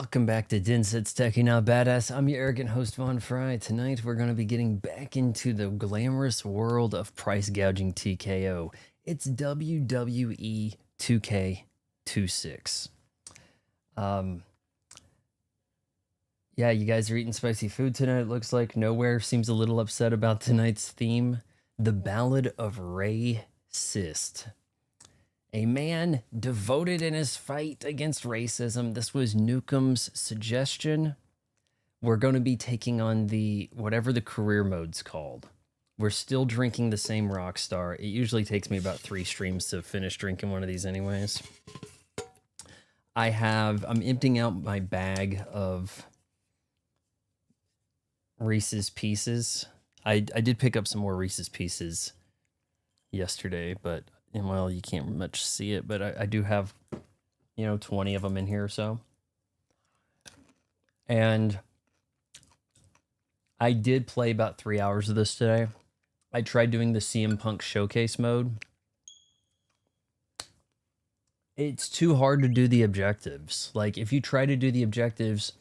Welcome back to Dinset's Techie Not Badass. I'm your arrogant host, Von Fry. Tonight, we're going to be getting back into the glamorous world of price gouging TKO. It's WWE 2K26. Yeah, you guys are eating spicy food tonight, it looks like. Nowhere seems a little upset about tonight's theme. The Ballad of Rey Cyst. A man devoted in his fight against racism. This was Newcomb's suggestion. We're going to be taking on whatever the career mode's called. We're still drinking the same Rockstar. It usually takes me about 3 streams to finish drinking one of these anyways. I'm emptying out my bag of Reese's Pieces. I did pick up some more Reese's Pieces yesterday, but... and well, you can't much see it, but I do have, 20 of them in here or so. And I did play about 3 hours of this today. I tried doing the CM Punk showcase mode. It's too hard to do the objectives. Like, if you try to do the objectives,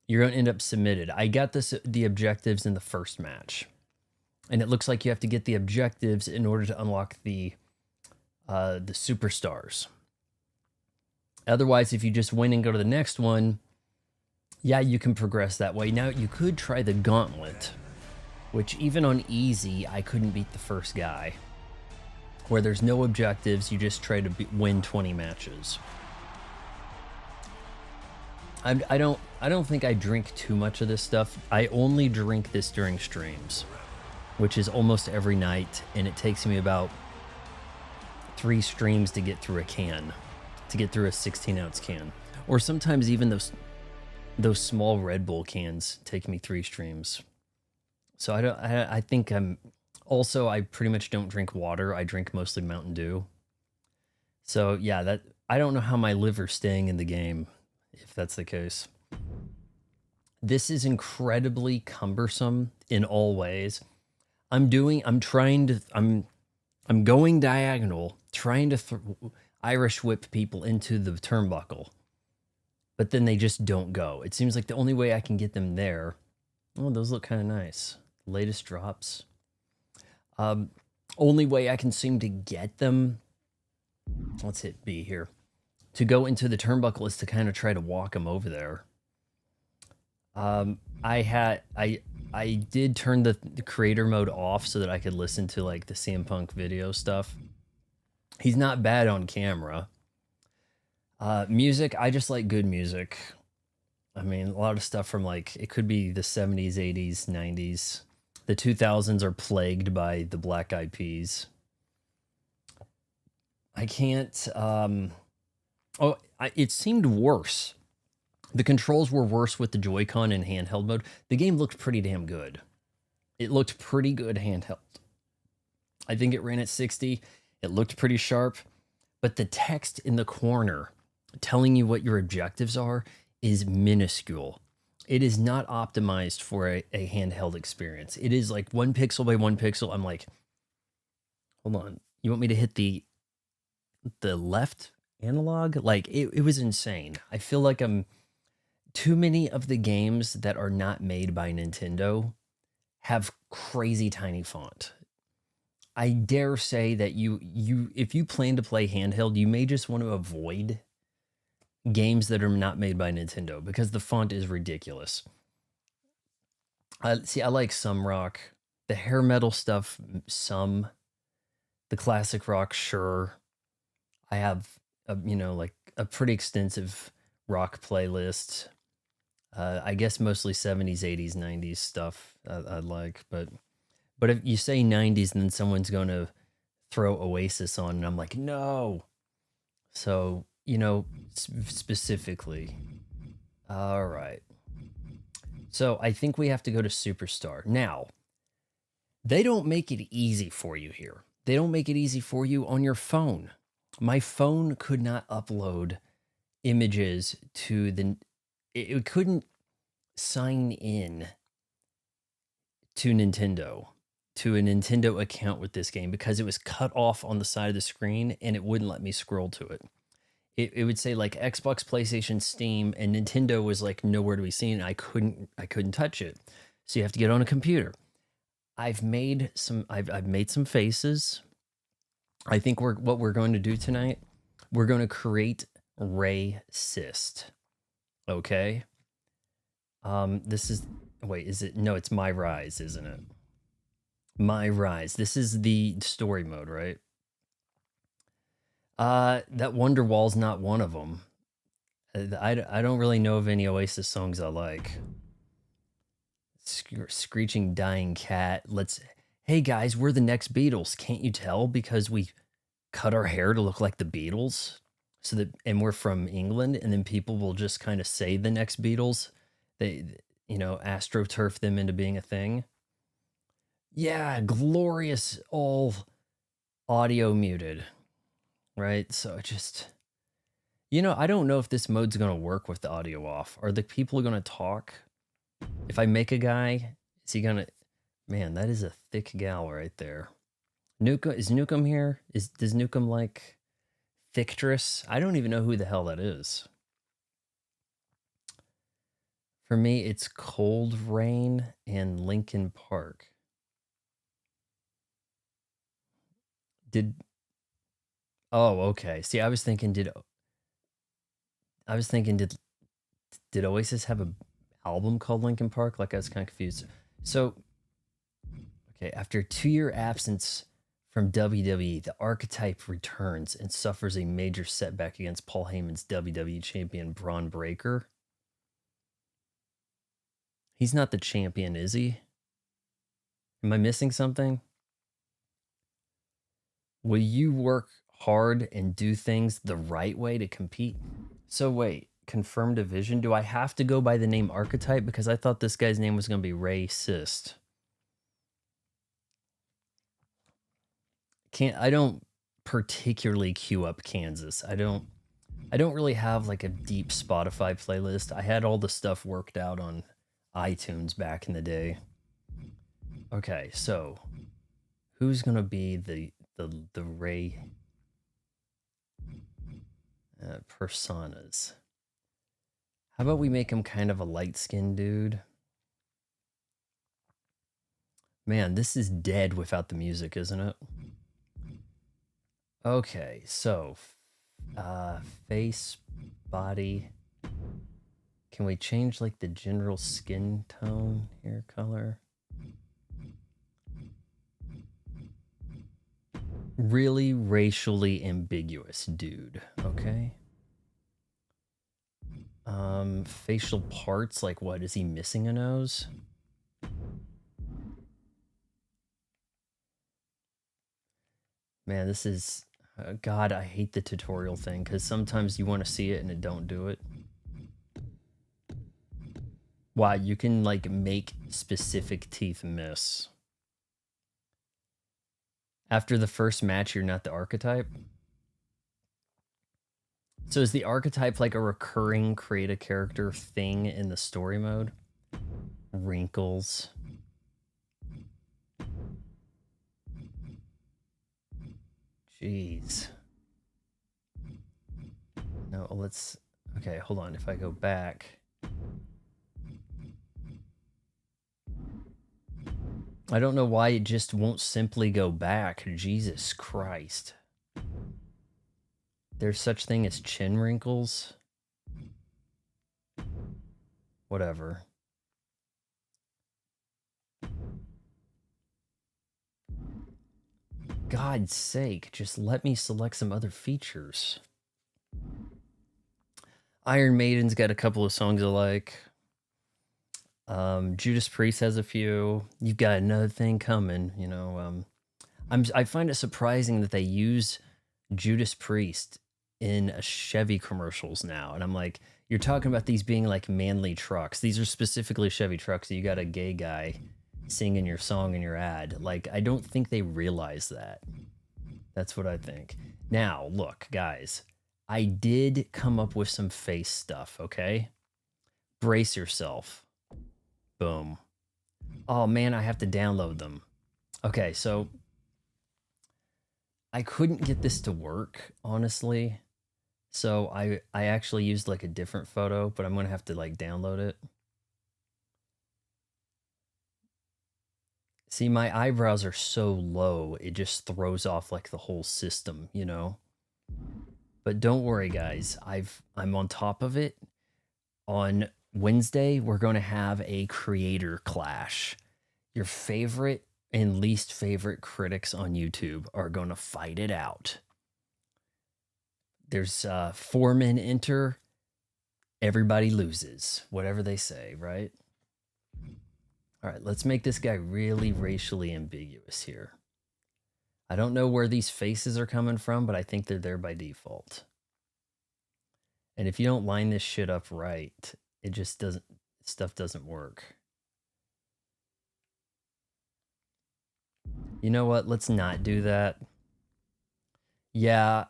you're going to end up submitted. I got the objectives in the first match. And it looks like you have to get the objectives in order to unlock the superstars. Otherwise, if you just win and go to the next one, yeah, you can progress that way. Now, you could try the gauntlet, which even on easy, I couldn't beat the first guy, where there's no objectives, you just try to win 20 matches. I don't think I drink too much of this stuff. I only drink this during streams, which is almost every night, and it takes me about 3 streams to get through a 16-ounce can. Or sometimes even those small Red Bull cans take me 3 streams. So I think I pretty much don't drink water. I drink mostly Mountain Dew. So yeah, I don't know how my liver's staying in the game, if that's the case. This is incredibly cumbersome in all ways. I'm going diagonal, trying to Irish whip people into the turnbuckle, but then they just don't go. It seems like the only way I can get them there. Oh, those look kind of nice. Latest drops. Only way I can seem to get them, let's hit B here, to go into the turnbuckle is to kind of try to walk them over there. I did turn the creator mode off so that I could listen to like the CM Punk video stuff. He's not bad on camera. Music, I just like good music. I mean, a lot of stuff from like, it could be the 70s, 80s, 90s. The 2000s are plagued by the Black Eyed Peas. I can't, it seemed worse. The controls were worse with the Joy-Con in handheld mode. The game looked pretty damn good. It looked pretty good handheld. I think it ran at 60. It looked pretty sharp. But the text in the corner telling you what your objectives are is minuscule. It is not optimized for a handheld experience. It is like 1 pixel by 1 pixel. I'm like, hold on. You want me to hit the left analog? Like, it was insane. I feel like too many of the games that are not made by Nintendo have crazy tiny font. I dare say that if you plan to play handheld, you may just want to avoid games that are not made by Nintendo because the font is ridiculous. See, I like some rock. The hair metal stuff, some. The classic rock, sure. I have, like a pretty extensive rock playlist. I guess mostly 70s, 80s, 90s stuff I like. But if you say 90s, then someone's going to throw Oasis on, and I'm like, no. So, specifically. All right. So I think we have to go to Superstar. Now, they don't make it easy for you here. They don't make it easy for you on your phone. My phone could not upload images to it couldn't sign in to a Nintendo account with this game because it was cut off on the side of the screen and it wouldn't let me scroll to it. it would say like Xbox, PlayStation, Steam, and Nintendo was like nowhere to be seen. I couldn't touch it. So you have to get on a computer. I've made some faces. I think what we're going to do tonight, we're going to create Rey Cyst. Okay? This is wait, is it no, it's My Rise, isn't it? My Rise. This is the story mode, right? That Wonderwall's not one of them. I don't really know of any Oasis songs I like. Screeching Dying Cat. Hey guys, we're the next Beatles. Can't you tell? Because we cut our hair to look like the Beatles. And we're from England, and then people will just kind of say the next Beatles. They, astroturf them into being a thing. Yeah, glorious, all audio muted, right? So just, I don't know if this mode's going to work with the audio off. Are the people going to talk? If I make a guy, is he going to, man, that is a thick gal right there. Is Nukem here? Does Nukem like Thictress? I don't even know who the hell that is. For me, it's Cold Rain and Linkin Park. Oh, okay. See, I was thinking, did Oasis have a album called Linkin Park? Like, I was kind of confused. So, okay, after a 2-year absence from WWE, the Archetype returns and suffers a major setback against Paul Heyman's WWE champion Braun Breaker. He's not the champion, is he? Am I missing something? Will you work hard and do things the right way to compete? So wait, confirmed division? Do I have to go by the name Archetype? Because I thought this guy's name was going to be Rey Cyst. I don't particularly queue up Kansas. I don't really have like a deep Spotify playlist. I had all the stuff worked out on iTunes back in the day. Okay, so who's gonna be the Rey personas? How about we make him kind of a light-skinned dude? Man, this is dead without the music, isn't it? Okay, so face, body. Can we change like the general skin tone, hair color? Really racially ambiguous dude, okay? Facial parts, like what? Is he missing a nose? Man, this is... God, I hate the tutorial thing, because sometimes you want to see it and it don't do it. Wow, you can, like, make specific teeth miss. After the first match, you're not the Archetype? So is the Archetype like a recurring create a character thing in the story mode? Wrinkles. Jeez. No, let's... Okay, hold on. If I go back... I don't know why it just won't simply go back. Jesus Christ. There's such thing as chin wrinkles? Whatever. God's sake, just let me select some other features. Iron Maiden's got a couple of songs I like. Judas Priest has a few. You've got another thing coming, you know. I find it surprising that they use Judas Priest in Chevy commercials now, and I'm like, you're talking about these being like manly trucks. These are specifically Chevy trucks. So you got a gay guy singing your song in your ad. Like, I don't think they realize that. That's what I think. Now, look, guys, I did come up with some face stuff, okay? Brace yourself. Boom. Oh man, I have to download them. Okay, so I couldn't get this to work, honestly. So I actually used like a different photo, but I'm gonna have to like download it. See, my eyebrows are so low, it just throws off like the whole system, you know? But don't worry, guys. I'm on top of it. On Wednesday, we're going to have a creator clash. Your favorite and least favorite critics on YouTube are going to fight it out. There's 4 men enter, everybody loses, whatever they say, right? All right, let's make this guy really racially ambiguous here. I don't know where these faces are coming from, but I think they're there by default. And if you don't line this shit up right, it just doesn't, stuff doesn't work. You know what? Let's not do that. Yeah,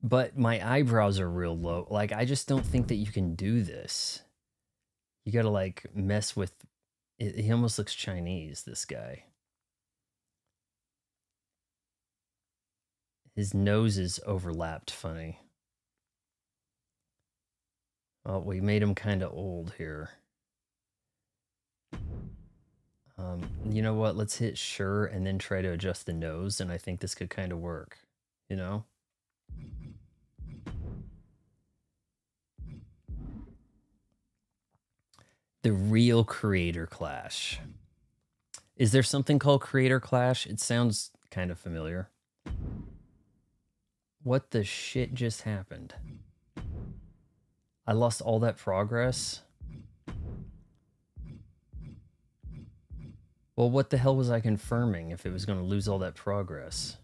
but my eyebrows are real low. Like, I just don't think that you can do this. You gotta, like, mess with it. He almost looks Chinese, this guy. His nose is overlapped funny. Oh, we made him kind of old here. You know what? Let's hit sure and then try to adjust the nose, and I think this could kind of work, you know? The real creator clash. Is there something called creator clash? It sounds kind of familiar. What the shit just happened? I lost all that progress? Well, what the hell was I confirming if it was going to lose all that progress?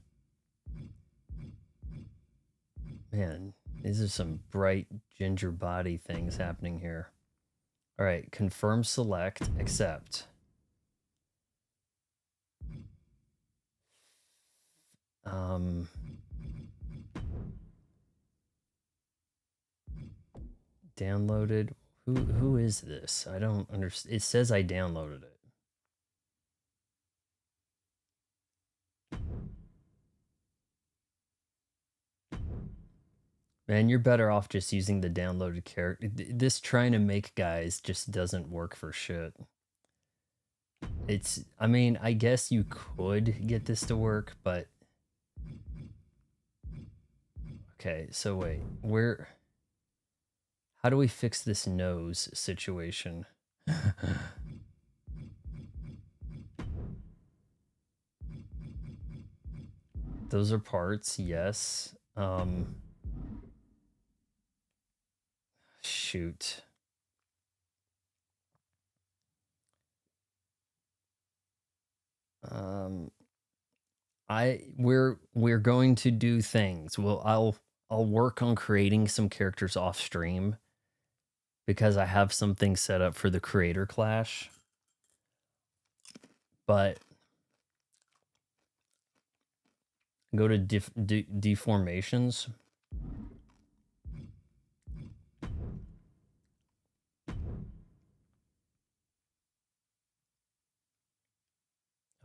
Man, these are some bright ginger body things happening here. All right, confirm, select, accept. Downloaded. Who is this? I don't understand. It says I downloaded it. Man, you're better off just using the downloaded character. This trying to make guys just doesn't work for shit. It's, I mean, I guess you could get this to work, but... Okay, so wait, how do we fix this nose situation? Those are parts, yes. Shoot. We're going to do things. Well, I'll work on creating some characters off stream because I have something set up for the creator clash. But go to deformations.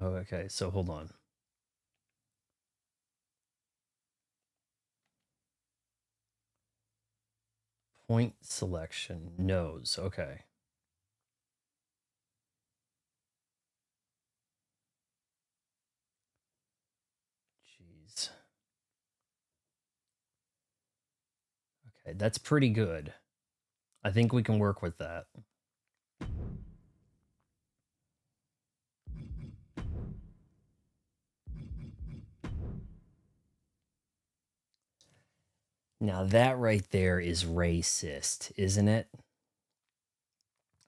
Oh, okay, so hold on. Point selection, nose, okay. Jeez. Okay, that's pretty good. I think we can work with that. Now that right there is Rey Cyst, isn't it?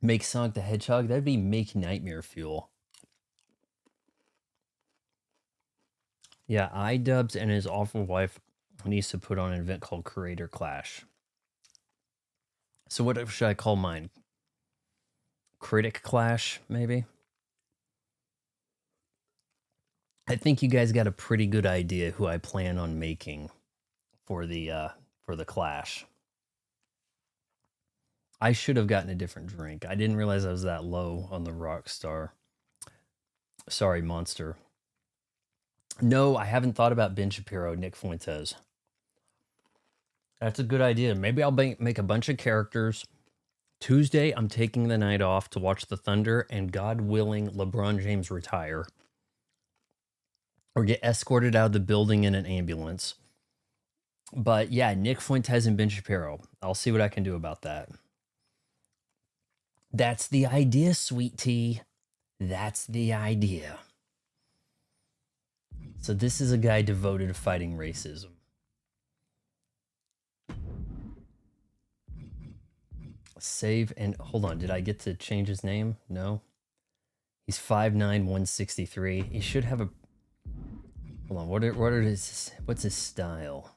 Make Sonic the Hedgehog? That'd be make nightmare fuel. Yeah, iDubbbz and his awful wife needs to put on an event called Creator Clash. So what should I call mine? Critic Clash, maybe? I think you guys got a pretty good idea who I plan on making for the clash. I should have gotten a different drink. I didn't realize I was that low on the Rockstar. Sorry, Monster. No, I haven't thought about Ben Shapiro, Nick Fuentes. That's a good idea. Maybe I'll make a bunch of characters. Tuesday, I'm taking the night off to watch the Thunder, and God willing, LeBron James retire or get escorted out of the building in an ambulance. But yeah, Nick Fuentes and Ben Shapiro. I'll see what I can do about that. That's the idea, sweet tea. That's the idea. So this is a guy devoted to fighting racism. Save and hold on. Did I get to change his name? No. He's 5'9", 163. He should have a. Hold on. What's his style?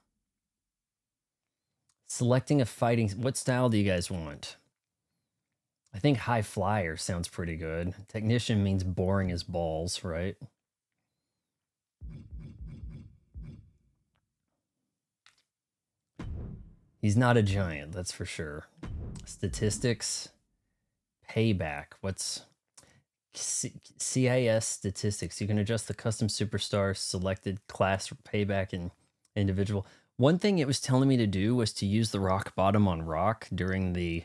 Selecting a fighting. What style do you guys want? I think high flyer sounds pretty good. Technician means boring as balls, right? He's not a giant, that's for sure. Statistics. Payback. What's CIS statistics? You can adjust the custom superstar selected class payback and individual. One thing it was telling me to do was to use the rock bottom on Rock during the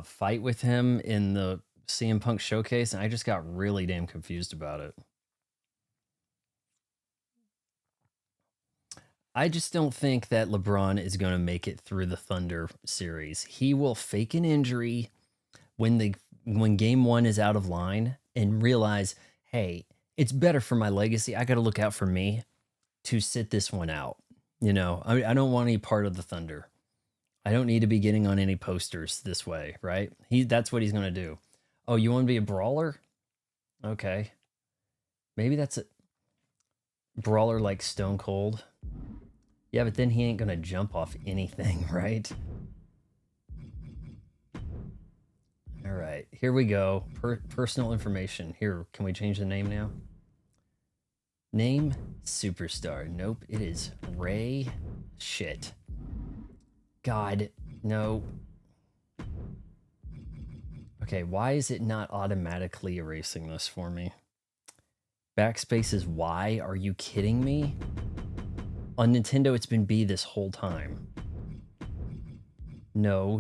fight with him in the CM Punk showcase, and I just got really damn confused about it. I just don't think that LeBron is going to make it through the Thunder series. He will fake an injury when game one is out of line and realize, hey, it's better for my legacy. I got to look out for me to sit this one out. You know, I don't want any part of the Thunder. I don't need to be getting on any posters this way, right? That's what he's going to do. Oh, you want to be a brawler? Okay. Maybe that's a brawler like Stone Cold. Yeah, but then he ain't going to jump off anything, right? All right, here we go. Personal information. Here, can we change the name now? Name, Superstar. Nope, it is Rey. Shit. God, no. Okay, why is it not automatically erasing this for me? Backspace is Y? Are you kidding me? On Nintendo, it's been B this whole time. No.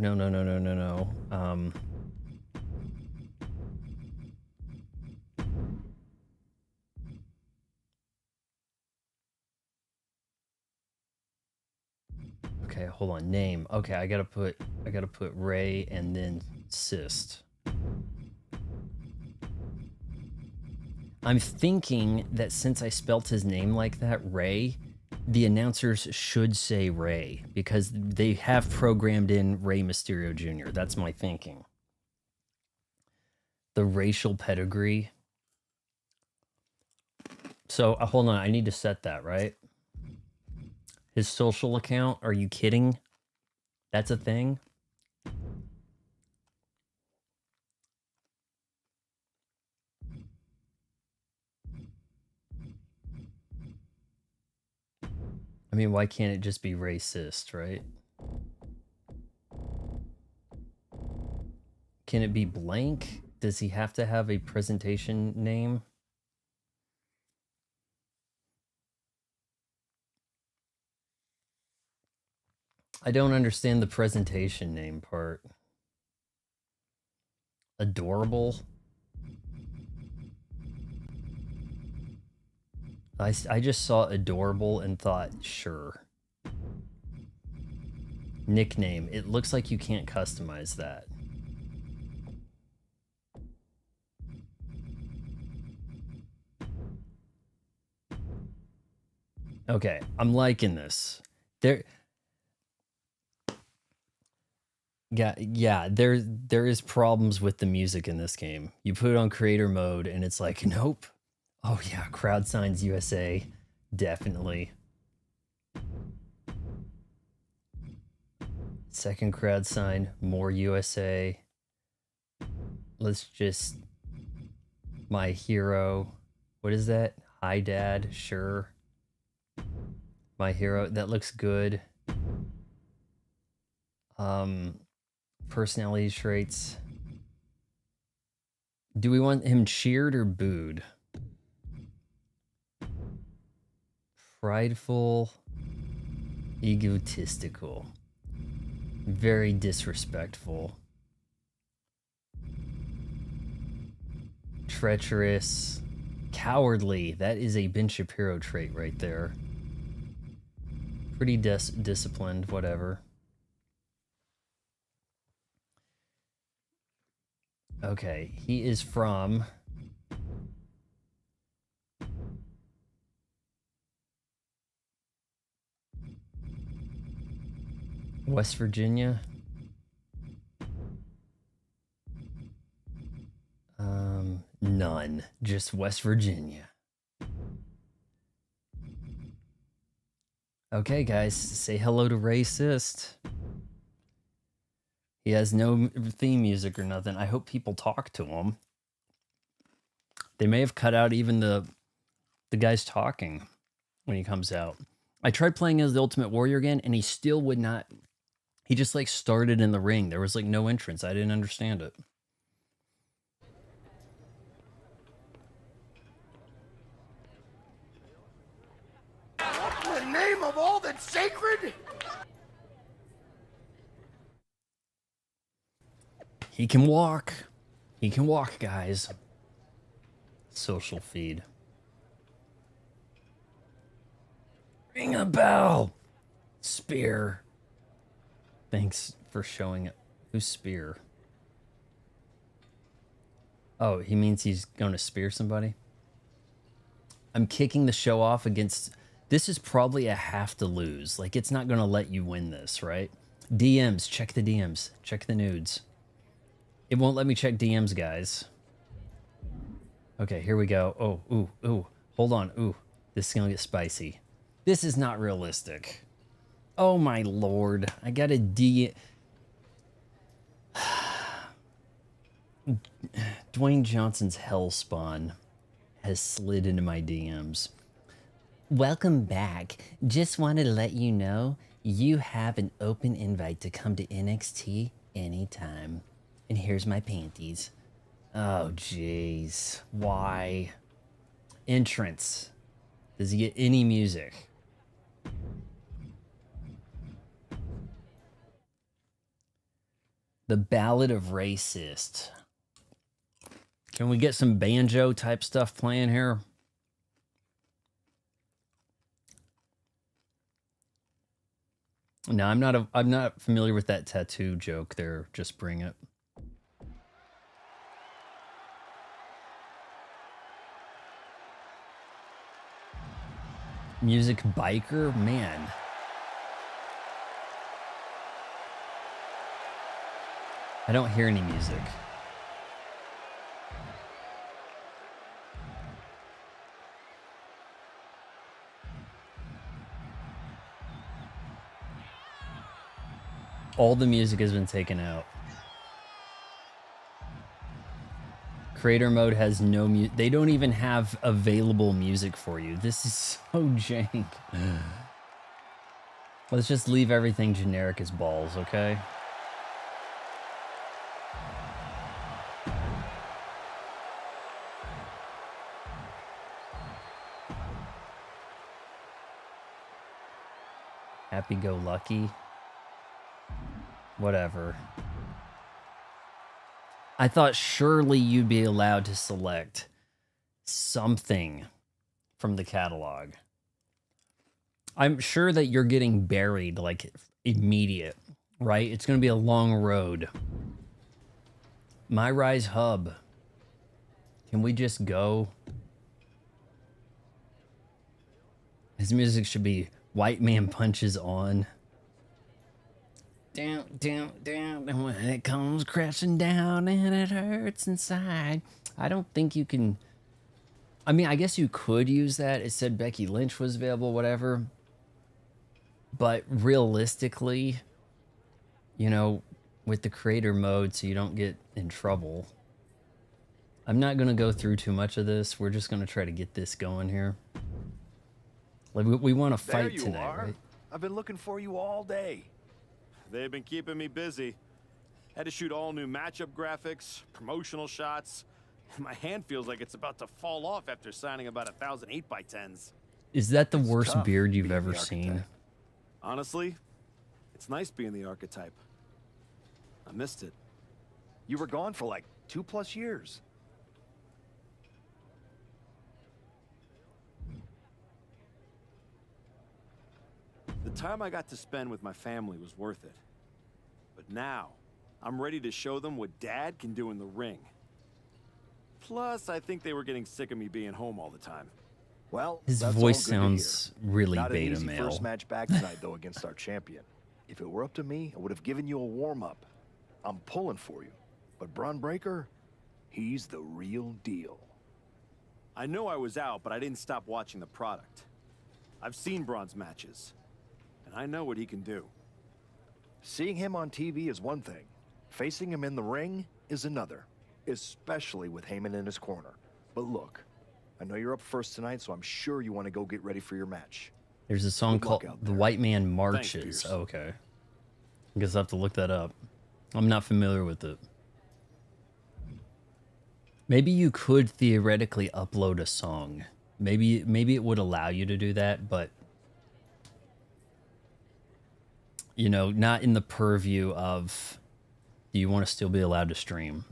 Okay, hold on. Name. Okay, I gotta put Rey and then Cyst. I'm thinking that since I spelt his name like that, Rey, the announcers should say Rey because they have programmed in Rey Mysterio Jr. That's my thinking. The racial pedigree. So hold on, I need to set that, right? His social account? Are you kidding? That's a thing? I mean, why can't it just be Rey Cyst, right? Can it be blank? Does he have to have a presentation name? I don't understand the presentation name part. Adorable? I just saw adorable and thought, sure. Nickname. It looks like you can't customize that. Okay, I'm liking this. There is problems with the music in this game. You put it on creator mode and it's like, nope. Oh yeah, crowd signs USA. Definitely. Second crowd sign, more USA. Let's just my hero. What is that? Hi Dad, sure. My hero, that looks good. Personality traits. Do we want him cheered or booed? Prideful. Egotistical. Very disrespectful. Treacherous. Cowardly. That is a Ben Shapiro trait right there. Pretty disciplined, whatever. Okay, he is from... West Virginia. None. Just West Virginia. Okay, guys, say hello to Rey Cyst. He has no theme music or nothing. I hope people talk to him. They may have cut out even the guys talking when he comes out. I tried playing as the Ultimate Warrior again, and he still would not. He just like started in the ring. There was like no entrance. I didn't understand it. In the name of all that's sacred? He can walk. He can walk, guys. Social feed. Ring a bell. Spear. Thanks for showing it. Who's Spear? Oh, he means he's going to spear somebody? I'm kicking the show off against... This is probably a have to lose. Like, it's not going to let you win this, right? DMs. Check the DMs. Check the nudes. It won't let me check DMs, guys. Okay, here we go. Oh, ooh, ooh. Hold on. Ooh, this is going to get spicy. This is not realistic. Oh, my lord. I got a D... Dwayne Johnson's Hellspawn has slid into my DMs. Welcome back. Just wanted to let you know you have an open invite to come to NXT anytime. And here's my panties. Oh, jeez. Why? Entrance. Does he get any music? The Ballad of Rey Cyst. Can we get some banjo type stuff playing here? No, I'm not familiar with that tattoo joke there. Just bring it. Music biker? Man. I don't hear any music. All the music has been taken out. Creator mode has no music. They don't even have available music for you. This is so jank. Let's just leave everything generic as balls, okay? Happy-go-lucky. Whatever. I thought surely you'd be allowed to select something from the catalog. I'm sure that you're getting buried like immediate, right? It's going to be a long road. My Rise Hub. Can we just go? His music should be White Man Punches On. Down, down, down, and when it comes crashing down and it hurts inside. I don't think you can... I mean, I guess you could use that. It said Becky Lynch was available, whatever. But realistically, you know, with the creator mode so you don't get in trouble. I'm not going to go through too much of this. We're just going to try to get this going here. Like, we want to fight tonight, right? I've been looking for you all day. They've been keeping me busy. Had to shoot all new matchup graphics, promotional shots. My hand feels like it's about to fall off after signing about 1,000 8x10s. Is that the worst beard you've ever seen? Honestly, it's nice being the archetype. I missed it. You were gone for like 2+ years. The time I got to spend with my family was worth it. But now, I'm ready to show them what Dad can do in the ring. Plus, I think they were getting sick of me being home all the time. Well, His that's voice all good to hear. sounds really Not an beta easy male. first match back tonight, though, against our champion. If it were up to me, I would have given you a warm-up. I'm pulling for you. But Braun Breaker, he's the real deal. I know I was out, but I didn't stop watching the product. I've seen Braun's matches, and I know what he can do. Seeing him on TV is one thing. Facing him in the ring is another. Especially with Heyman in his corner. But look, I know you're up first tonight, so I'm sure you want to go get ready for your match. There's a song Good luck called out The there. White Man Thanks, Marches. Pierce. Oh, okay. I guess I have to look that up. I'm not familiar with it. Maybe you could theoretically upload a song. Maybe it would allow you to do that, but you know, not in the purview of do you want to still be allowed to stream?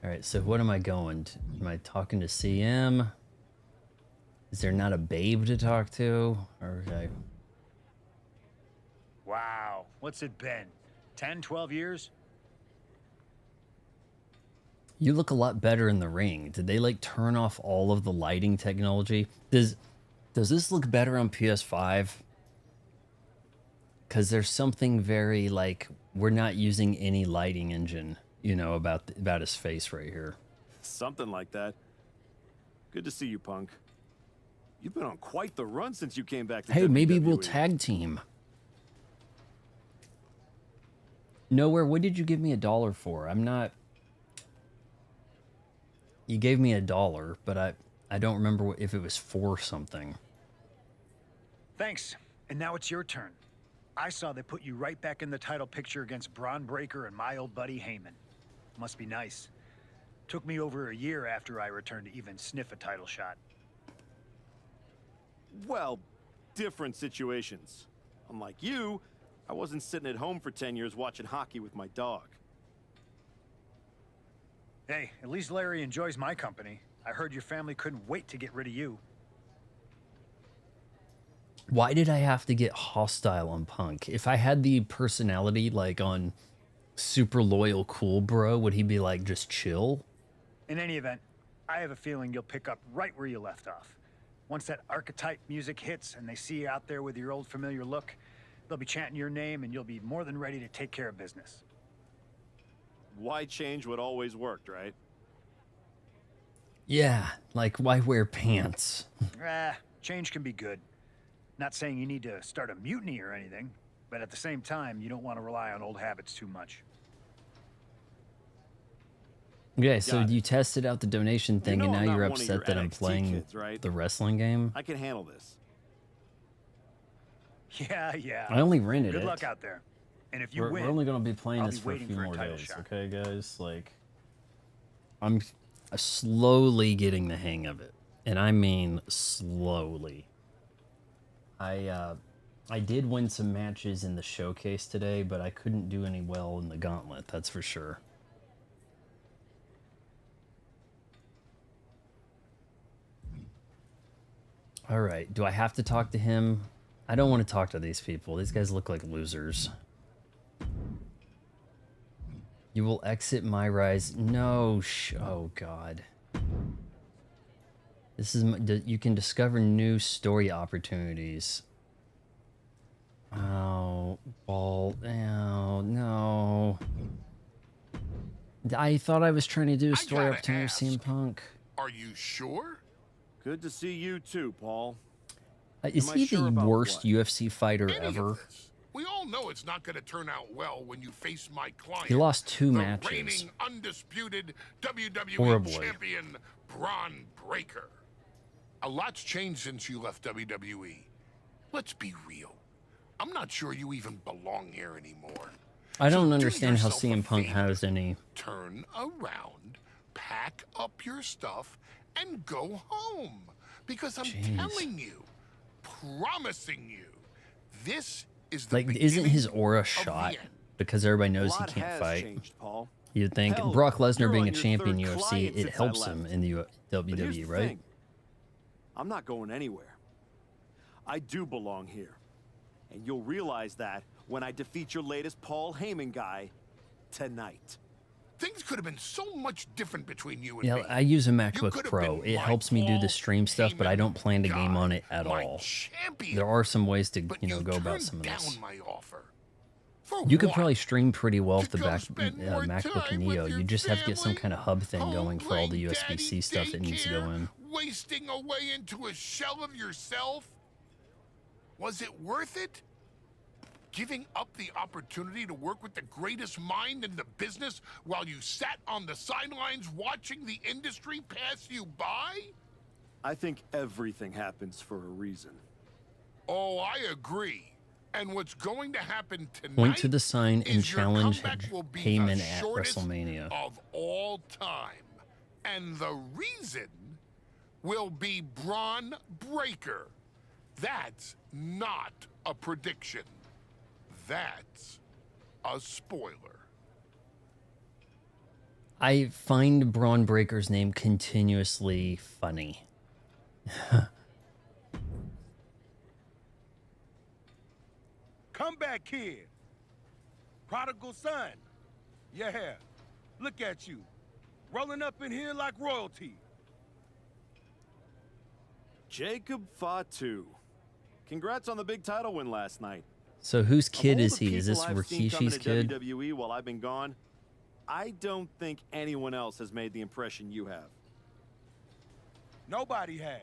All right, so what am I going to? Am I talking to CM? Is there not a babe to talk to? Okay. Wow, what's it been? 10, 12 years? You look a lot better in the ring. Did they like turn off all of the lighting technology? Does this look better on PS5? Because there's something very like we're not using any lighting engine, you know, about his face right here. Something like that. Good to see you, Punk. You've been on quite the run since you came back to Hey, maybe we'll WWE. tag team. Nowhere. What did you give me $1 for? I'm not. You gave me $1, but I don't remember if it was for something. Thanks. And now it's your turn. I saw they put you right back in the title picture against Braun Breaker and my old buddy Heyman. Must be nice. Took me over a year after I returned to even sniff a title shot. Well, different situations. Unlike you, I wasn't sitting at home for 10 years watching hockey with my dog. Hey, at least Larry enjoys my company. I heard your family couldn't wait to get rid of you. Why did I have to get hostile on Punk? If I had the personality like on Super Loyal Cool Bro, would he be like just chill? In any event, I have a feeling you'll pick up right where you left off. Once that archetype music hits and they see you out there with your old familiar look, they'll be chanting your name and you'll be more than ready to take care of business. Why change what always worked, right? Yeah, like why wear pants? Change can be good. Not saying you need to start a mutiny or anything, but at the same time, you don't want to rely on old habits too much. Okay, so Got it. you tested out the donation thing, know and I'm now not you're one of your upset that I'm NXT playing kids, right? the wrestling game. I can handle this. Yeah. I only rented Good it. luck out there. And if you We're win, only going to be playing I'll this be for a waiting few for a more title days, shot. okay, guys? Like, I'm slowly getting the hang of it, and I mean slowly. I did win some matches in the showcase today, but I couldn't do any well in the gauntlet. That's for sure. All right. Do I have to talk to him? I don't want to talk to these people. These guys look like losers. You will exit my rise. No. Oh, God. This is. You can discover new story opportunities. Oh, ball. Oh, no. I thought I was trying to do a story gotta opportunity with ask. CM Punk. Are you sure? Good to see you too, Paul. Is Am I he sure the about worst what? UFC fighter Any ever? of this. We all know it's not going to turn out well when you face my client. He lost 2 the matches. reigning undisputed WWE Horribly. champion Braun Breaker. A lot's changed since you left WWE. Let's be real. I'm not sure you even belong here anymore. I don't So do understand how yourself a CM Punk favor. has any. Turn around, pack up your stuff, and go home. Because I'm Jeez. telling you, promising you, This is the Like, isn't his beginning aura of the shot? end. Because everybody A knows he lot can't has fight. changed, Paul. You'd think Hell, Brock Lesnar you're being on a your champion third UFC, client it since I helps him left. in the But here's WWE, the right? thing. I'm not going anywhere. I do belong here. And you'll realize that when I defeat your latest Paul Heyman guy tonight. Things could have been so much different between you and Yeah, me. I use a You MacBook could have Pro. been It my helps me do the Paul stream stuff, but I don't Heyman plan to game guy, on it at my all. champion. There are some ways to, But you know, you go about turned some of this. down my offer. For You could what? probably stream pretty well To with the go spend more MacBook time Neo. with You your just have to get some family, kind of hub thing home going for all the playing USB-C daddy stuff that needs to go daycare, in. Wasting away into a shell of yourself? Was it worth it? Giving up the opportunity to work with the greatest mind in the business while you sat on the sidelines watching the industry pass you by? I think everything happens for a reason. Oh, I agree. And what's going to happen tonight? Point to the sign and is your challenge comeback will be Heyman the at shortest WrestleMania. of all time. And the reason will be Braun Breaker. That's not a prediction. That's a spoiler. I find Braun Breaker's name continuously funny. Comeback kid. Prodigal son. Yeah. Look at you. Rolling up in here like royalty. Jacob Fatu. Congrats on the big title win last night. So whose Of kid all is the he? Is this people I've seen coming Rikishi's to kid? WWE while I've been gone, I don't think anyone else has made the impression you have. Nobody has.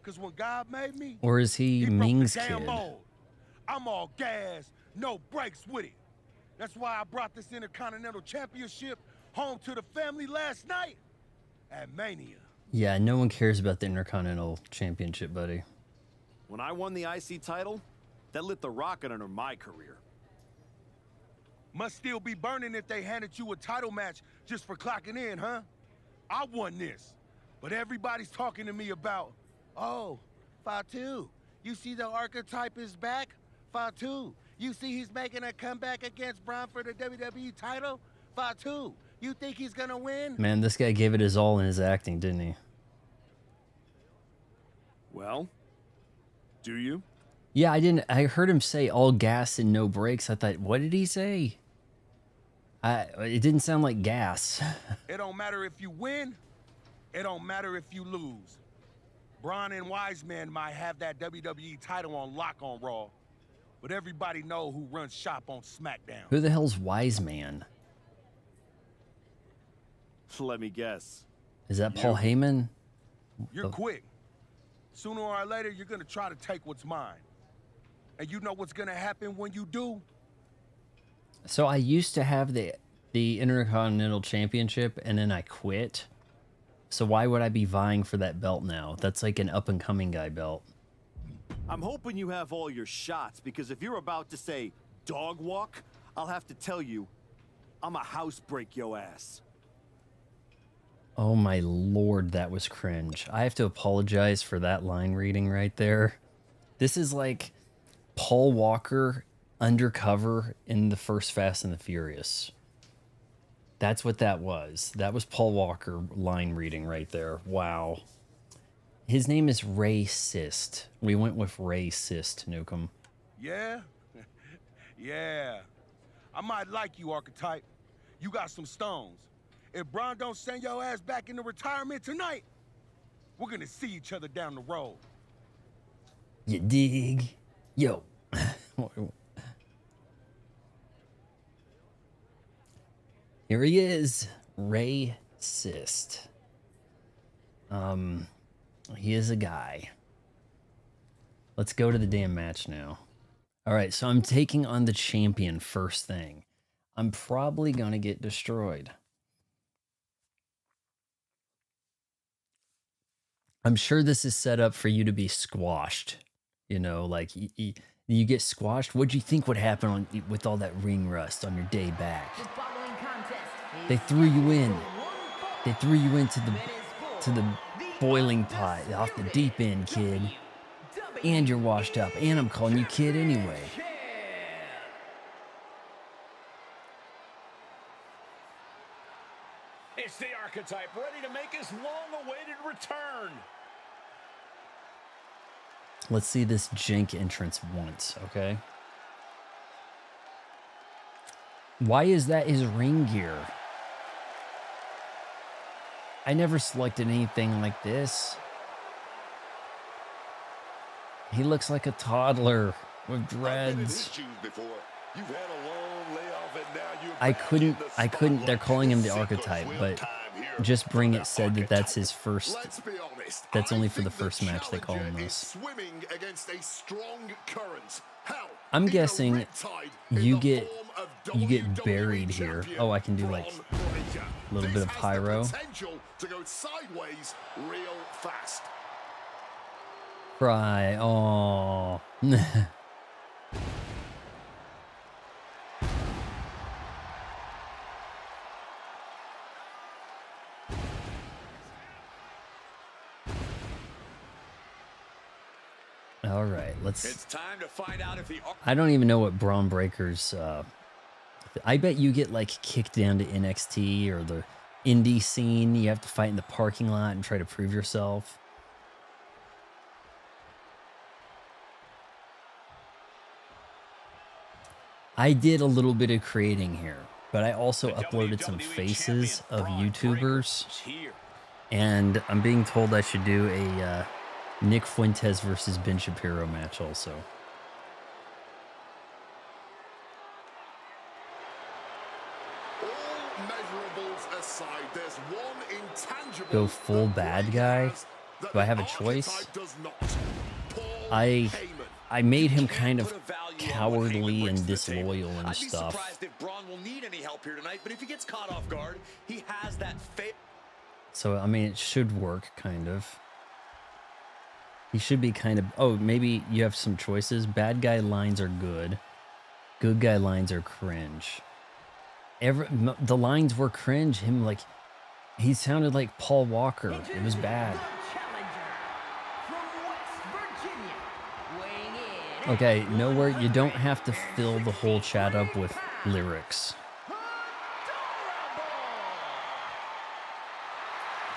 Cause when God made me, Or is he broke Ming's the damn kid? mold. I'm all gas, no brakes with it. That's why I brought this Intercontinental Championship home to the family last night at Mania. Yeah, no one cares about the Intercontinental Championship, buddy. When I won the IC title, that lit the rocket under my career. Must still be burning if they handed you a title match just for clocking in, huh? I won this, but everybody's talking to me about, oh, Fatu, you see the archetype is back? Fatu, you see he's making a comeback against Braun for the WWE title? Fatu, you think he's gonna win? Man, this guy gave it his all in his acting, didn't he? Well, do you? Yeah, I heard him say all gas and no brakes. I thought, what did he say? It didn't sound like gas. It don't matter if you win, it don't matter if you lose. Braun and Wiseman might have that WWE title on lock on Raw, but everybody know who runs shop on SmackDown. Who the hell's Wise Man? Let me guess. Is that Paul Heyman? You're quick. Sooner or later, you're gonna try to take what's mine. And you know what's gonna happen when you do? So I used to have the Intercontinental Championship, and then I quit. So why would I be vying for that belt now? That's like an up-and-coming guy belt. I'm hoping you have all your shots, because if you're about to say dog walk, I'll have to tell you, I'm a house break yo ass. Oh my lord, that was cringe. I have to apologize for that line reading right there. This is like Paul Walker undercover in the first Fast and the Furious. That's what that was. That was Paul Walker line reading right there. Wow. His name is Rey Cyst. We went with Rey Cyst, Nukem. Yeah? Yeah. I might like you, Archetype. You got some stones. If Braun don't send your ass back into retirement tonight, we're gonna see each other down the road. You dig? Yo. Here he is, Rey Cyst. He is a guy. Let's go to the damn match now. All right, so I'm taking on the champion first thing. I'm probably gonna get destroyed. I'm sure this is set up for you to be squashed. You know, like you get squashed. What'd you think would happen with all that ring rust on your day back? They threw you in. They threw you into the boiling pot off the deep end, kid. And you're washed up. And I'm calling you kid anyway. It's the archetype ready to make his long-awaited return. Let's see this jank entrance once, okay? Why is that his ring gear? I never selected anything like this. He looks like a toddler with dreads. I couldn't, they're calling him the archetype, but Just Bring It said that that's his first, that's only for the first match they call him this. I'm guessing you get buried here. Oh, I can do like a little bit of pyro. Cry. Oh. All right, let's. It's time to find out if the. I don't even know what Braun Breaker's. I bet you get like kicked down to NXT or the indie scene. You have to fight in the parking lot and try to prove yourself. I did a little bit of creating here, but I also uploaded some faces of YouTubers, and I'm being told I should do a Nick Fuentes versus Ben Shapiro match also. All measurables aside, there's one intangible. Go full bad guy? Do I have a choice? I made him kind of cowardly and disloyal and stuff. Surprised if Braun will need any help here tonight, but if he gets caught off guard, he has that So I mean, it should work kind of. He should be kind of. Oh, maybe you have some choices. Bad guy lines are good. Good guy lines are cringe. The lines were cringe. Him like, he sounded like Paul Walker. It was bad. Okay, nowhere. You don't have to fill the whole chat up with lyrics.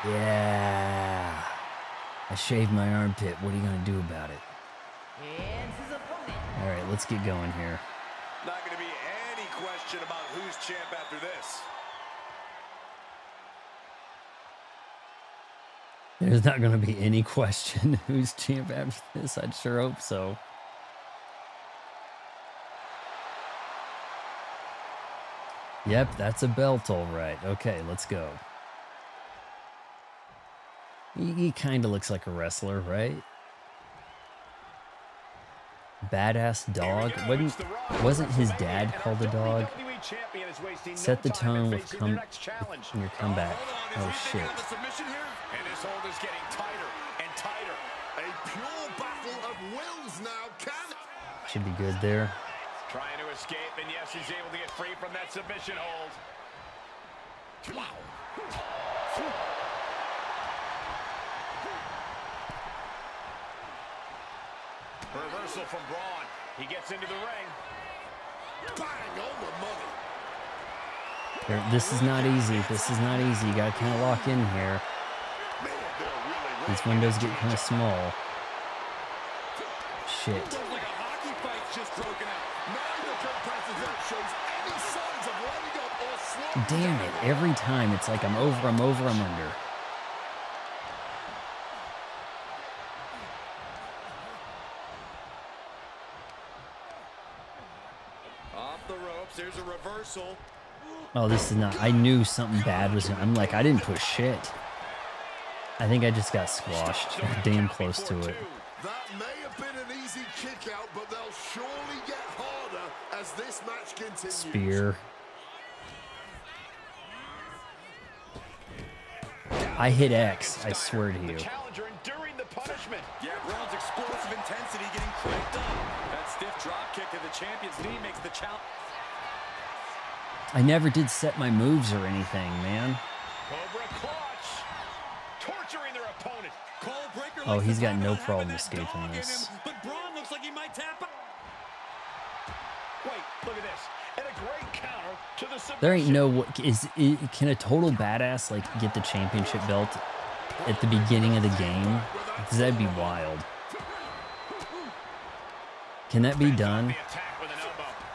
Yeah. I shaved my armpit. What are you going to do about it? All right, let's get going here. Not going to be any question about who's champ after this. There's not going to be any question who's champ after this. I'd sure hope so. Yep, that's a belt, all right. Okay, let's go. He kind of looks like a wrestler, right? Badass dog. Wasn't his dad called a dog? Set the tone with in your comeback. Oh shit. And this hold is getting tighter and tighter. A pure battle of wills now. Should be good there. Trying to escape, and yes, he's able to get free from that submission hold. Wow. Reversal from Braun. He gets into the ring. Bang on the money. This is not easy. This is not easy. You gotta kind of lock in here. These windows get kind of small. Shit. Like a hockey fight's just broken out. Neither competitor shows any signs of letting up or slowing Damn it. Every time it's like I'm over, I'm under. Off the ropes, there's a reversal. Oh, this is not. I knew something bad was. I'm like, I didn't push shit. I think I just got squashed. Damn close to it. That may have been an easy kick out, but they'll surely get harder as this match continues. Spear. I hit X. I swear to you. Challenger enduring the punishment. Yeah, Braun's explosive intensity getting cranked up. That stiff drop kick to the champion's knee makes the challenge. I never did set my moves or anything, man. Cobra clutch. Torturing their opponent. Oh, he's got no problem escaping this. But There ain't no can a total badass like get the championship belt at the beginning of the game? Because that'd be wild. Can that be done?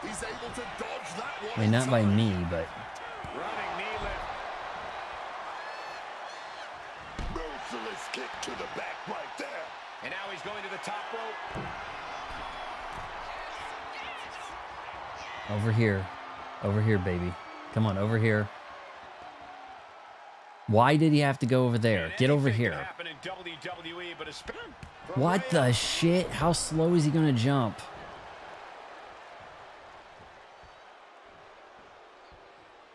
He's able to dodge that one. I mean, not by me, but Running knee lift. Merciless kick to the back right there. And now he's going to the top rope. over here, baby. Come on, over here. Why did he have to go over there? Get over here. What the shit? How slow is he gonna jump?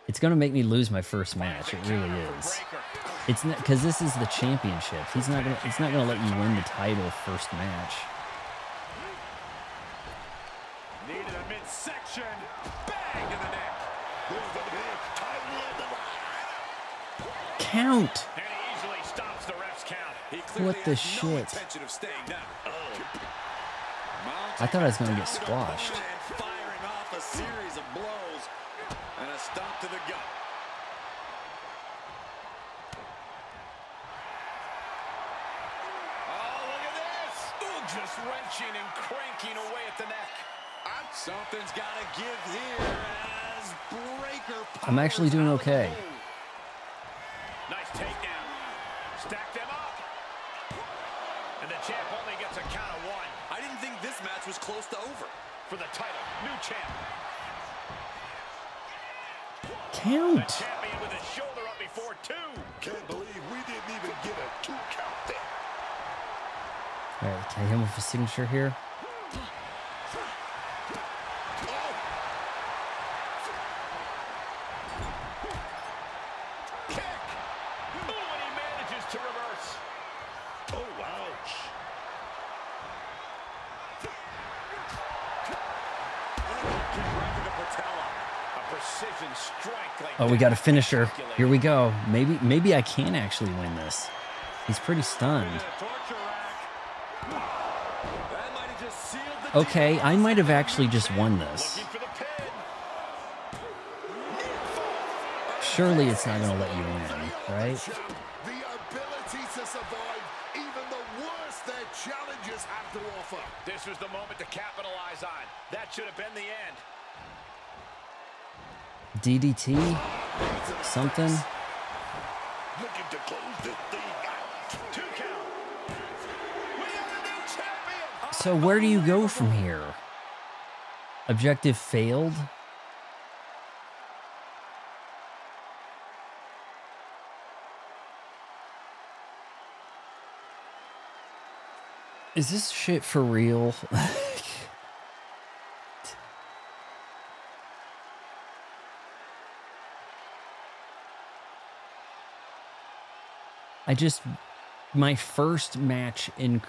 It's gonna make me lose my first match. It really is. It's not because this is the championship. It's not gonna let you win the title first match. Needed a midsection. Bang to the neck. Count. And he easily stops the ref's count. What the shit? I thought I was gonna get squashed. Firing off a series of blows and a stop to the gut. Oh, look at this! Ooh, just wrenching and cranking away at the neck. Something's got to give here as Breaker. I'm actually doing okay. Nice takedown. Stack them up. And the champ only gets a count of one. I didn't think this match was close to over. For the title, new champ. Count. The champion with his shoulder up before two. Can't believe we didn't even get a 2 count there. All right, can I hit him with a signature here? Oh, we got a finisher. Here we go. Maybe I can actually win this. He's pretty stunned. Okay, I might have actually just won this. Surely it's not going to let you win, right? The ability to survive even the worst their challengers have to offer. This was the moment to capitalize on. That should have been the end. DDT? Something? Looking to close this thing out. 2 count. We are the new champion. So where do you go from here? Objective failed? Is this shit for real? My first match in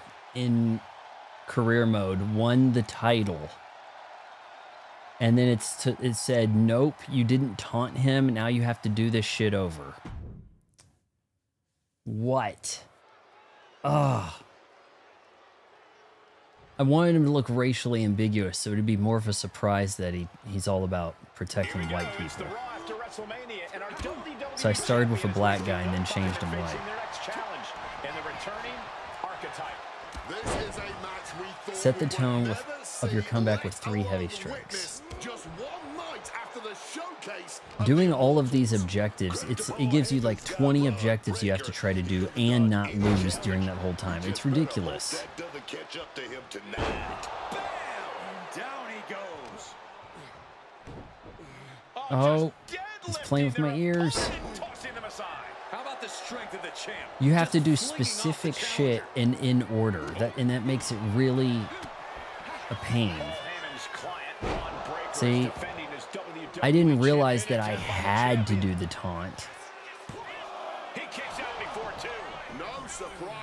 career mode won the title. And then it said, nope, you didn't taunt him. Now you have to do this shit over. What? Ugh. I wanted him to look racially ambiguous, so it'd be more of a surprise that he's all about protecting white people. So I started with a black guy and then changed him white. Set the tone of your comeback with 3 heavy strikes. Doing all of these objectives, it gives you like 20 objectives you have to try to do and not lose during that whole time. It's ridiculous. Oh, he's playing with my ears. You have to do specific shit in order, and that makes it really a pain. See, I didn't realize that I had to do the taunt.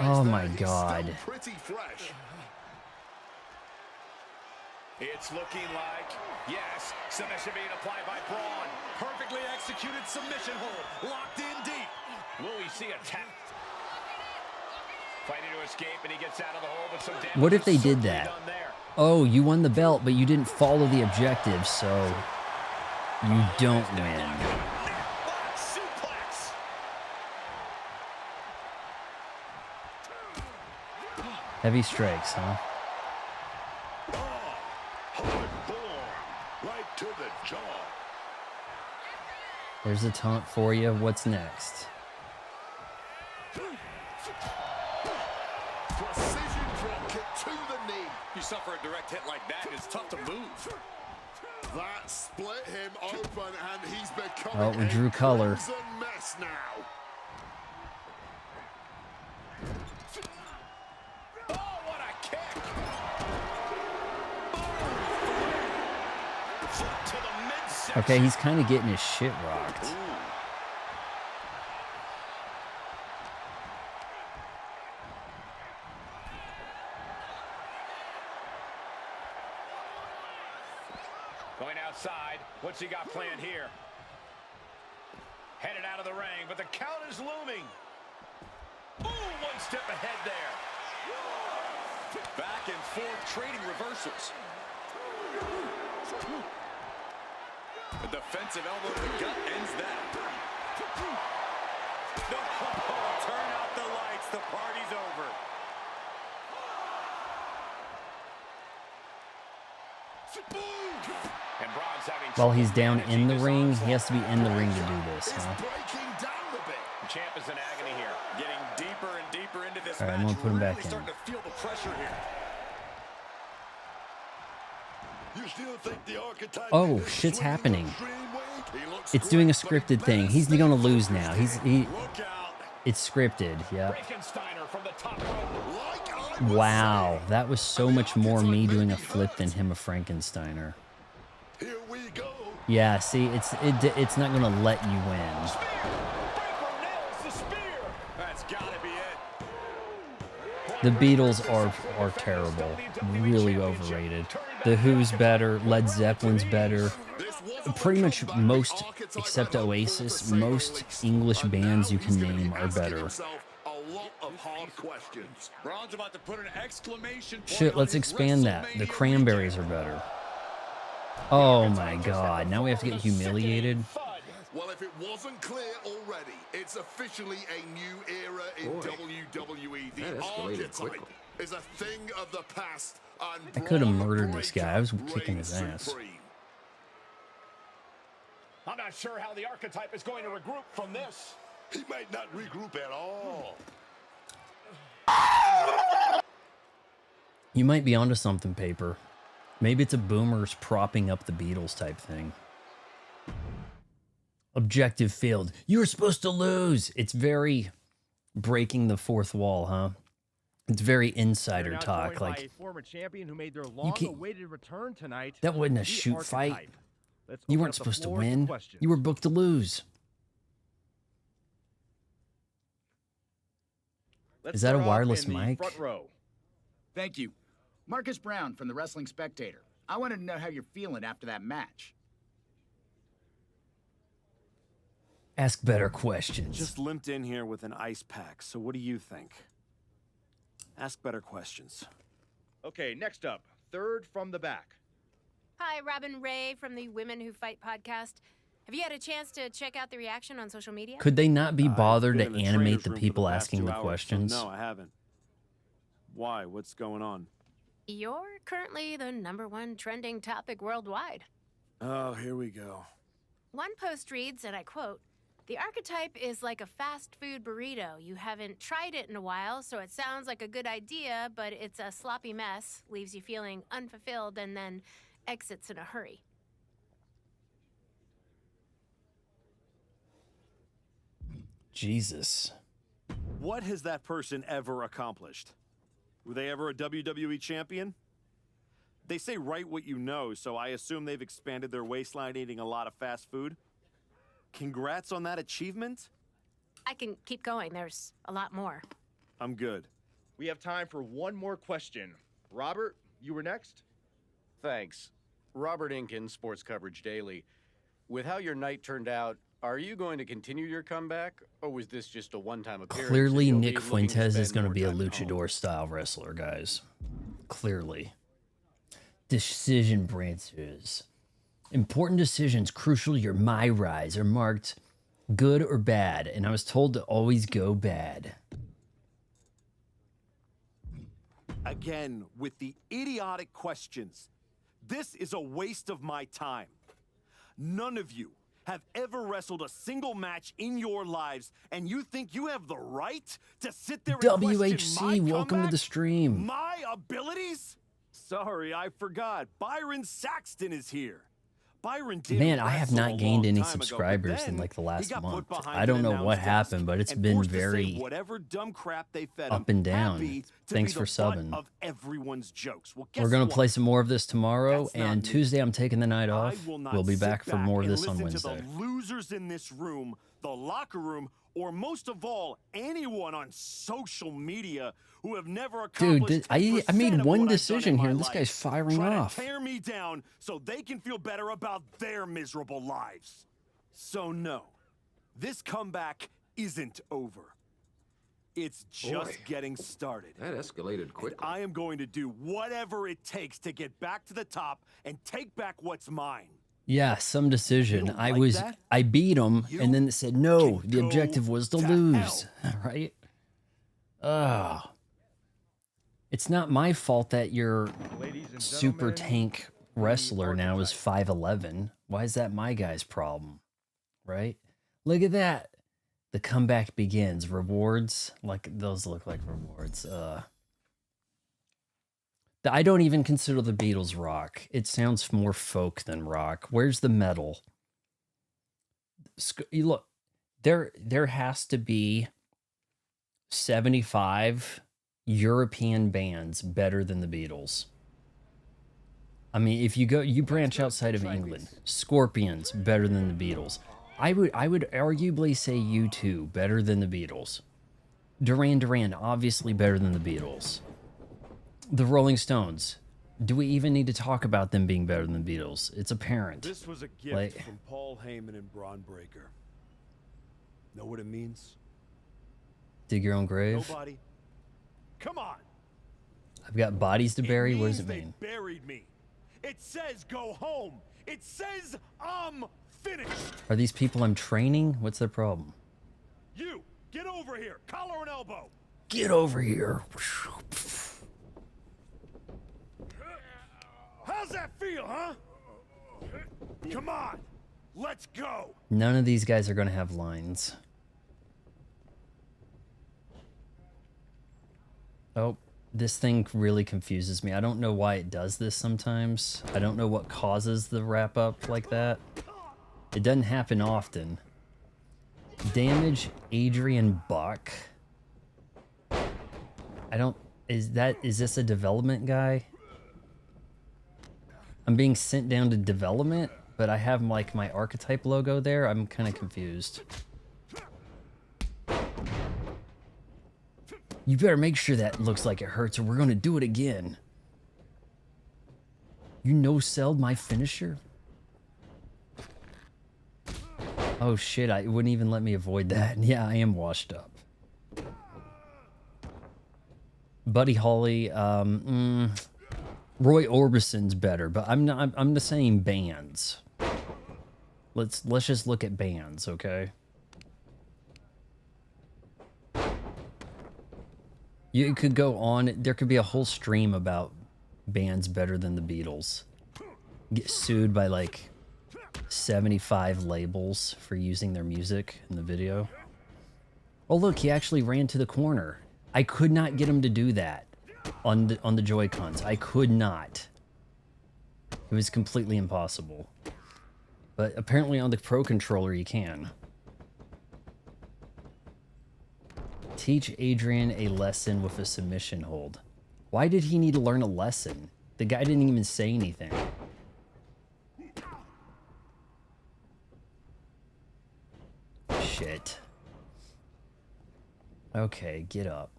Oh my god. It's looking like, yes, submission being applied by Braun. Perfectly executed submission hold, locked in deep. Will we see a tap? Fighting to escape, and he gets out of the hole with some damage. What if they did that? Oh, you won the belt, but you didn't follow the objectives, so You don't win. Heavy strikes, huh? Right to the jaw. There's a taunt for you. What's next? Precision drop kick to the knee. You suffer a direct hit like that, it's tough to move. That split him open, and he's becoming Oh, we drew color. a mess now. Oh, what a kick! Foot to the midsection. Okay, he's kind of getting his shit rocked. Going outside. What's he got planned here? Headed out of the ring, but the count is looming. Ooh, one step ahead there. Back and forth, trading reversals. A defensive elbow to the gut ends that. Oh, turn out the lights. The party's over. And Braun's having While he's down in the ring, he has to be in the ring to do this, huh? Breaking down a bit. The champ is in agony here, getting deeper and deeper into this All right, match. I'm gonna put him back Really in. starting to feel the pressure here. You still think the archetype Oh, is shit's swinging happening. on Dreamwave? He looks It's doing a great, but he scripted thing. better He's stay gonna lose focused. now. Look out. It's scripted. Yeah. Frankensteiner from the top rope. Like I was Wow, saying, that was so much more me doing a flip than him a Frankensteiner. here we go. Yeah, see, it's not gonna let you win. Breaker nails the spear. That's gotta be it. The Beatles are terrible, really overrated. The Who's better, Led Zeppelin's better. This wasn't Pretty the much comeback most, the archetype except had hoped Oasis, for, to say the most least. English And bands now you he's can gonna be name are asking better. himself a lot of hard questions. Braun's about to put an exclamation point Shit, on let's his expand that. The WrestleMania Cranberries are weekend. better. Oh my god, now we have to get humiliated? Well, if it wasn't clear already, it's officially a new era in WWE. The archetype is a thing of the past. And I could have Braun murdered this guy. I was Breaker kicking his reigns ass. supreme. I'm not sure how the archetype is going to regroup from this. He might not regroup at all. You might be onto something, Paper. Maybe it's a boomers propping up the Beatles type thing. Objective failed. You were supposed to lose. It's very breaking the fourth wall, huh? It's very insider talk. Like, a former champion who made their long-awaited return tonight. that wasn't a the shoot fight. archetype. Let's You open weren't up the supposed to floor win. questions. You were booked to lose. Let's Is that a start off wireless in the mic? Front row. Thank you. Marcus Brown from the Wrestling Spectator. I wanted to know how you're feeling after that match. Ask better questions. Just limped in here with an ice pack, so what do you think? Ask better questions. Okay, next up, third from the back. Hi, Robin Ray from the Women Who Fight podcast. Have you had a chance to check out the reaction on social media? Could they not be bothered I've to been in the animate trainer's the room for people past asking 2 the hours, so questions? no, I haven't. Why? What's going on? You're currently the #1 trending topic worldwide. Oh, here we go. One post reads, and I quote, "The archetype is like a fast food burrito. You haven't tried it in a while, so it sounds like a good idea, but it's a sloppy mess, leaves you feeling unfulfilled, and then exits in a hurry." Jesus. What has that person ever accomplished? Were they ever a WWE champion? They say write what you know, so I assume they've expanded their waistline eating a lot of fast food. Congrats on that achievement. I can keep going. There's a lot more. I'm good. We have time for one more question. Robert, you were next. Thanks. Robert Inkin, Sports Coverage Daily. With how your night turned out, are you going to continue your comeback, or was this just a one-time appearance? Clearly, and you'll be Nick looking Fuentes is spend going to more be a time at home? luchador-style wrestler, guys. Clearly. Decision branches. Important decisions crucial to your My Rise are marked good or bad, and I was told to always go bad. Again, with the idiotic questions. This is a waste of my time. None of you have ever wrestled a single match in your lives, and you think you have the right to sit there and question WHC, my welcome to comeback? the stream. My abilities? Sorry, I forgot. Byron Saxton is here. Byron did Man, I have wrestle not a gained long any time ago, but subscribers in then like the he last got put month. behind I an don't know what announce happened, desk but it's and been forced to say very whatever dumb crap they fed up him, and down. happy to Thanks be for the butt subbing. of everyone's jokes. Well, We're guess going to what? play some more of this tomorrow, That's not and me. Tuesday I'm taking the night I off. will not We'll be sit back for more of and this on listen Wednesday. to the losers in this room, the locker room, or most of all, anyone on social media who have never accomplished Dude, I 10% made of one what I've decision done in here, my and this life. guy's firing Try off. to tear me down so they can feel better about their miserable lives. So no, this comeback isn't over. It's just getting started. That escalated quickly. And I am going to do whatever it takes to get back to the top and take back what's mine. Yeah, some decision. You don't like that? I beat him, You and then it said, no, can the go objective was to to lose. Right? Ugh. It's not my fault that your super tank wrestler now is 5'11". Why is that my guy's problem? Right? Look at that. The comeback begins. Rewards. Like, those look like rewards. I don't even consider the Beatles rock. It sounds more folk than rock. Where's the metal? You look, there has to be 75 European bands better than the Beatles. I mean, if you branch outside of England, Scorpions better than the Beatles. I would arguably say U2 better than the Beatles. Duran Duran obviously better than the Beatles. The Rolling Stones. Do we even need to talk about them being better than the Beatles? It's apparent. This was a gift from Paul Heyman and Braun Breaker. Know what it means? Dig your own grave. Nobody. Come on. I've got bodies to bury. What does it They mean? buried me. It says go home. It says I'm finished. Are these people I'm training? What's their problem? You get over here. Collar and elbow. Get over here. How's that feel, huh? Come on. Let's go. None of these guys are going to have lines. Oh, this thing really confuses me. I don't know why it does this sometimes. I don't know what causes the wrap up like that. It doesn't happen often. Damage Adrian Buck. Is this a development guy? I'm being sent down to development, but I have like my archetype logo there. I'm kind of confused. You better make sure that looks like it hurts or we're going to do it again. You no-selled my finisher? Oh shit, it wouldn't even let me avoid that. Yeah, I am washed up. Buddy Holly, Roy Orbison's better, but I'm the same bands. Let's just look at bands, okay? You could go on, there could be a whole stream about bands better than the Beatles. Get sued by like 75 labels for using their music in the video. Oh look, he actually ran to the corner. I could not get him to do that on the Joy-Cons. I could not. It was completely impossible. But apparently on the Pro Controller you can. Teach Adrian a lesson with a submission hold. Why did he need to learn a lesson? The guy didn't even say anything. Shit. Okay, get up.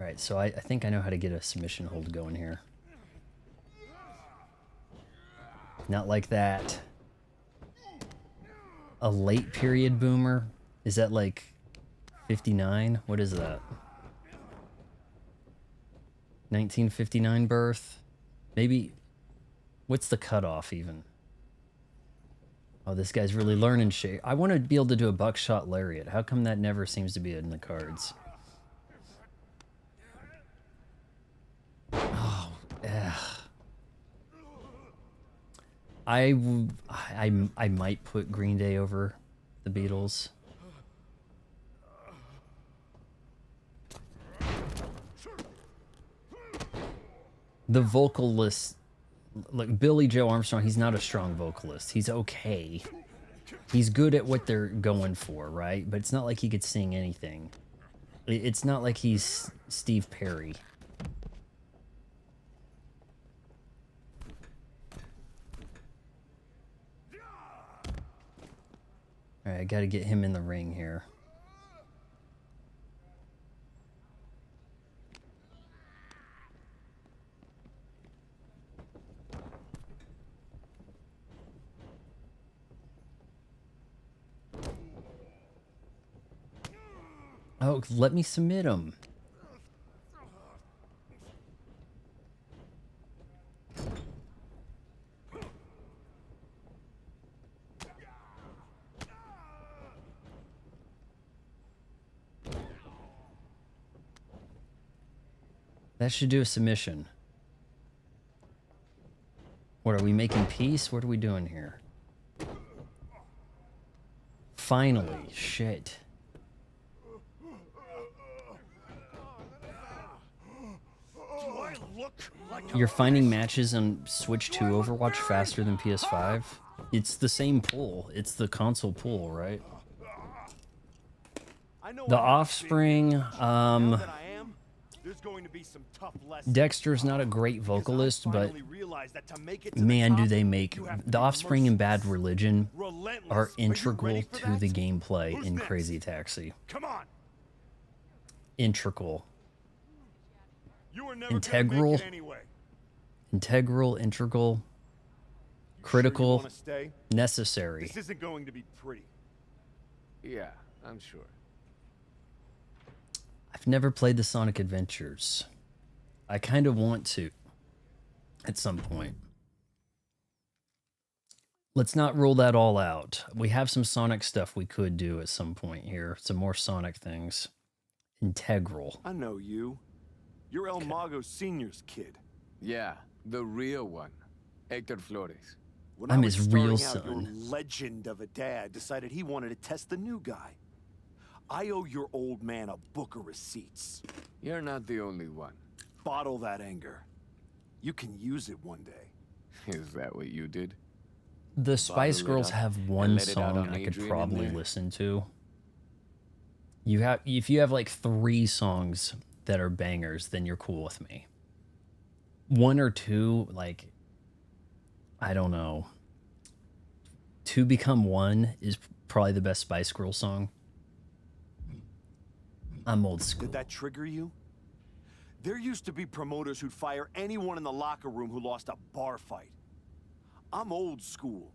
Alright, so I think I know how to get a submission hold going here. Not like that. A late period boomer? Is that like 59? What is that? 1959 birth? Maybe, what's the cutoff even? Oh, this guy's really learning shit. I want to be able to do a buckshot lariat. How come that never seems to be in the cards? Oh, ugh. I might put Green Day over the Beatles. The vocalist, like Billy Joe Armstrong, he's not a strong vocalist. He's okay. He's good at what they're going for, right? But it's not like he could sing anything. It's not like he's Steve Perry. All right, I got to get him in the ring here. Oh, let me submit him. That should do a submission. What, are we making peace? What are we doing here? Finally, shit. You're finding matches on Switch 2 Overwatch faster than PS5? It's the same pull. It's the console pull, right? The Offspring, Dexter's not a great vocalist, but man, do they make... The Offspring and Bad Religion are integral to the gameplay in Crazy Taxi. Integral. Integral, integral, critical, necessary. This isn't going to be pretty. Yeah, I'm sure. I've never played the Sonic Adventures. I kind of want to at some point. Let's not rule that all out. We have some Sonic stuff we could do at some point here. Some more Sonic things. Integral. I know you. You're El Mago Sr.'s kid. Yeah, the real one. Hector Flores. When I'm I was his real starting out, son. Your legend of a dad decided he wanted to test the new guy. I owe your old man a book of receipts. You're not the only one. Bottle that anger. You can use it one day. Is that what you did? The Spice Girls have one let it out song on I could Adrian in probably there? listen to. If you have like 3 songs that are bangers, then you're cool with me. 1 or 2, like, I don't know. 2 Become One is probably the best Spice Girl song. I'm old school. Did that trigger you? There used to be promoters who'd fire anyone in the locker room who lost a bar fight. I'm old school.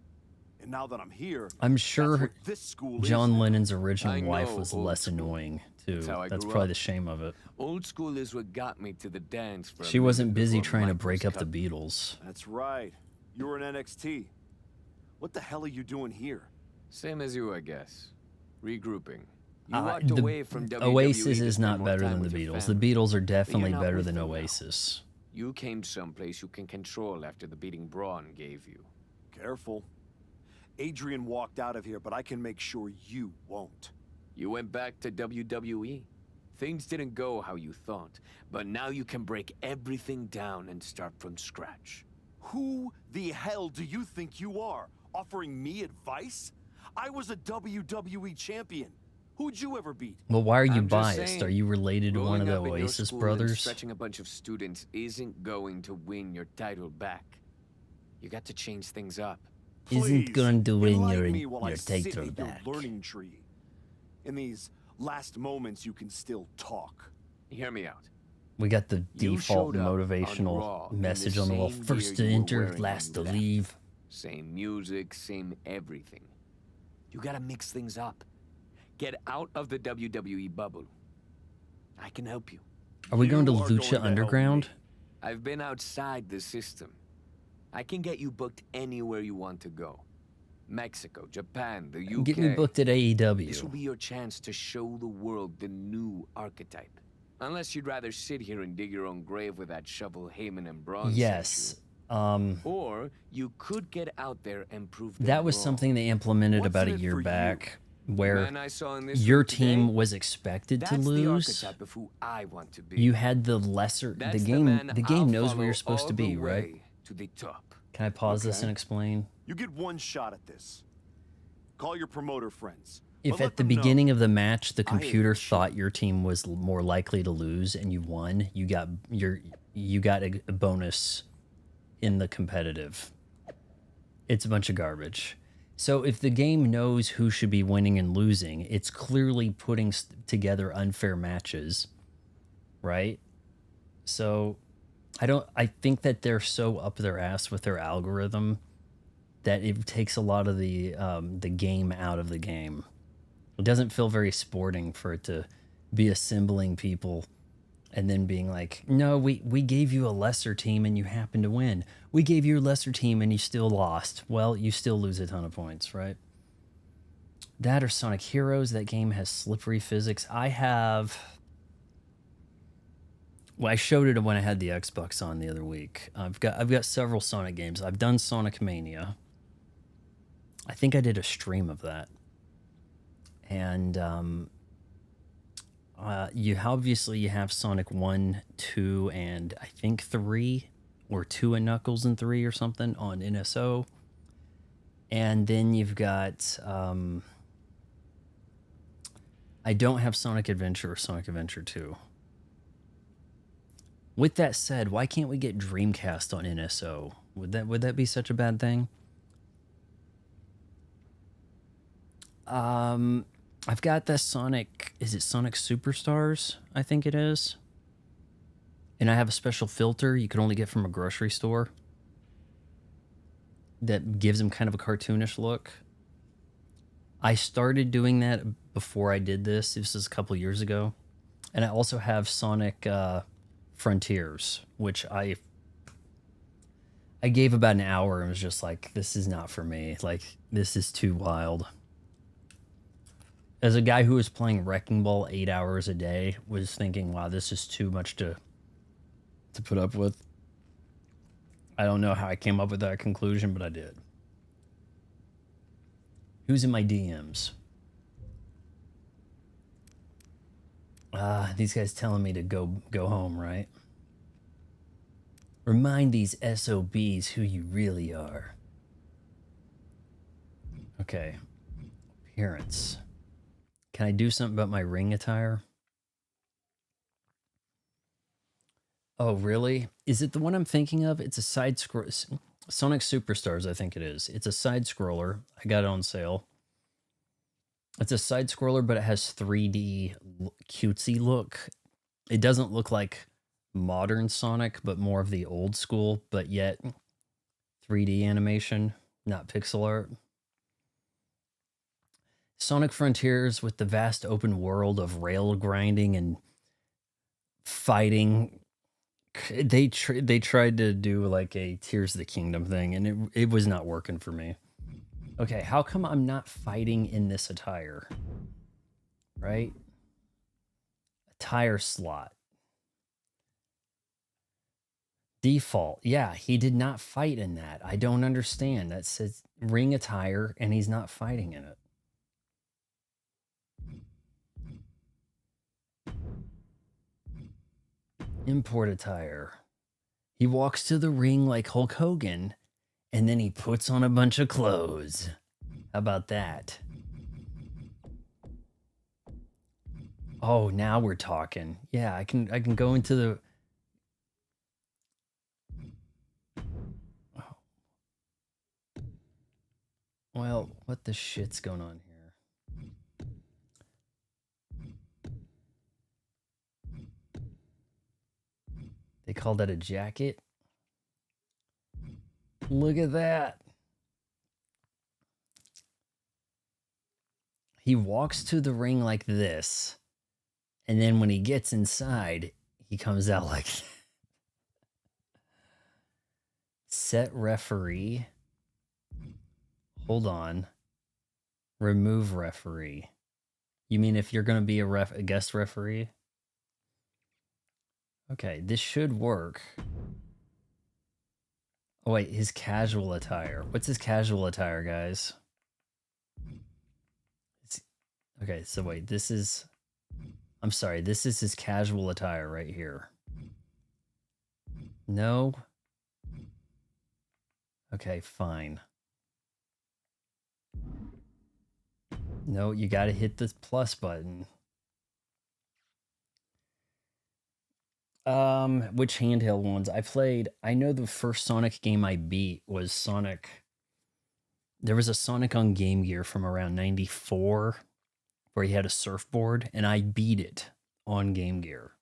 And now that I'm here, I'm sure this school John is. Lennon's original I wife know was old less school. annoying, too. That's how I That's grew probably up. the shame of it. Old school is what got me to the dance. For a She wasn't minute busy before trying to Mike break was up the cut. Beatles. That's right. You were in NXT. What the hell are you doing here? Same as you, I guess. Regrouping. You Uh, walked the away from WWE Oasis to is spend not more better time than the with your Beatles. The family. Beatles are But you're definitely not better with than them now. Oasis. You came someplace you can control after the beating Braun gave you. Careful. Adrian walked out of here, but I can make sure you won't. You went back to WWE. Things didn't go how you thought, but now you can break everything down and start from scratch. Who the hell do you think you are? Offering me advice? I was a WWE champion. Who'd you ever beat? Well, why are you I'm just biased? saying, Are you related to one of rolling the up in your Oasis school and brothers? Stretching a bunch of students isn't going to win your title back. You got to change things up. Isn't going to win enlighten me while I your sit title at your back. learning tree. In these last moments, you can still talk. Hear me out. We got the You default showed up on Raw motivational in the message on the wall. same First gear to you were enter, wearing last to when you leave. left. Same music, same everything. You gotta mix things up. Get out of the WWE bubble. I can help you. Are we going to You are Lucha going to help Underground? me. I've been outside the system. I can get you booked anywhere you want to go. Mexico, Japan, the UK. Get me booked at AEW. This will be your chance to show the world the new archetype. Unless you'd rather sit here and dig your own grave with that shovel Heyman and Braun Yes. or you could get out there and prove that was wrong. something they implemented What's about in a it year for back, you? where Man I saw in this your room team today, was expected to that's the lose. archetype of who I want to be. You had the lesser. That's The game I'll knows where follow you're supposed all to be, the right? way to the top. Can I pause this and explain? You get one shot at this. Call your promoter friends. If But let at the them know beginning of the match the I ain't computer shit. thought your team was more likely to lose and you won, you got a bonus in the competitive. It's a bunch of garbage. So if the game knows who should be winning and losing, it's clearly putting together unfair matches, right? So I think that they're so up their ass with their algorithm that it takes a lot of the game out of the game. It doesn't feel very sporting for it to be assembling people and then being like, no, we gave you a lesser team and you happen to win. We gave you a lesser team and you still lost. Well, you still lose a ton of points, right? That or Sonic Heroes. That game has slippery physics. I showed it when I had the Xbox on the other week. I've got several Sonic games. I've done Sonic Mania. I think I did a stream of that. And you have Sonic 1, 2, and I think 3, or 2 and Knuckles and 3 or something on NSO. And then you've got I don't have Sonic Adventure or Sonic Adventure 2. With that said, why can't we get Dreamcast on NSO? Would that be such a bad thing? I've got the Sonic, is it Sonic Superstars? I think it is. And I have a special filter you can only get from a grocery store that gives them kind of a cartoonish look. I started doing that before I did this. This was a couple years ago. And I also have Sonic Frontiers, which I gave about an hour and was just like, this is not for me. Like, this is too wild. As a guy who was playing Wrecking Ball 8 hours a day, was thinking, wow, this is too much to put up with. I don't know how I came up with that conclusion, but I did. Who's in my DMs? These guys telling me to go home, right? Remind these SOBs who you really are. Okay. Appearance. Can I do something about my ring attire? Oh, really? Is it the one I'm thinking of? It's a side scroll. Sonic Superstars, I think it is. It's a side scroller. I got it on sale. It's a side scroller, but it has 3D cutesy look. It doesn't look like modern Sonic, but more of the old school, but yet 3D animation, not pixel art. Sonic Frontiers with the vast open world of rail grinding and fighting. They tried to do like a Tears of the Kingdom thing, and it was not working for me. Okay, how come I'm not fighting in this attire? Right? Attire slot. Default. Yeah, he did not fight in that. I don't understand. That says ring attire, and he's not fighting in it. Import attire. He walks to the ring like Hulk Hogan, and then he puts on a bunch of clothes. How about that? Oh, now we're talking. Yeah, I can go into the... Oh. Well, what the shit's going on here? They call that a jacket? Look at that. He walks to the ring like this, and then when he gets inside, he comes out like that. Set referee. Hold on. Remove referee. You mean if you're going to be a guest referee? Okay, this should work. Oh wait, his casual attire. What's his casual attire, guys? Okay, so wait, this is... I'm sorry, this is his casual attire right here. No? Okay, fine. No, you gotta hit the plus button. Which handheld ones? I know the first Sonic game I beat was Sonic. There was a Sonic on Game Gear from around 94 where he had a surfboard, and I beat it on Game Gear.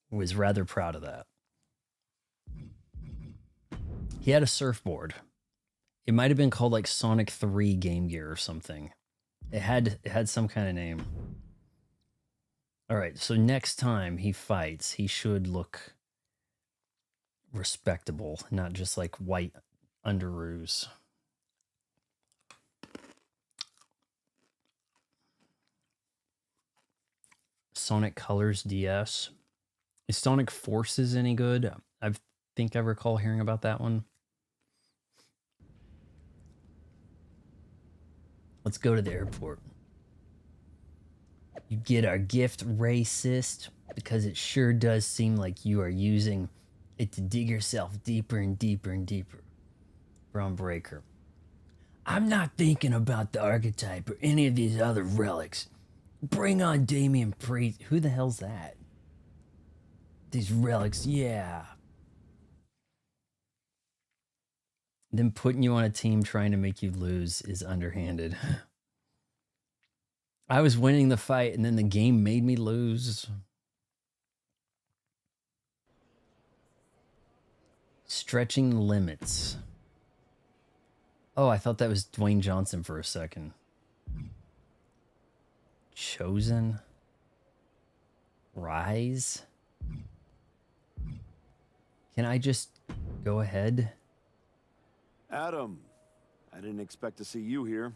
Was rather proud of that. He had a surfboard. It might have been called like Sonic 3 Game Gear or something. It had some kind of name. All right, so next time he fights, he should look respectable, not just like white underoos. Sonic Colors DS. Is Sonic Forces any good? I think I recall hearing about that one. Let's go to the airport. You get our gift, Rey Cyst, because it sure does seem like you are using it to dig yourself deeper and deeper and deeper. Braun Breaker. I'm not thinking about the archetype or any of these other relics. Bring on Damian Priest. Who the hell's that? These relics, yeah. Then putting you on a team trying to make you lose is underhanded. I was winning the fight and then the game made me lose. Stretching limits. Oh, I thought that was Dwayne Johnson for a second. Chosen. Rise. Can I just go ahead? Adam, I didn't expect to see you here.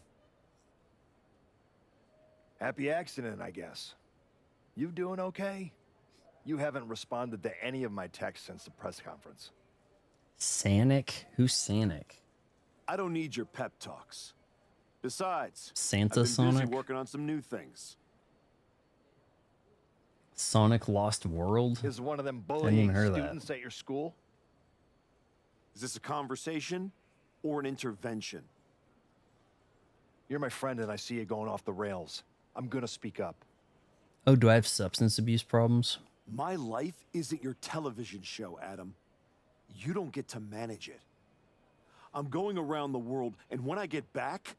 Happy accident, I guess. You doing okay? You haven't responded to any of my texts since the press conference. Sanic? Who's Sanic? I don't need your pep talks. Besides, Santa I've been Sonic? busy working on some new things. Sonic Lost World? Is one of them I didn't bullying even hear that. students at your school? Is this a conversation or an intervention? You're my friend and I see you going off the rails. I'm gonna speak up. Oh, do I have substance abuse problems? My life isn't your television show, Adam. You don't get to manage it. I'm going around the world, and when I get back,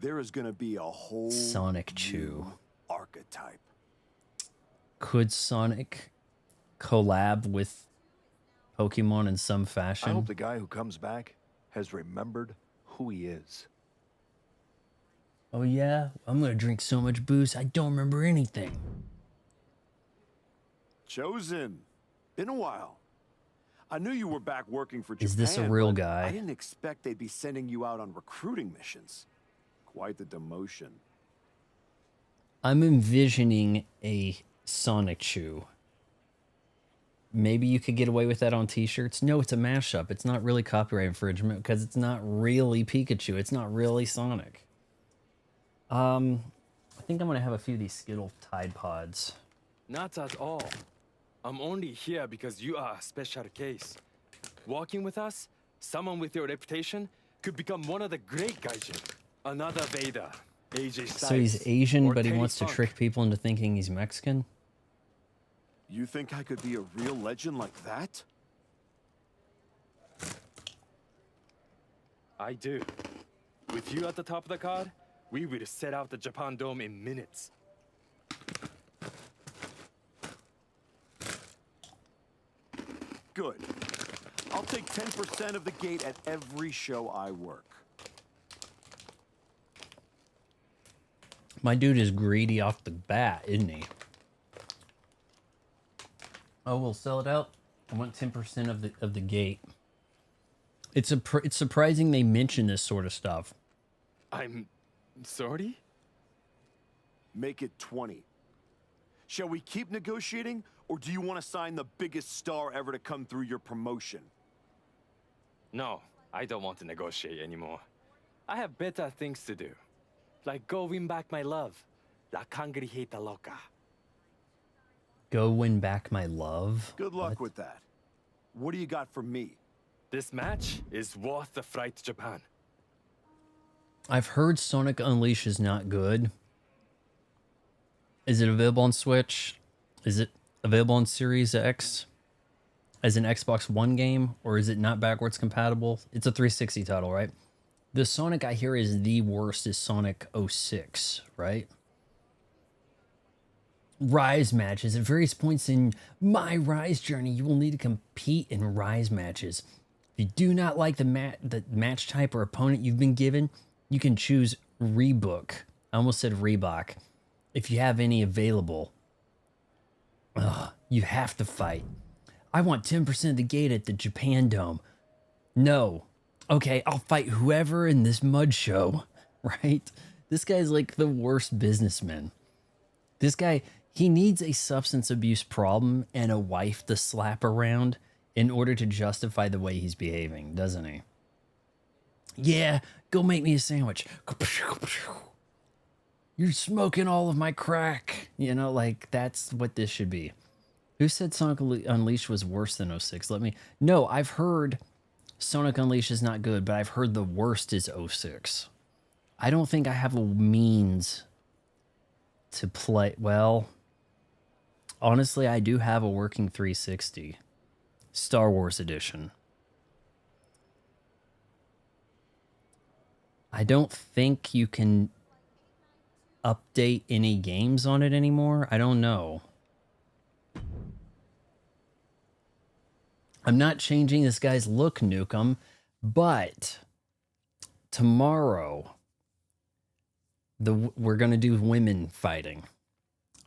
there is gonna be a whole Sonic Chew. archetype. Could Sonic collab with Pokemon in some fashion? I hope the guy who comes back has remembered who he is. Oh yeah? I'm gonna drink so much booze I don't remember anything. Chosen. Been a while. I knew you were back working for Japan. Is this a real but guy? I didn't expect they'd be sending you out on recruiting missions. Quite the demotion. I'm envisioning a Sonic Chew. Maybe you could get away with that on t-shirts. No, it's a mashup. It's not really copyright infringement because it's not really Pikachu. It's not really Sonic. I think I'm gonna have a few of these Skittle Tide Pods. Not at all. I'm only here because you are a special case. Walking with us, someone with your reputation could become one of the great gaijin. Another Vader, AJ Styles. So he's Asian, or but he Teddy wants to Funk. trick people into thinking he's Mexican? You think I could be a real legend like that? I do. With you at the top of the card, we will set out the Japan Dome in minutes. Good. I'll take 10% of the gate at every show I work. My dude is greedy off the bat, isn't he? Oh, we'll sell it out. I want 10% of the gate. It's surprising they mention this sort of stuff. I'm sorry? Make it 20. Shall we keep negotiating, or do you want to sign the biggest star ever to come through your promotion? No, I don't want to negotiate anymore. I have better things to do. Like go win back my love. La cangrijita loca. Go win back my love? Good luck with that. What do you got for me? This match is worth the flight to Japan. I've heard Sonic Unleashed is not good. Is it available on Switch? Is it available on Series X as an Xbox One game? Or is it not backwards compatible? It's a 360 title, right? The Sonic I hear is the worst is Sonic 06, right? Rise matches. At various points in my Rise journey, you will need to compete in Rise matches. If you do not like the match type or opponent you've been given, you can choose Rebook. I almost said Reebok. If you have any available, you have to fight. I want 10% of the gate at the Japan Dome. No. Okay, I'll fight whoever in this mud show, right? This guy's like the worst businessman. This guy, he needs a substance abuse problem and a wife to slap around in order to justify the way he's behaving, doesn't he? Yeah, go make me a sandwich. You're smoking all of my crack. You know, like, that's what this should be. Who said Sonic Unleashed was worse than 06? No, I've heard Sonic Unleashed is not good, but I've heard the worst is 06. I don't think I have a means to play. Well, honestly, I do have a working 360. Star Wars Edition. I don't think you can update any games on it anymore. I don't know. I'm not changing this guy's look, Nukem, but tomorrow we're gonna do women fighting,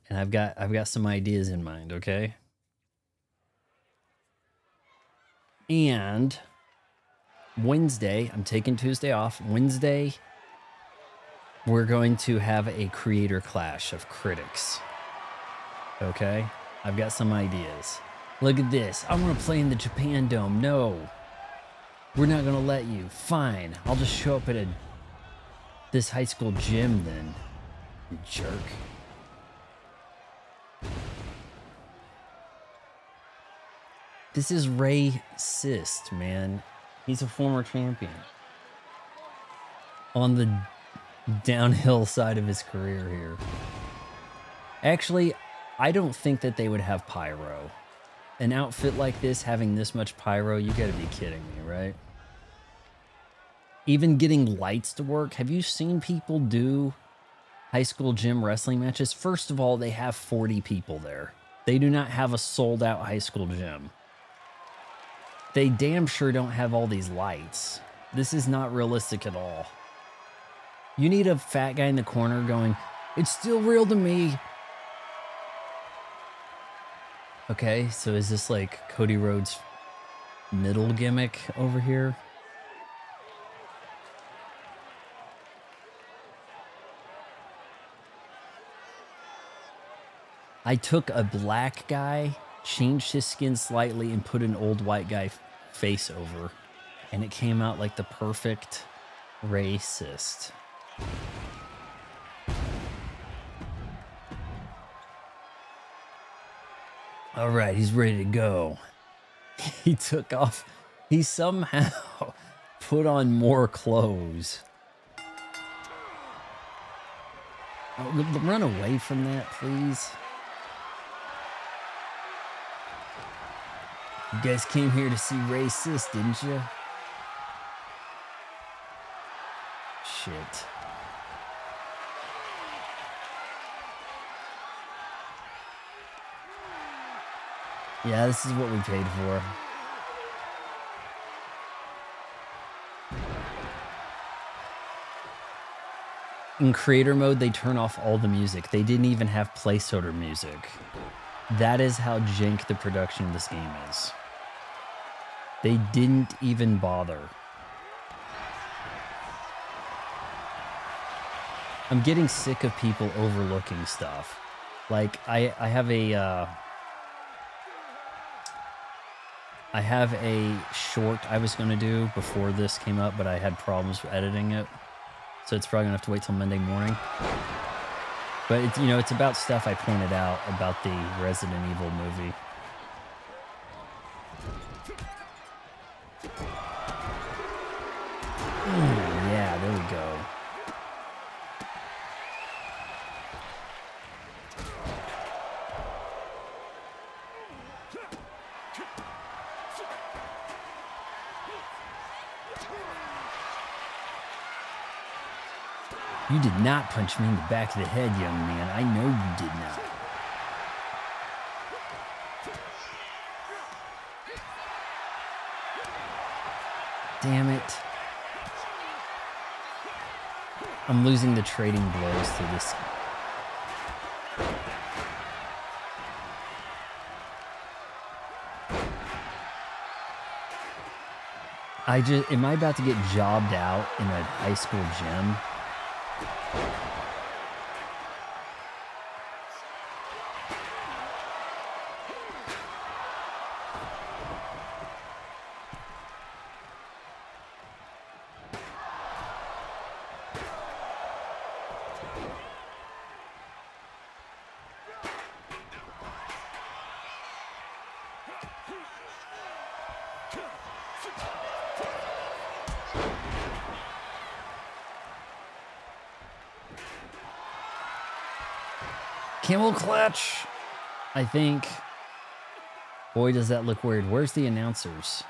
and I've got some ideas in mind. Okay, and Wednesday, I'm taking Tuesday off. Wednesday, we're going to have a creator clash of critics. Okay? I've got some ideas. Look at this. I want to play in the Japan Dome. No. We're not going to let you. Fine. I'll just show up at this high school gym then. You jerk. This is Rey Cyst, man. He's a former champion. On the downhill side of his career here. Actually, I don't think that they would have pyro. An outfit like this, having this much pyro, you gotta be kidding me, right? Even getting lights to work. Have you seen people do high school gym wrestling matches? First of all, they have 40 people there. They do not have a sold out high school gym. They damn sure don't have all these lights. This is not realistic at all. You need a fat guy in the corner going, "It's still real to me." Okay, so is this like Cody Rhodes' middle gimmick over here? I took a black guy, changed his skin slightly, and put an old white guy face over, and it came out like the perfect Rey Cyst. All right, he's ready to go. He took off. He somehow put on more clothes. Oh, run away from that, please. You guys came here to see Rey Cyst, didn't you? Shit. Yeah, this is what we paid for. In creator mode, they turn off all the music. They didn't even have placeholder music. That is how jank the production of this game is. They didn't even bother. I'm getting sick of people overlooking stuff. Like, I have a short I was going to do before this came up, but I had problems with editing it. So it's probably going to have to wait till Monday morning. But, it's, you know, it's about stuff I pointed out about the Resident Evil movie. Yeah, there we go. You did not punch me in the back of the head, young man. I know you did not. Damn it. I'm losing the trading blows to this. Am I about to get jobbed out in a high school gym? Camel clutch, I think. Boy, does that look weird. Where's the announcers?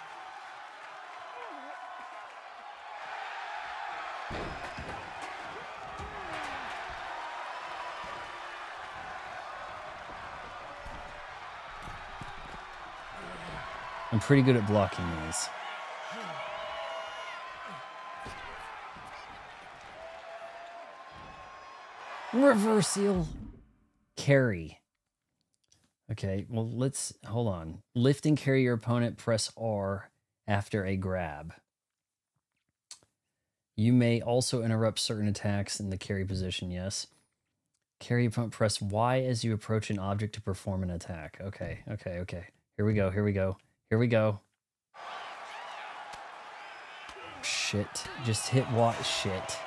I'm pretty good at blocking these. Reversal. Carry. Okay, well, hold on. Lift and carry your opponent, press R after a grab. You may also interrupt certain attacks in the carry position, yes. Carry opponent, press Y as you approach an object to perform an attack. Okay. Here we go. Shit. Just hit what? Shit.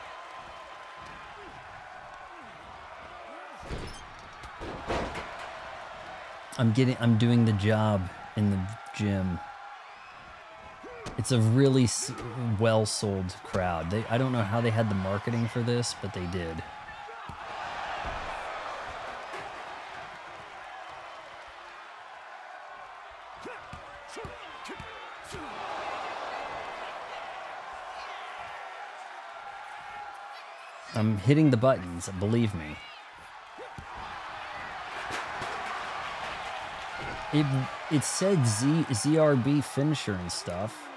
I'm doing the job in the gym. It's a really well-sold crowd. I don't know how they had the marketing for this, but they did. I'm hitting the buttons, believe me. It said ZRB finisher and stuff.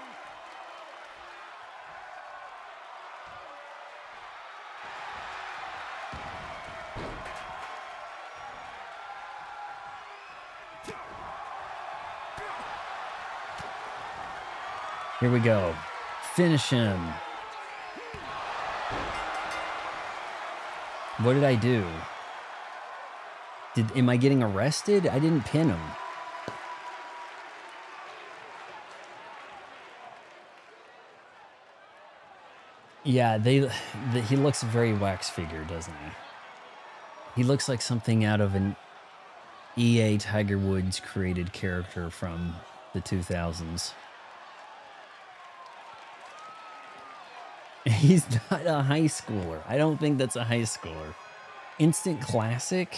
Here we go. Finish him. What did I do? Am I getting arrested? I didn't pin him. Yeah, he looks very wax figure, doesn't he? He looks like something out of an EA Tiger Woods created character from the 2000s. He's not a high schooler. I don't think that's a high schooler. Instant classic?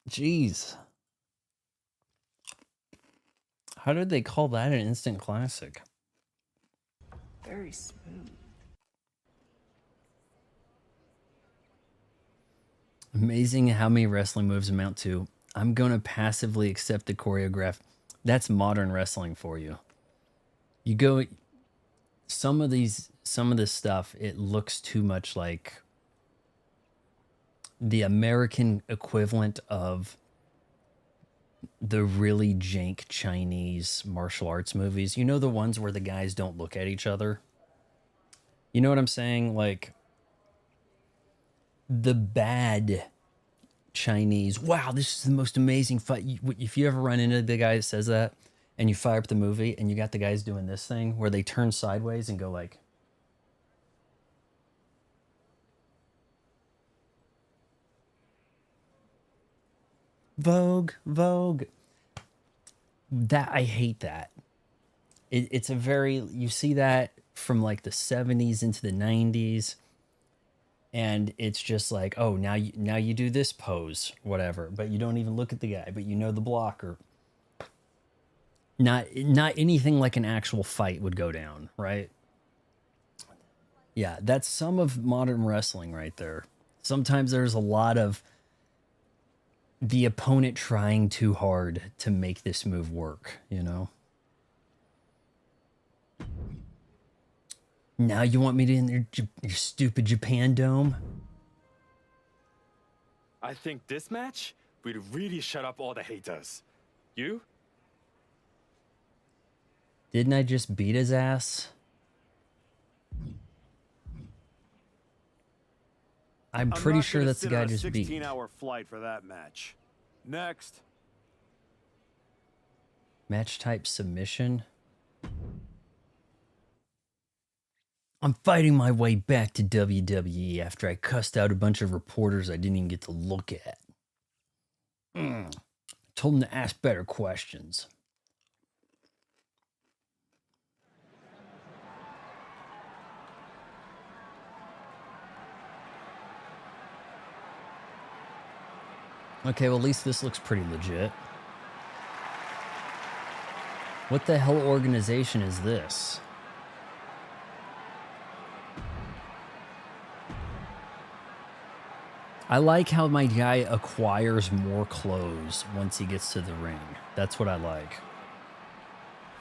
Jeez. How did they call that an instant classic? Very smooth. Amazing how many wrestling moves amount to. I'm going to passively accept the choreograph. That's modern wrestling for you. You go, some of this stuff, it looks too much like the American equivalent of the really jank Chinese martial arts movies. You know, the ones where the guys don't look at each other? You know what I'm saying? Like, the bad Chinese, wow, this is the most amazing fight. If you ever run into the guy that says that and you fire up the movie and you got the guys doing this thing where they turn sideways and go like, Vogue, Vogue. That, I hate that. It's a very, you see that from like the 70s into the 90s. And it's just like, oh, now you do this pose, whatever, but you don't even look at the guy, but you know the blocker. Not anything like an actual fight would go down, right? Yeah, that's some of modern wrestling right there. Sometimes there's a lot of the opponent trying too hard to make this move work, you know? Now you want me to in your stupid Japan Dome? I think this match will really shut up all the haters. You? Didn't I just beat his ass? I'm pretty sure that's the guy I just beat. 16-hour flight for that match. Next. Match type submission. I'm fighting my way back to WWE after I cussed out a bunch of reporters I didn't even get to look at. Told them to ask better questions. Okay, well, at least this looks pretty legit. What the hell organization is this? I like how my guy acquires more clothes once he gets to the ring. That's what I like.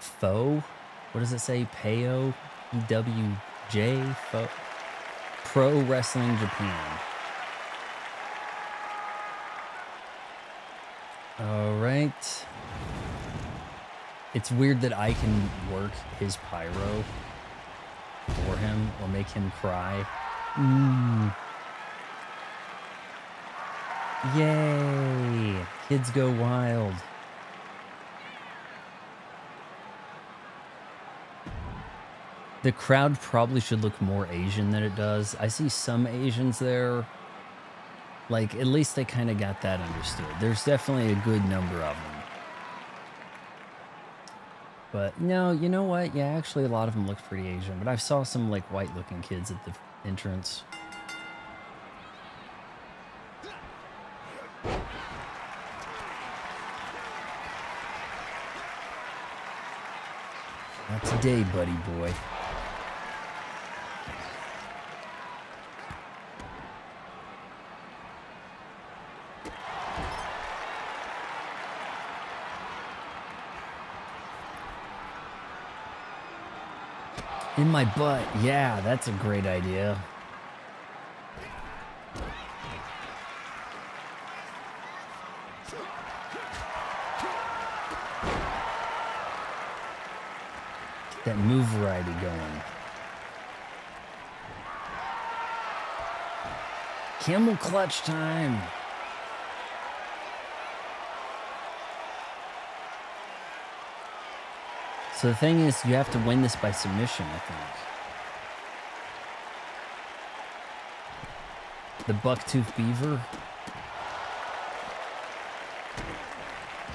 Foe? What does it say? Peo? EWJ? Foe? Pro Wrestling Japan. All right. It's weird that I can work his pyro for him or make him cry. Yay! Kids go wild. The crowd probably should look more Asian than it does. I see some Asians there. Like, at least they kind of got that understood. There's definitely a good number of them. But, no, you know what? Yeah, actually, a lot of them look pretty Asian. But I saw some, like, white-looking kids at the entrance. Not today, buddy boy. In my butt. Yeah, that's a great idea. Get that move variety going. Camel clutch time. So the thing is, you have to win this by submission, I think. The Bucktooth Beaver.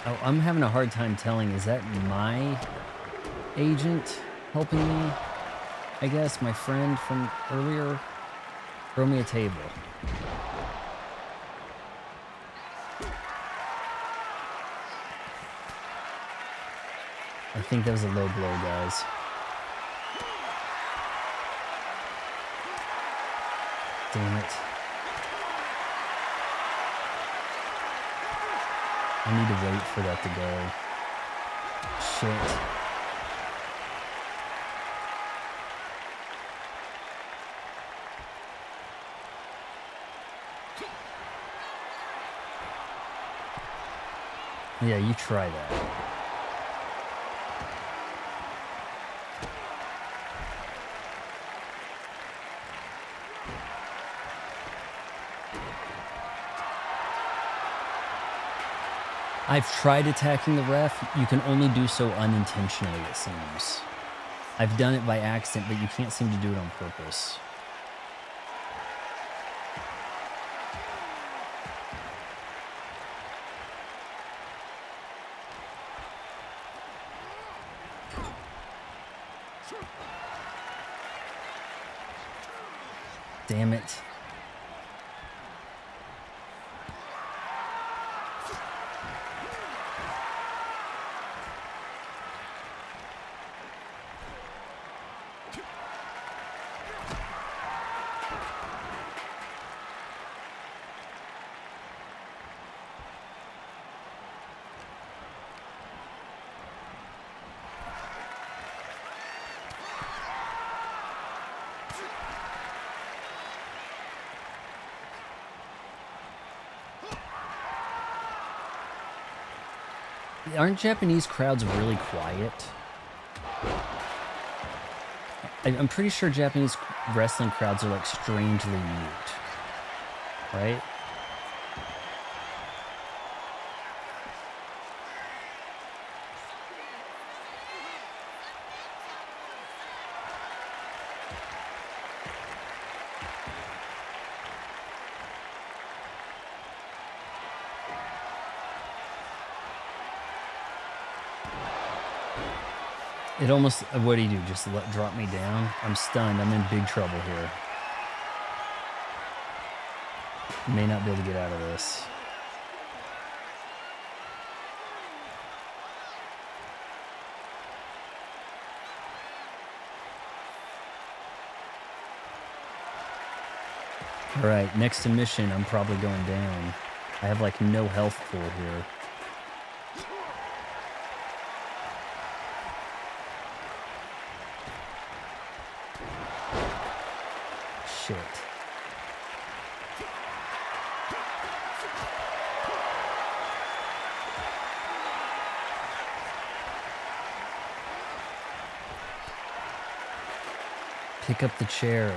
Oh, I'm having a hard time telling. Is that my agent helping me? I guess my friend from earlier. Throw me a table. I think that was a low blow, guys. Damn it. I need to wait for that to go. Shit. Yeah, you try that. I've tried attacking the ref. You can only do so unintentionally, it seems. I've done it by accident, but you can't seem to do it on purpose. Damn it. Aren't Japanese crowds really quiet? I'm pretty sure Japanese wrestling crowds are like strangely mute, right? It almost, what do you do? Just drop me down? I'm stunned. I'm in big trouble here. May not be able to get out of this. All right, next submission, I'm probably going down. I have like no health pool here. Shit. Pick up the chair.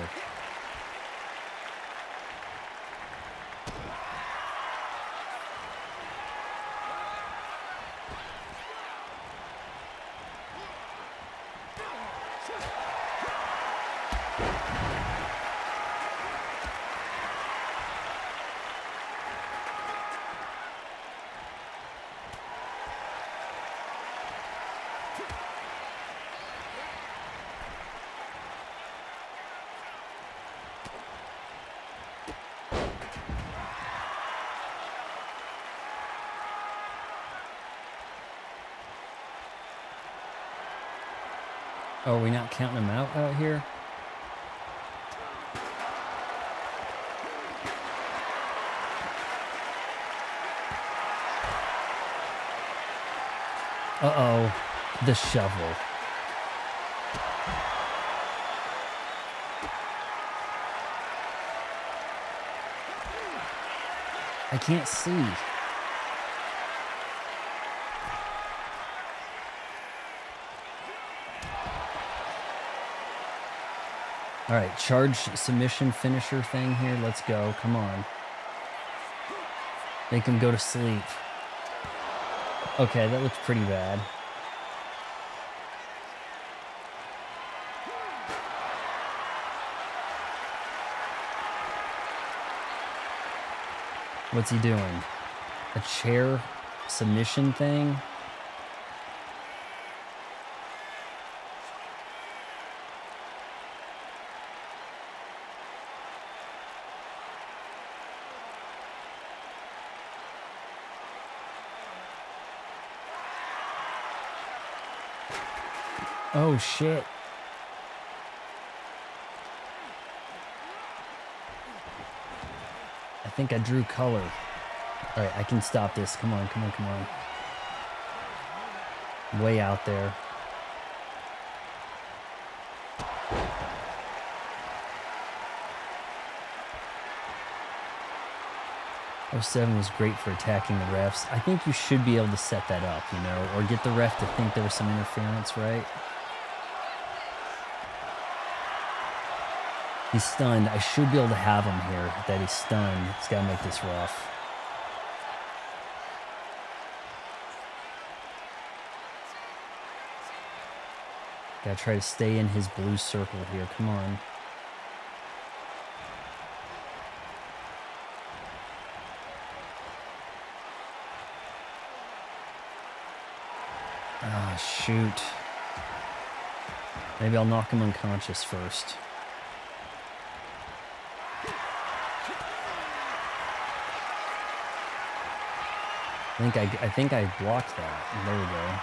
Oh, are we not counting them out here? Uh-oh, the shovel. I can't see. All right, charge submission finisher thing here. Let's go. Come on. Make him go to sleep. Okay, that looks pretty bad. What's he doing? A chair submission thing? Oh, shit. I think I drew color. All right, I can stop this. Come on, come on, come on. Way out there. 07 was great for attacking the refs. I think you should be able to set that up, you know, or get the ref to think there was some interference, right? He's stunned. I should be able to have him here, that he's stunned. He's got to make this rough. Got to try to stay in his blue circle here. Come on. Ah, shoot. Maybe I'll knock him unconscious first. I think I blocked that. There we go.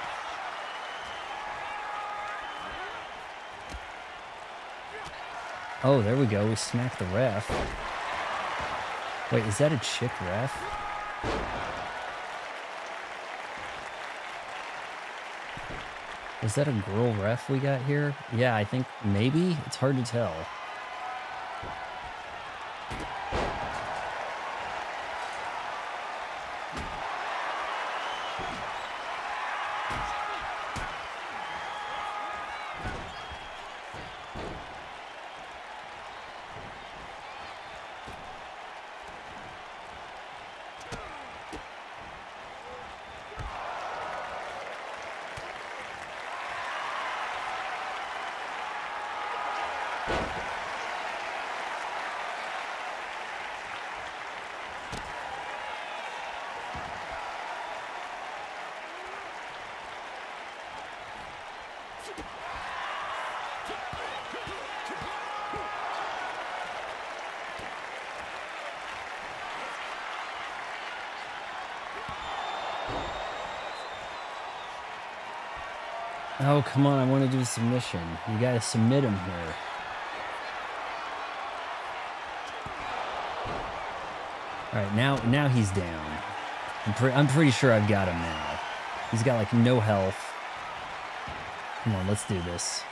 Oh, there we go. We smacked the ref. Wait, is that a chick ref? Is that a girl ref we got here? Yeah, I think maybe. It's hard to tell. Oh, come on. I want to do a submission. You got to submit him here. All right, now he's down. I'm pretty sure I've got him now. He's got, like, no health. Come on, let's do this.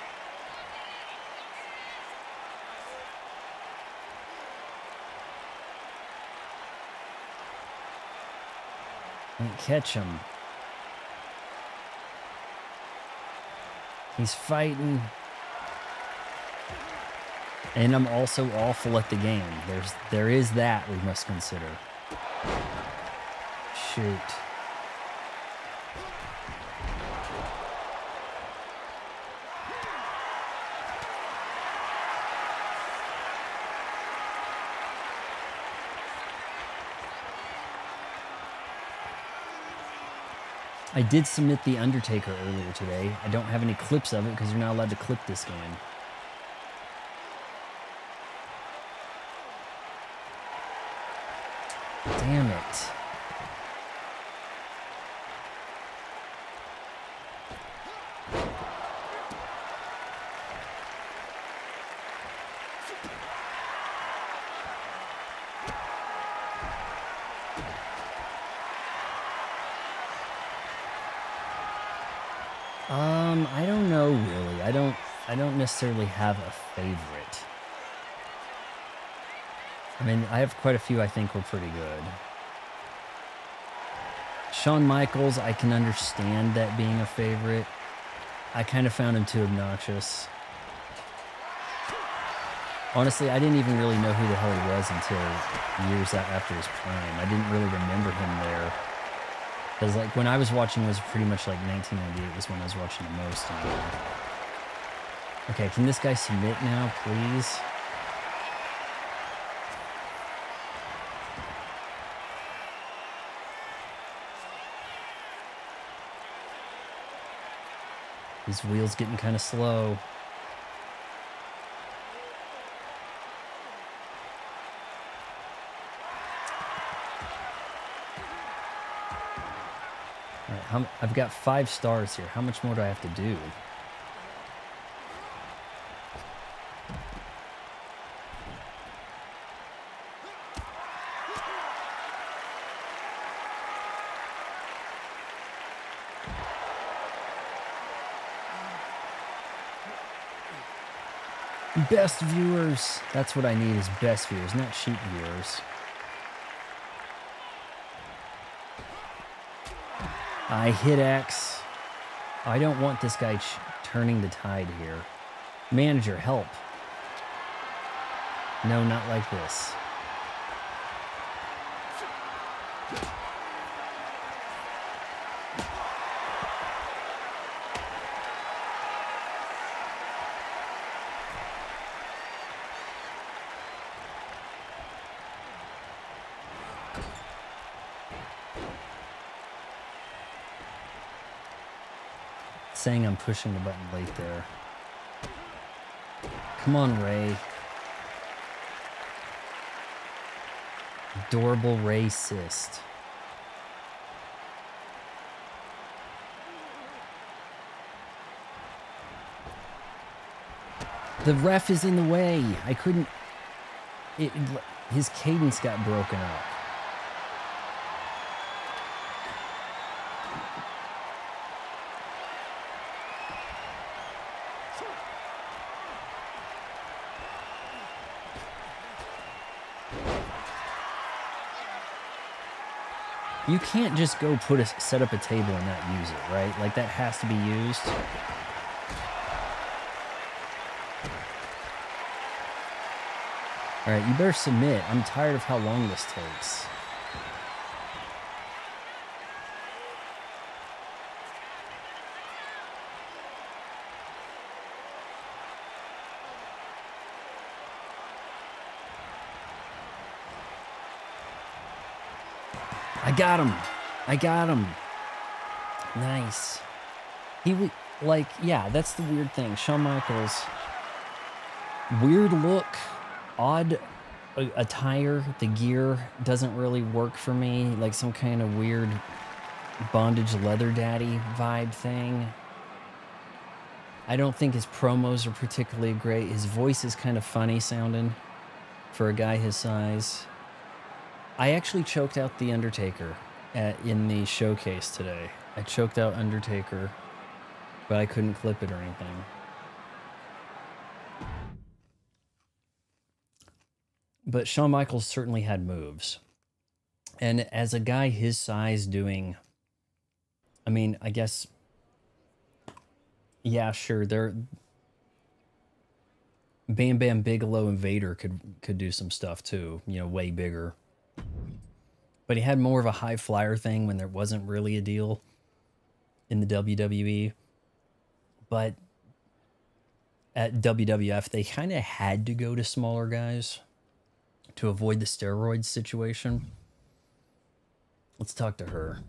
Can't catch him. He's fighting. And I'm also awful at the game. There is that we must consider. Shoot. I did submit The Undertaker earlier today. I don't have any clips of it because you're not allowed to clip this game. Damn it. I don't know really. I don't necessarily have a favorite. I mean, I have quite a few I think were pretty good. Shawn Michaels, I can understand that being a favorite. I kind of found him too obnoxious. Honestly, I didn't even really know who the hell he was until years after his prime. I didn't really remember him there. Because, like, when I was watching was pretty much like 1998 was when I was watching the most. Okay, can this guy submit now, please? These wheels getting kind of slow. All right, I've got 5 stars here. How much more do I have to do? Best viewers. That's what I need is best viewers, not cheap viewers. I hit X. I don't want this guy turning the tide here. Manager, help. No, not like this. Saying I'm pushing the button late there. Come on, Rey. Adorable Rey Cyst. The ref is in the way. I couldn't... his cadence got broken up. You can't just go set up a table and not use it, right? Like, that has to be used. All right, you better submit. I'm tired of how long this takes. I got him. I got him. Nice. Like, yeah, that's the weird thing. Shawn Michaels, weird look, odd attire. The gear doesn't really work for me. Like some kind of weird bondage leather daddy vibe thing. I don't think his promos are particularly great. His voice is kind of funny sounding for a guy his size. I actually choked out The Undertaker in the showcase today. I choked out Undertaker, but I couldn't clip it or anything. But Shawn Michaels certainly had moves. And as a guy his size doing, I mean, I guess, yeah, sure, Bam Bam Bigelow and Vader could do some stuff too, you know, way bigger. But he had more of a high flyer thing when there wasn't really a deal in the WWE. But at WWF, they kind of had to go to smaller guys to avoid the steroids situation. Let's talk to her.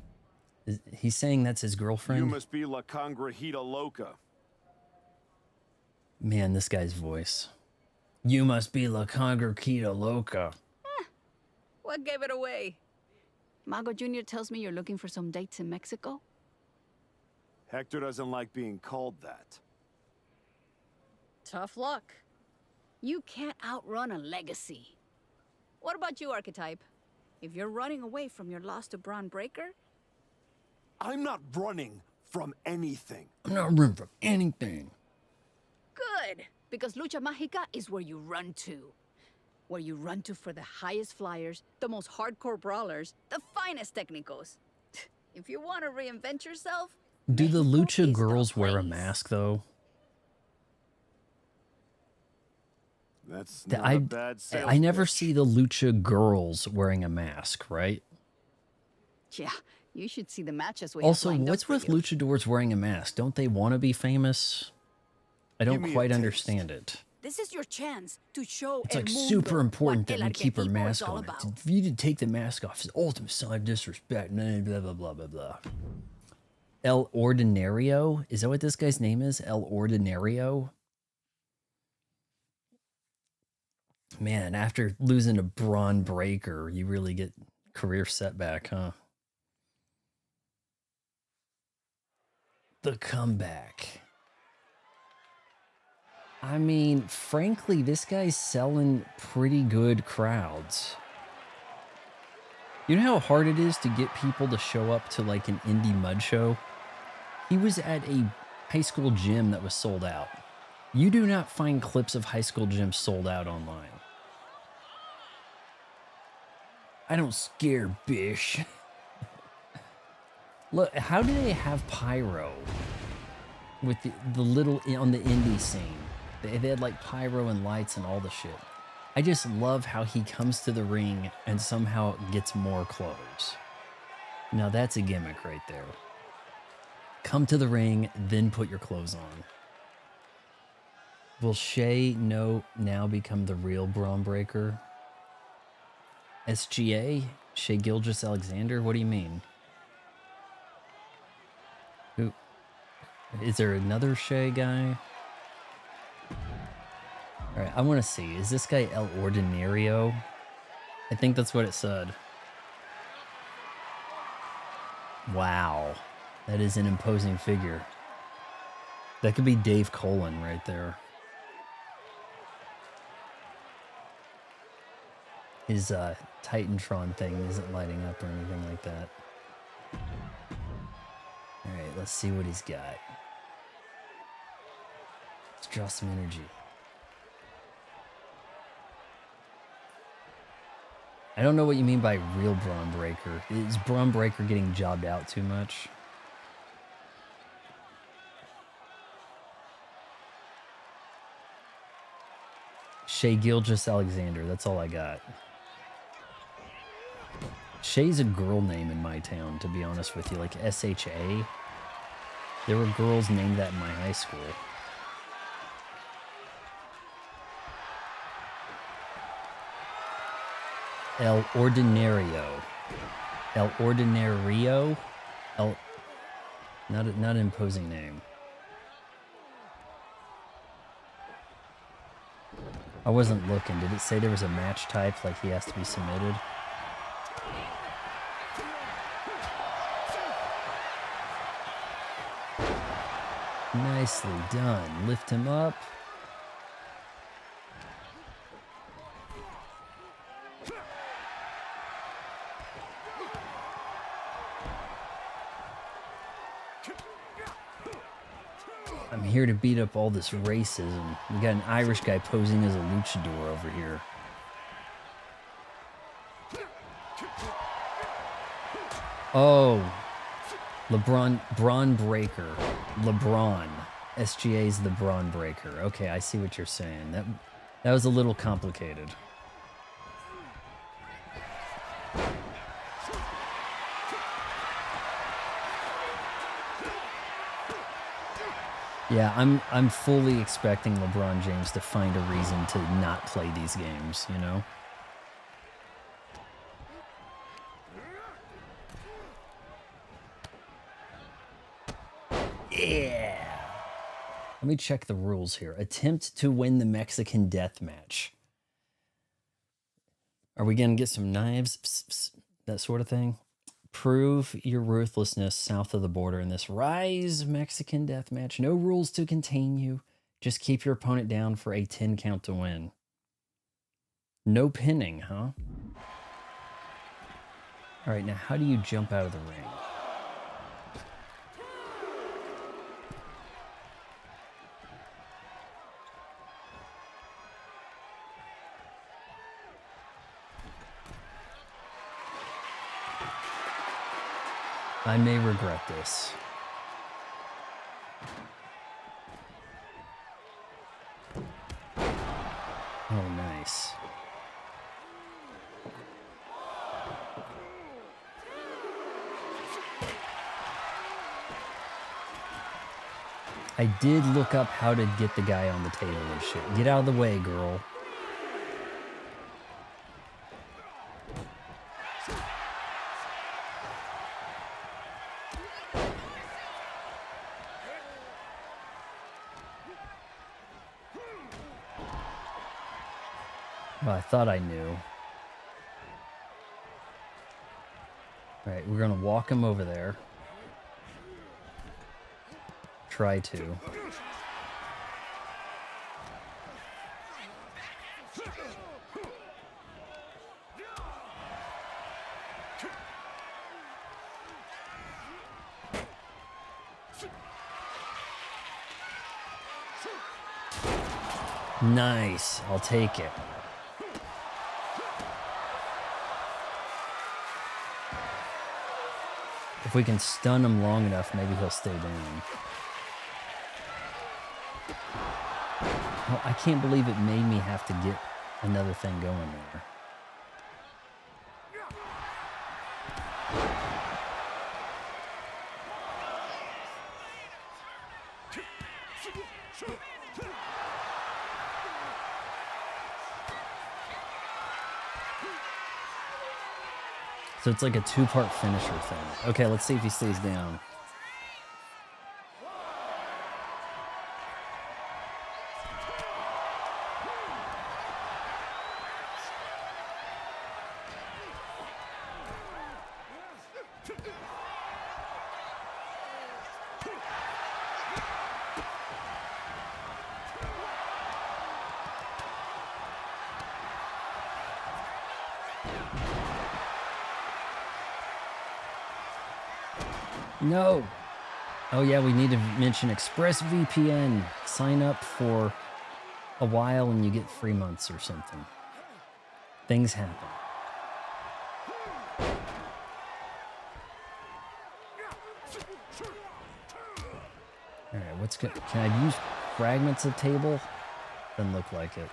He's saying that's his girlfriend? You must be La Congrejita Loca. Man, this guy's voice. You must be La Congrejita Loca. What gave it away? Mago Jr. tells me you're looking for some dates in Mexico? Hector doesn't like being called that. Tough luck. You can't outrun a legacy. What about you, Archetype? If you're running away from your loss to Braun Breaker? I'm not running from anything. I'm not running from anything. Good, because Lucha Mágica is where you run to. Where you run to for the highest flyers, the most hardcore brawlers, the finest technicos. If you want to reinvent yourself... Do the Lucha girls wear a mask, though? That's not a bad sales I never pitch. see the Lucha girls wearing a mask, right? Yeah, you should see the matches we Also, have lined what's up for with you. luchadors wearing a mask? Don't they want to be famous? I don't me a quite taste. understand it. This is your chance to show It's El like Mundo super important what that El we keep our Arquetipo is mask all on. about. If you did take the mask off, it's the ultimate sign of disrespect. Blah, blah, blah, blah, blah. El Ordinario? Is that what this guy's name is? El Ordinario? Man, after losing to Braun Breaker, you really get career setback, huh? The comeback. I mean, frankly, this guy's selling pretty good crowds. You know how hard it is to get people to show up to like an indie mud show? He was at a high school gym that was sold out. You do not find clips of high school gyms sold out online. I don't scare, bish. Look, how do they have pyro with the little on the indie scene? They had like pyro and lights and all the shit. I just love how he comes to the ring and somehow gets more clothes. Now that's a gimmick right there. Come to the ring, then put your clothes on. Will Shay now become the real Braun Breaker? SGA? Shea Gilgeous-Alexander? What do you mean? Who? Is there another Shay guy? Alright, I want to see. Is this guy El Ordinario? I think that's what it said. Wow. That is an imposing figure. That could be Dave Colin right there. His Titantron thing isn't lighting up or anything like that. Alright, let's see what he's got. Let's draw some energy. I don't know what you mean by real Braun Breaker. Is Braun Breaker getting jobbed out too much? Shea Gilgeous-Alexander, that's all I got. Shay's a girl name in my town, to be honest with you, like S-H-A. There were girls named that in my high school. El Ordinario. El Ordinario? Not an imposing name. I wasn't looking. Did it say there was a match type, like he has to be submitted? Nicely done. Lift him up. I'm here to beat up all this racism. We got an Irish guy posing as a luchador over here. Oh, Braun Breaker. LeBron. SGA's the Braun Breaker. Okay, I see what you're saying. That was a little complicated. Yeah, I'm fully expecting LeBron James to find a reason to not play these games, you know? Yeah. Let me check the rules here. Attempt to win the Mexican death match. Are we going to get some knives? Psst, psst, that sort of thing? Prove your ruthlessness south of the border in this Rise Mexican death match. No rules to contain you. Just keep your opponent down for a 10 count to win. No pinning, huh? All right, now how do you jump out of the ring? I may regret this. Oh, nice. I did look up how to get the guy on the table and shit. Get out of the way, girl. Well, I thought I knew. All right, we're gonna walk him over there. Try to. Nice, I'll take it. If we can stun him long enough, maybe he'll stay down. Oh, I can't believe it made me have to get another thing going there. So it's like a two-part finisher thing. Okay, let's see if he stays down. No. Oh yeah, we need to mention ExpressVPN. Sign up for a while and you get 3 months or something. Things happen. All right, what's good? Can I use fragments of table? Doesn't look like it.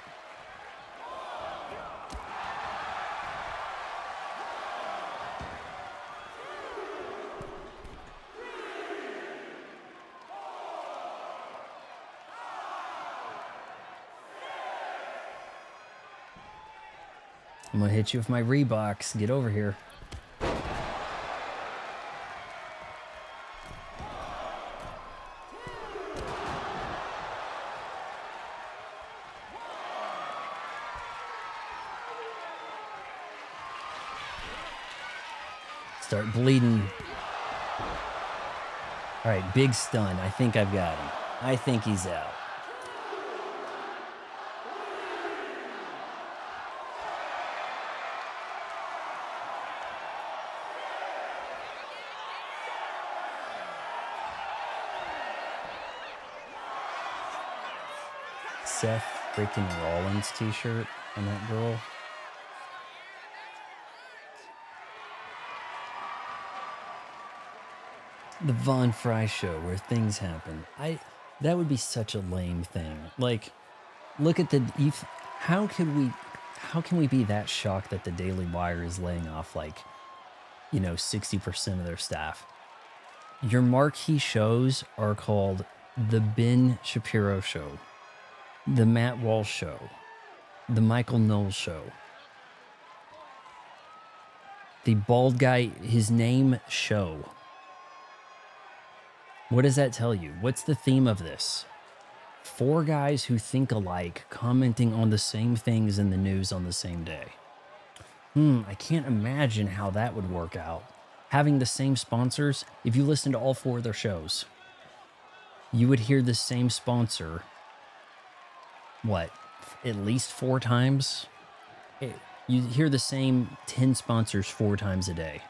I'm gonna hit you with my Reeboks. Get over here. Start bleeding. All right, big stun. I think I've got him. I think he's out. Seth freaking Rollins t-shirt on that girl. The Von Fry show where things happen. That would be such a lame thing. Like, look at how can we be that shocked that the Daily Wire is laying off like, 60% of their staff? Your marquee shows are called The Ben Shapiro Show, The Matt Walsh Show, The Michael Knowles Show, The Bald Guy, His Name Show. What does that tell you? What's the theme of this? 4 guys who think alike commenting on the same things in the news on the same day. I can't imagine how that would work out. Having the same sponsors, if you listen to all 4 of their shows, you would hear the same sponsor, what, at least 4 times? You hear the same 10 sponsors 4 times a day.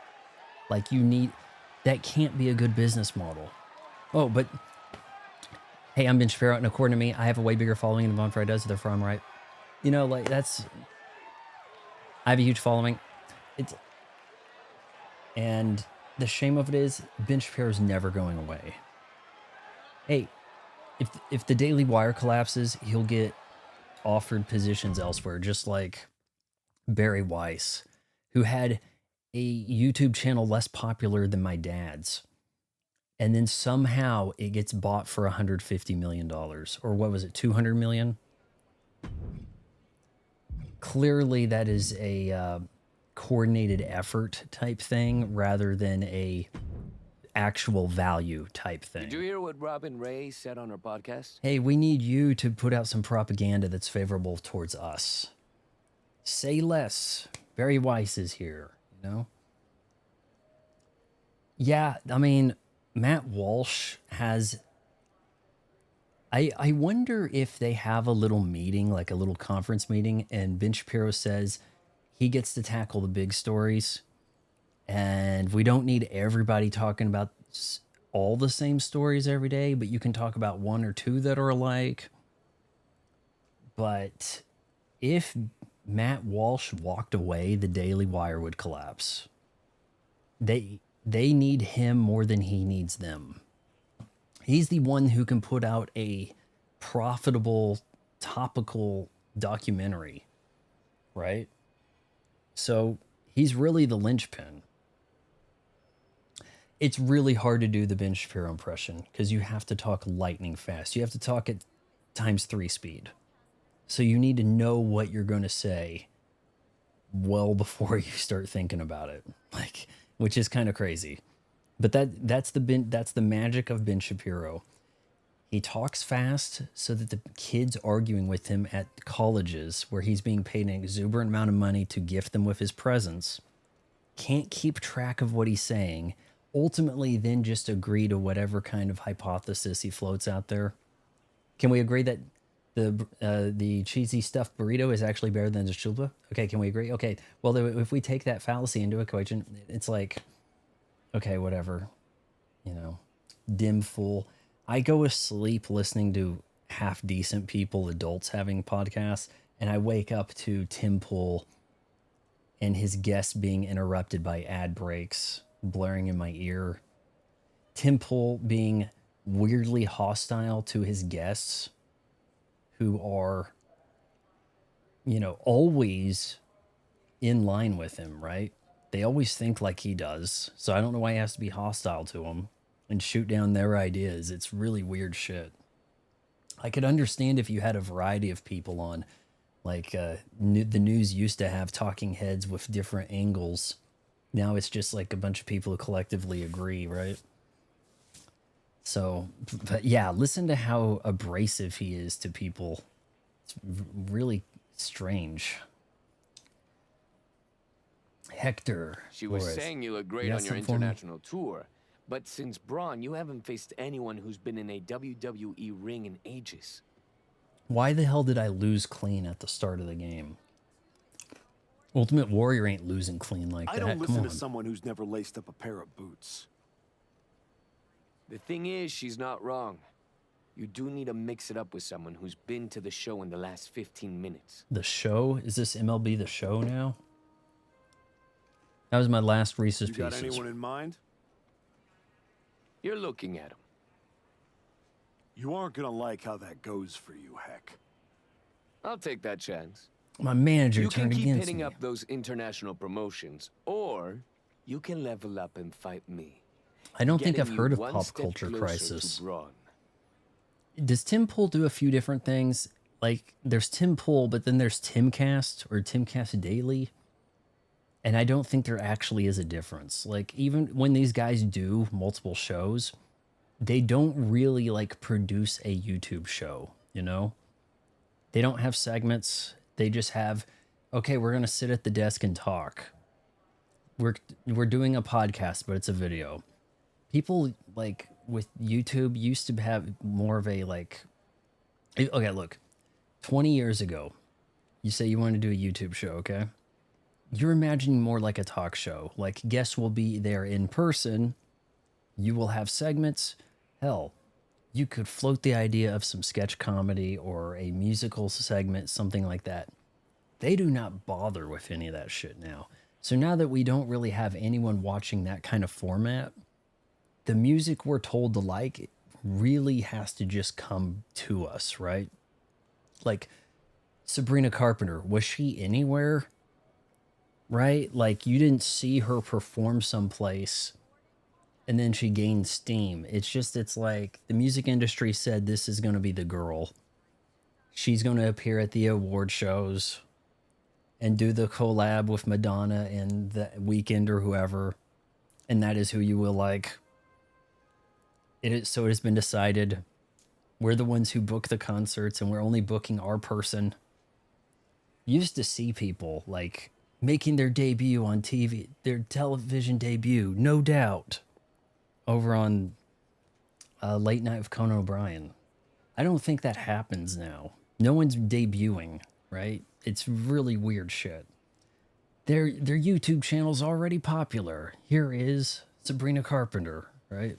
Like, that can't be a good business model. Oh, but hey, I'm Ben Shapiro, and according to me, I have a way bigger following than Von Fry does, therefore I'm right. I have a huge following. And the shame of it is, Ben Shapiro's never going away. Hey, if the Daily Wire collapses, he'll get offered positions elsewhere, just like Barry Weiss, who had a YouTube channel less popular than my dad's. And then somehow it gets bought for $150 million. Or what was it, 200 million? Clearly that is a coordinated effort type thing rather than a actual value type thing. Did you hear what Robin Ray said on her podcast? Hey, we need you to put out some propaganda that's favorable towards us. Say less. Barry Weiss is here, Yeah, I mean, Matt Walsh has... I wonder if they have a little meeting, like a little conference meeting, and Ben Shapiro says he gets to tackle the big stories, and we don't need everybody talking about all the same stories every day, but you can talk about 1 or 2 that are alike. But if Matt Walsh walked away, the Daily Wire would collapse. They need him more than he needs them. He's the one who can put out a profitable, topical documentary, right? So he's really the linchpin. It's really hard to do the Ben Shapiro impression because you have to talk lightning fast. You have to talk at ×3 speed. So you need to know what you're going to say well before you start thinking about it, like, which is kind of crazy. But that's the magic of Ben Shapiro. He talks fast so that the kids arguing with him at colleges where he's being paid an exuberant amount of money to gift them with his presence can't keep track of what he's saying, ultimately then just agree to whatever kind of hypothesis he floats out there. Can we agree that the cheesy stuffed burrito is actually better than the chulpa? Okay, can we agree? Okay, well, if we take that fallacy into equation, it's like, okay, whatever, you know, dim fool. I go to sleep listening to half-decent people, adults having podcasts, and I wake up to Tim Pool and his guests being interrupted by ad breaks blaring in my ear. Tim Pool being weirdly hostile to his guests who are, you know, always in line with him, right? They always think like he does. So I don't know why he has to be hostile to them and shoot down their ideas. It's really weird shit. I could understand if you had a variety of people on, like the news used to have talking heads with different angles. Now it's just like a bunch of people who collectively agree, right? So, but yeah, listen to how abrasive he is to people. It's really strange. Hector. She was Flores. saying you look great on your international tour, but since Braun, you haven't faced anyone who's been in a WWE ring in ages. Why the hell did I lose clean at the start of the game? Ultimate Warrior ain't losing clean like that. I don't listen Come to on. someone who's never laced up a pair of boots. The thing is, she's not wrong. You do need to mix it up with someone who's been to the show in the last 15 minutes. The show? Is this MLB The Show now? That was my last Reese's You got Pieces. anyone in mind? You're looking at him. You aren't gonna like how that goes for you, Heck. I'll take that chance. My manager You can turned keep against hitting me. up those international promotions, or you can level up and fight me. I don't think Getting I've you heard of one Pop step Culture closer to Crisis. Braun. Does Tim Pool do a few different things? Like, there's Tim Pool, but then there's Timcast or Timcast Daily. And I don't think there actually is a difference. Like, even when these guys do multiple shows, they don't really, like, produce a YouTube show, you know? They don't have segments. They just have, okay, we're going to sit at the desk and talk. We're doing a podcast, but it's a video. People, like, with YouTube used to have more of a, like... Okay, look. 20 years ago, you say you want to do a YouTube show, okay? You're imagining more like a talk show. Like, guests will be there in person. You will have segments. Hell, you could float the idea of some sketch comedy or a musical segment, something like that. They do not bother with any of that shit now. So now that we don't really have anyone watching that kind of format, the music we're told to like really has to just come to us, right? Like, Sabrina Carpenter, was she anywhere? Right? Like, you didn't see her perform someplace and then she gained steam. It's like the music industry said this is going to be the girl. She's going to appear at the award shows and do the collab with Madonna and The Weeknd or whoever. And that is who you will like. So it has been decided. We're the ones who book the concerts and we're only booking our person. You used to see people like making their debut on TV, their television debut, no doubt, over on Late Night with Conan O'Brien. I don't think that happens now. No one's debuting, right? It's really weird shit. Their YouTube channel's already popular. Here is Sabrina Carpenter, right?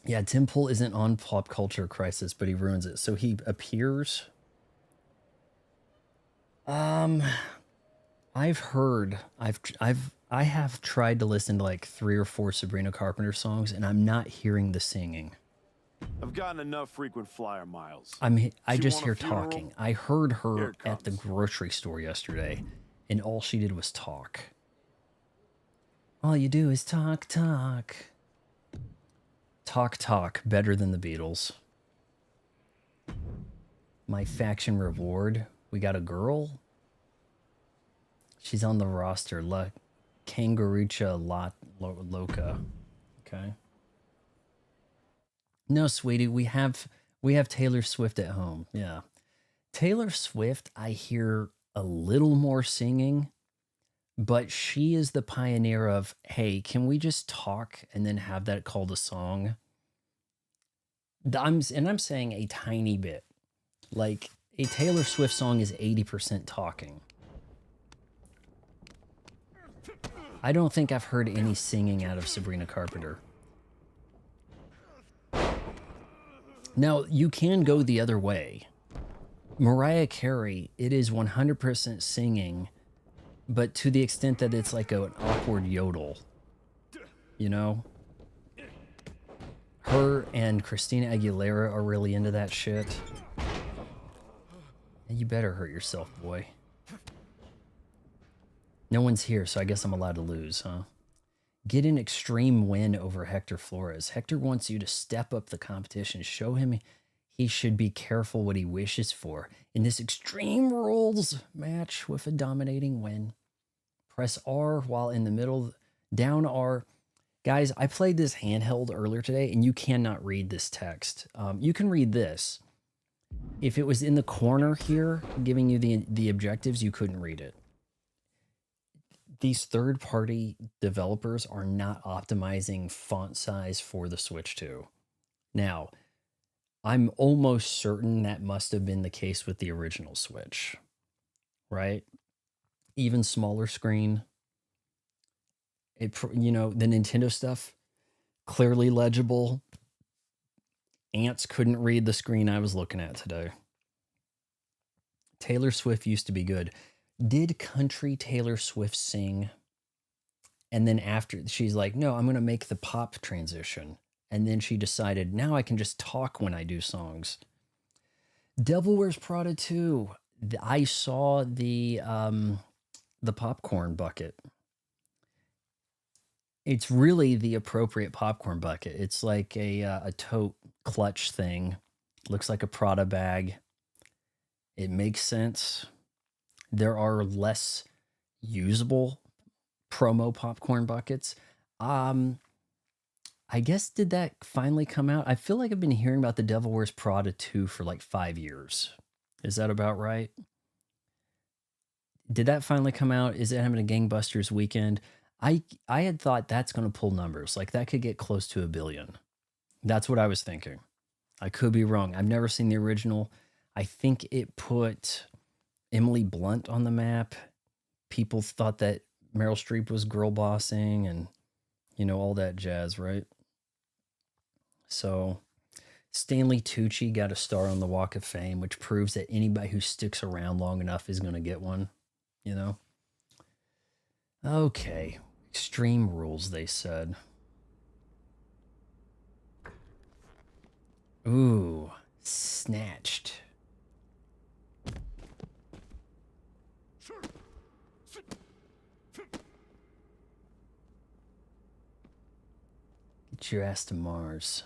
Yeah, Tim Pool isn't on Pop Culture Crisis, but he ruins it. So he appears. I've heard, I have tried to listen to like 3 or 4 Sabrina Carpenter songs, and I'm not hearing the singing. I've gotten enough frequent flyer miles. I just want a hear funeral? talking. I heard Here her it at the grocery store yesterday, and all she did was talk. All you do is talk, talk. Talk, talk. Better than the Beatles. My faction reward. We got a girl. She's on the roster. La Kangarucha Loca. Okay. No, sweetie, we have Taylor Swift at home. Yeah. Taylor Swift, I hear a little more singing, but she is the pioneer of, hey, can we just talk and then have that called a song? I'm saying a tiny bit. Like a Taylor Swift song is 80% talking. I don't think I've heard any singing out of Sabrina Carpenter. Now, you can go the other way. Mariah Carey, it is 100% singing, but to the extent that it's like an awkward yodel. You know? Her and Christina Aguilera are really into that shit. You better hurt yourself, boy. No one's here, so I guess I'm allowed to lose, huh? Get an extreme win over Hector Flores. Hector wants you to step up the competition. Show him he should be careful what he wishes for in this Extreme Rules match with a dominating win. Press R while in the middle. Down R. Guys, I played this handheld earlier today, and you cannot read this text. You can read this. If it was in the corner here, giving you the objectives, you couldn't read it. These third-party developers are not optimizing font size for the Switch 2. Now, I'm almost certain that must have been the case with the original Switch, right? Even smaller screen. The Nintendo stuff, clearly legible. Ants couldn't read the screen I was looking at today. Taylor Swift used to be good. Did country Taylor Swift sing? And then after, she's like, no, I'm going to make the pop transition. And then she decided, now I can just talk when I do songs. Devil Wears Prada 2. I saw the popcorn bucket. It's really the appropriate popcorn bucket. It's like a tote clutch thing. Looks like a Prada bag. It makes sense. There are less usable promo popcorn buckets. I guess, did that finally come out? I feel like I've been hearing about the Devil Wears Prada 2 for like 5 years. Is that about right? Did that finally come out? Is it having a gangbusters weekend? I had thought that's going to pull numbers. Like that could get close to 1 billion. That's what I was thinking. I could be wrong. I've never seen the original. I think it put Emily Blunt on the map. People thought that Meryl Streep was girl bossing and, all that jazz, right? So Stanley Tucci got a star on the Walk of Fame, which proves that anybody who sticks around long enough is going to get one, Okay. Extreme Rules, they said. Ooh, Snatched. Get your ass to Mars.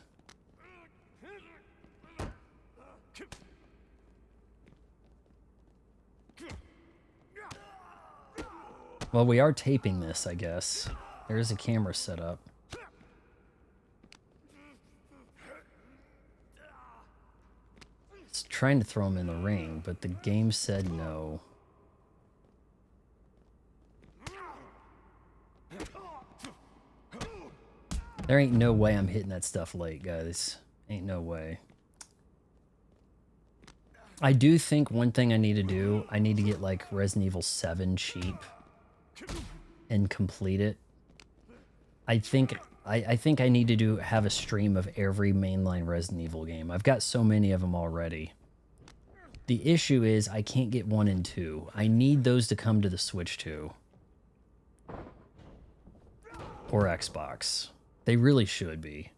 Well, we are taping this, I guess. There's a camera set up. It's trying to throw him in the ring, but the game said no. There ain't no way I'm hitting that stuff late, guys. Ain't no way. I do think one thing I need to do, I need to get like Resident Evil 7 cheap and complete it. I think I need to have a stream of every mainline Resident Evil game. I've got so many of them already. The issue is I can't get 1 and 2. I need those to come to the Switch 2. or Xbox. They really should be.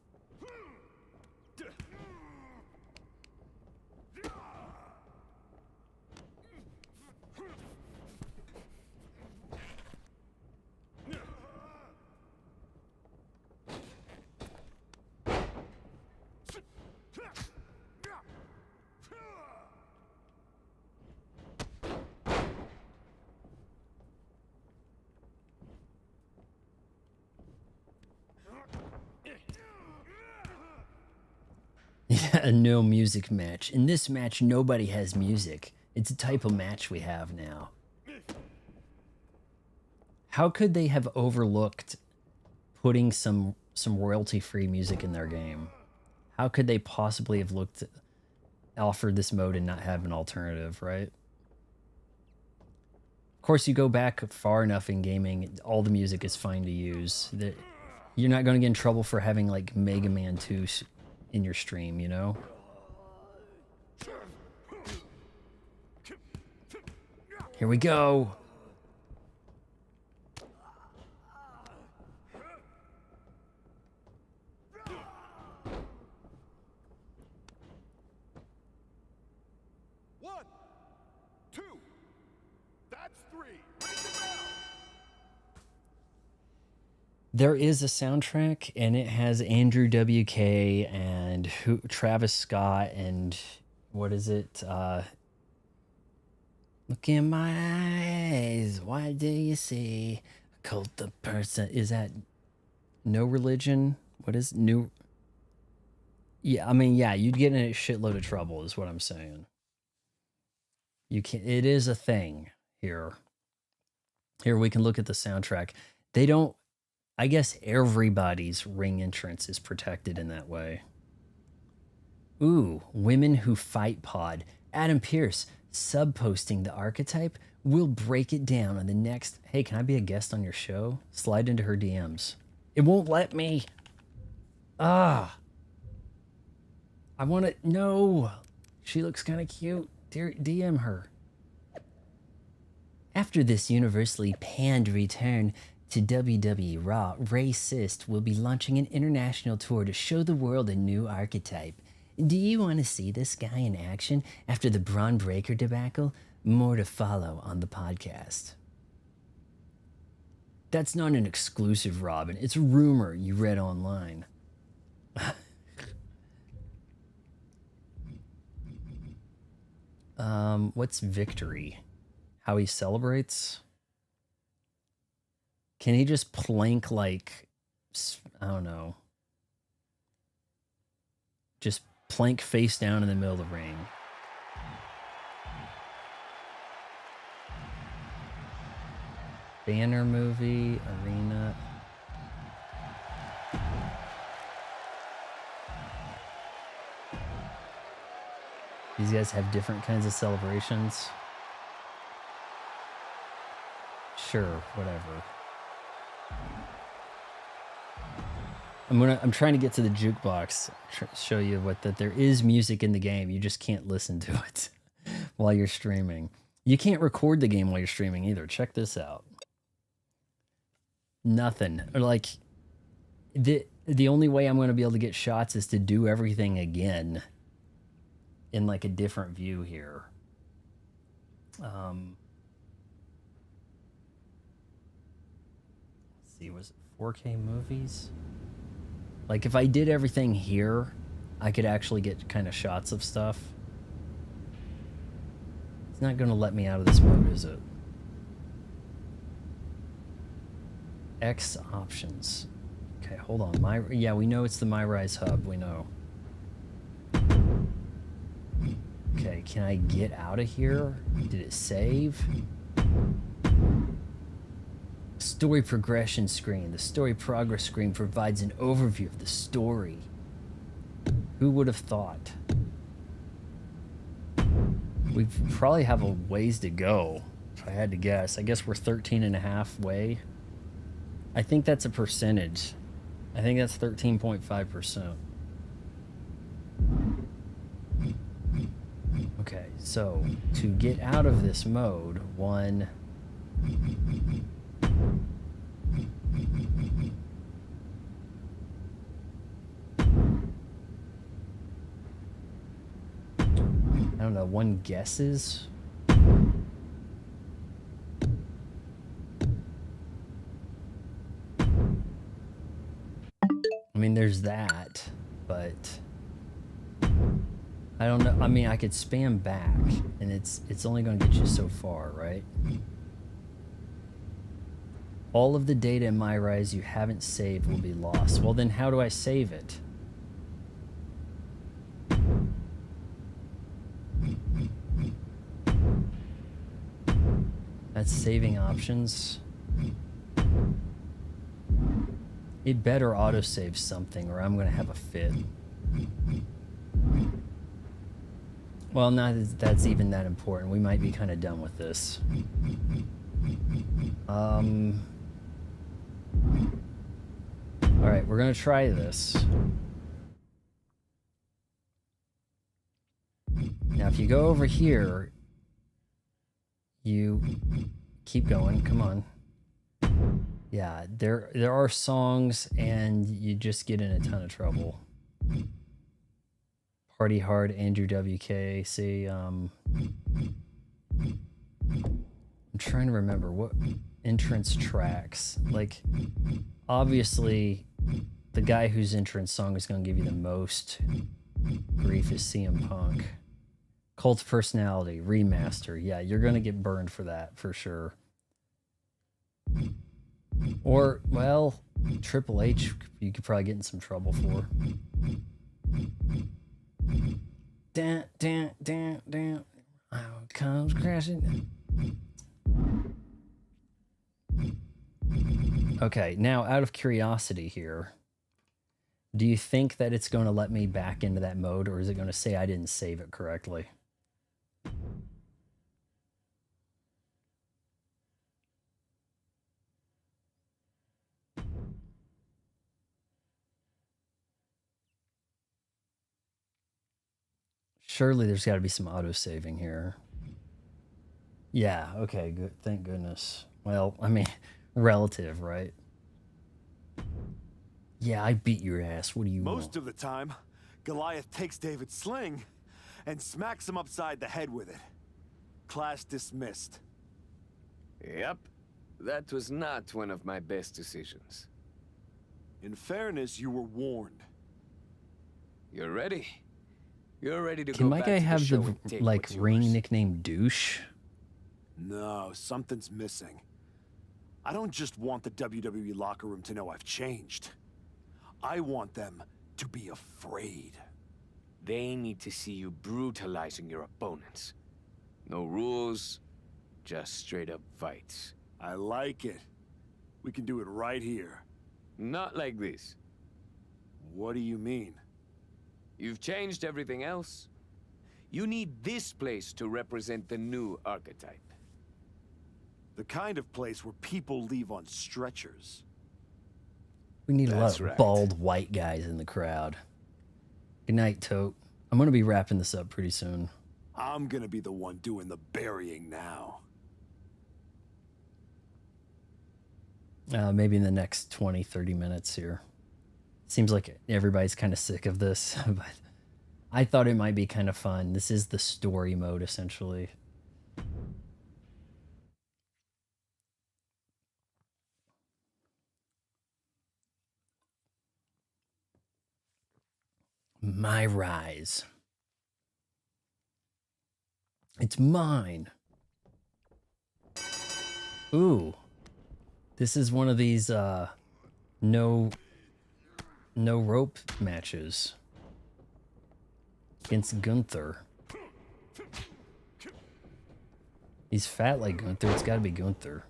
Yeah, no music match. In this match, nobody has music. It's a type of match we have now. How could they have overlooked putting some royalty-free music in their game? How could they possibly have offered this mode and not have an alternative, right? Of course, you go back far enough in gaming, all the music is fine to use. You're not going to get in trouble for having like Mega Man 2 in your stream, you know? Here we go. One, two, that's three. There is a soundtrack, and it has Andrew WK and Travis Scott and what is it? Look in my eyes. What do you see? A cult of person. Is that No Religion? What is new? Yeah, I mean, yeah, you'd get in a shitload of trouble, is what I'm saying. You can. It is a thing here. Here we can look at the soundtrack. They don't. I guess everybody's ring entrance is protected in that way. Ooh, Women Who Fight Pod. Adam Pierce, sub-posting the archetype. We'll break it down on the next... Hey, can I be a guest on your show? Slide into her DMs. It won't let me. Ah. I want to... No. She looks kind of cute. DM her. After this universally panned return to WWE Raw, Rey Cyst will be launching an international tour to show the world a new archetype. Do you want to see this guy in action after the Braun Breaker debacle? More to follow on the podcast. That's not an exclusive, Robin. It's a rumor you read online. What's victory? How he celebrates? Can he just plank like, I don't know, just plank face down in the middle of the ring? Banner movie, arena. These guys have different kinds of celebrations. Sure, whatever. I'm trying to get to the jukebox, show you that there is music in the game. You just can't listen to it while you're streaming. You can't record the game while you're streaming either. Check this out. Nothing. Like the only way I'm going to be able to get shots is to do everything again in like a different view here. Let's see, was it 4K movies? Like if I did everything here, I could actually get kind of shots of stuff. It's not going to let me out of this mode, is it? X options. Okay, hold on. Yeah, we know it's the MyRise hub. We know. Okay, can I get out of here? Did it save? Story progression screen. The story progress screen provides an overview of the story. Who would have thought? We probably have a ways to go, if I had to guess. I guess we're 13.5 way. I think that's a percentage. I think that's 13.5%. Okay, so to get out of this mode, don't know, one guesses. I mean, there's that, but I don't know. I mean, I could spam back, and it's only going to get you so far, right? All of the data in my Rise you haven't saved will be lost. Well, then how do I save it? That's saving options. It better autosave something or I'm going to have a fit. Well, not that that's even that important. We might be kind of done with this. All right, we're going to try this. Now, if you go over here, you keep going. Come on. Yeah, there are songs, and you just get in a ton of trouble. Party Hard, Andrew WK. See, I'm trying to remember what entrance tracks. Like, obviously, the guy whose entrance song is going to give you the most grief is CM Punk. Cult of Personality, Remaster. Yeah, you're going to get burned for that, for sure. Or, well, Triple H, you could probably get in some trouble for. Down, down, down, down. Out comes crashing. Okay, now out of curiosity here, do you think that it's going to let me back into that mode, or is it going to say I didn't save it correctly? Surely there's got to be some auto-saving here. Yeah, okay, good. Thank goodness. Well, I mean, relative, right? Yeah, I beat your ass. What do you want? Most of the time, Goliath takes David's sling and smacks him upside the head with it. Class dismissed. Yep. That was not one of my best decisions. In fairness, you were warned. You're ready? You're ready to Can go my back guy to have show the and take like what's ring yours? nickname douche? No, something's missing. I don't just want the WWE locker room to know I've changed. I want them to be afraid. They need to see you brutalizing your opponents. No rules, just straight up fights. I like it. We can do it right here. Not like this. What do you mean? You've changed everything else. You need this place to represent the new archetype. The kind of place where people leave on stretchers. We need a lot That's of right. bald white guys in the crowd. Good night, Tote. I'm going to be wrapping this up pretty soon. I'm gonna be the one doing the burying now. Maybe in the next 20, 30 minutes here. Seems like everybody's kind of sick of this, but I thought it might be kind of fun. This is the story mode, essentially. My Rise. It's mine. Ooh. This is one of these no rope matches against Gunther. He's fat like Gunther. It's got to be Gunther.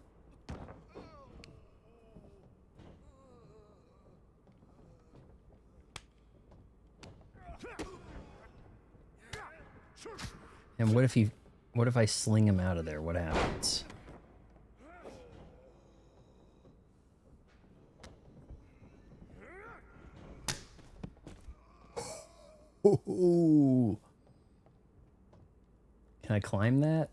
And what if I sling him out of there? What happens? Ooh. Can I climb that?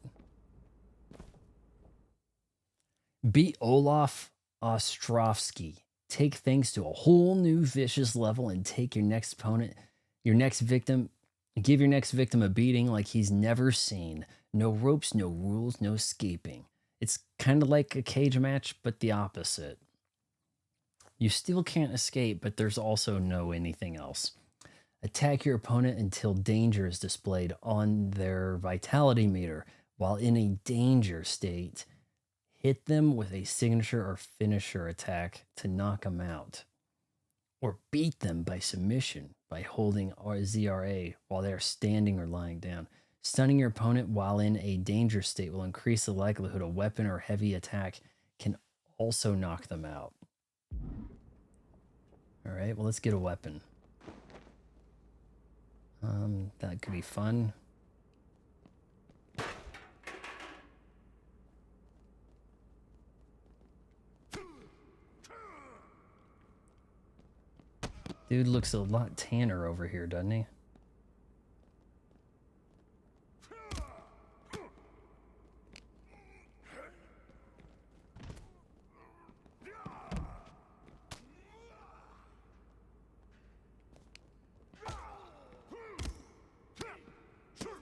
Beat Olaf Ostrovsky. Take things to a whole new vicious level and take your next opponent, your next victim, Give your next victim a beating like he's never seen. No ropes, no rules, no escaping. It's kind of like a cage match, but the opposite. You still can't escape, but there's also no anything else. Attack your opponent until danger is displayed on their vitality meter. While in a danger state, hit them with a signature or finisher attack to knock them out. Or beat them by submission by holding ZRA while they are standing or lying down. Stunning your opponent while in a danger state will increase the likelihood a weapon or heavy attack can also knock them out. All right, well, let's get a weapon. That could be fun. Dude looks a lot tanner over here, doesn't he?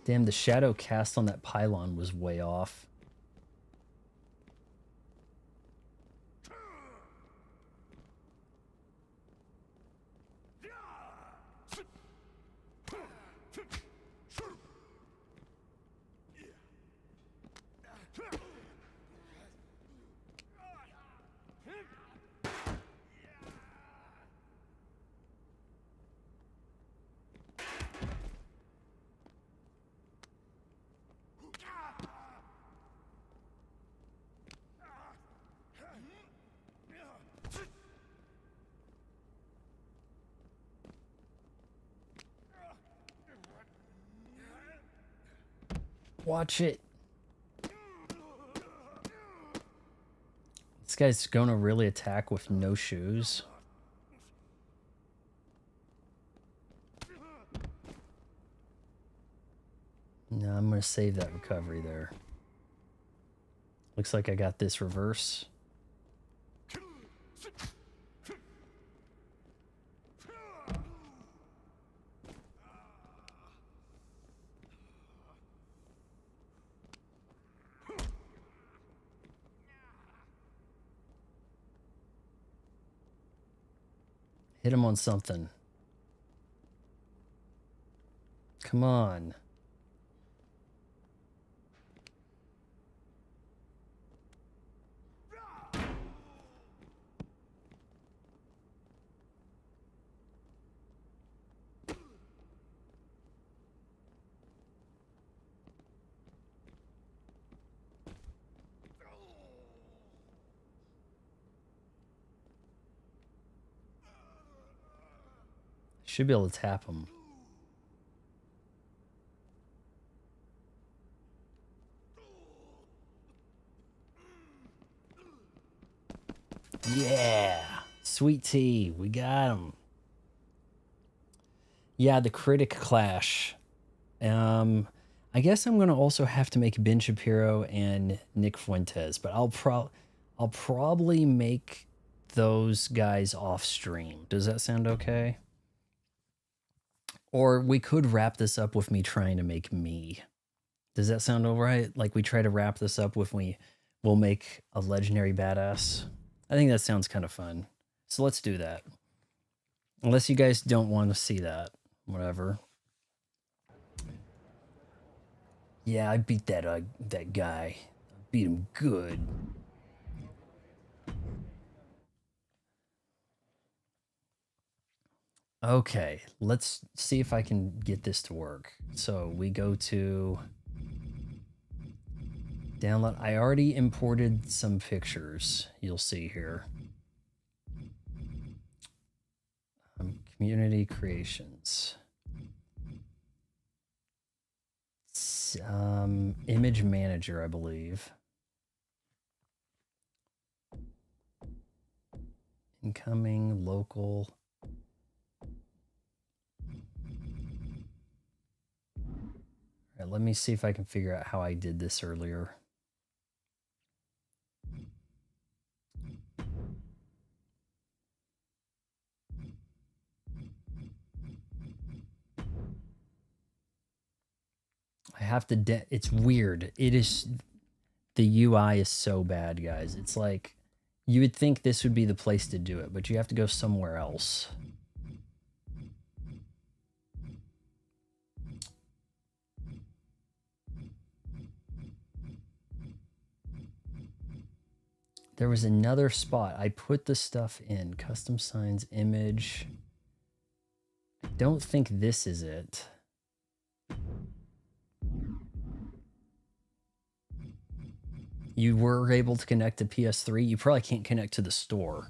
Damn, the shadow cast on that pylon was way off. Watch it. This guy's gonna really attack with no shoes. No, I'm gonna save that recovery there. Looks like I got this reverse. Hit him on something. Come on. Should be able to tap him. Yeah, sweet tea, we got him. Yeah, the critic clash. I guess I'm gonna also have to make Ben Shapiro and Nick Fuentes, but I'll probably make those guys off stream. Does that sound okay? Or we could wrap this up with me trying to make me. Does that sound alright? Like we try to wrap this up with we'll make a legendary badass. I think that sounds kind of fun. So let's do that. Unless you guys don't want to see that. Whatever. Yeah, I beat that guy. I beat him good. Okay, let's see if I can get this to work. So we go to download. I already imported some pictures. You'll see here. Community creations. Image manager, I believe. Incoming, local. All right, let me see if I can figure out how I did this earlier. have to, it's weird. It is, the UI is so bad, guys. It's like, you would think this would be the place to do it, but you have to go somewhere else. There was another spot. I put the stuff in. Custom signs, image. I don't think this is it. You were able to connect to PS3. You probably can't connect to the store.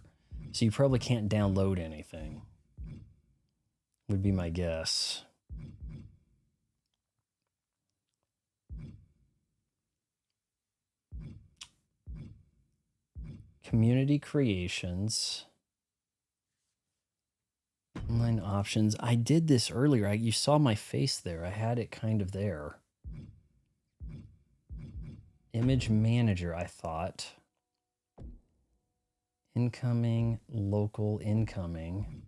So you probably can't download anything. Would be my guess. Community creations. Online options. I did this earlier. You saw my face there. I had it kind of there. Image manager, I thought. Incoming, local, incoming.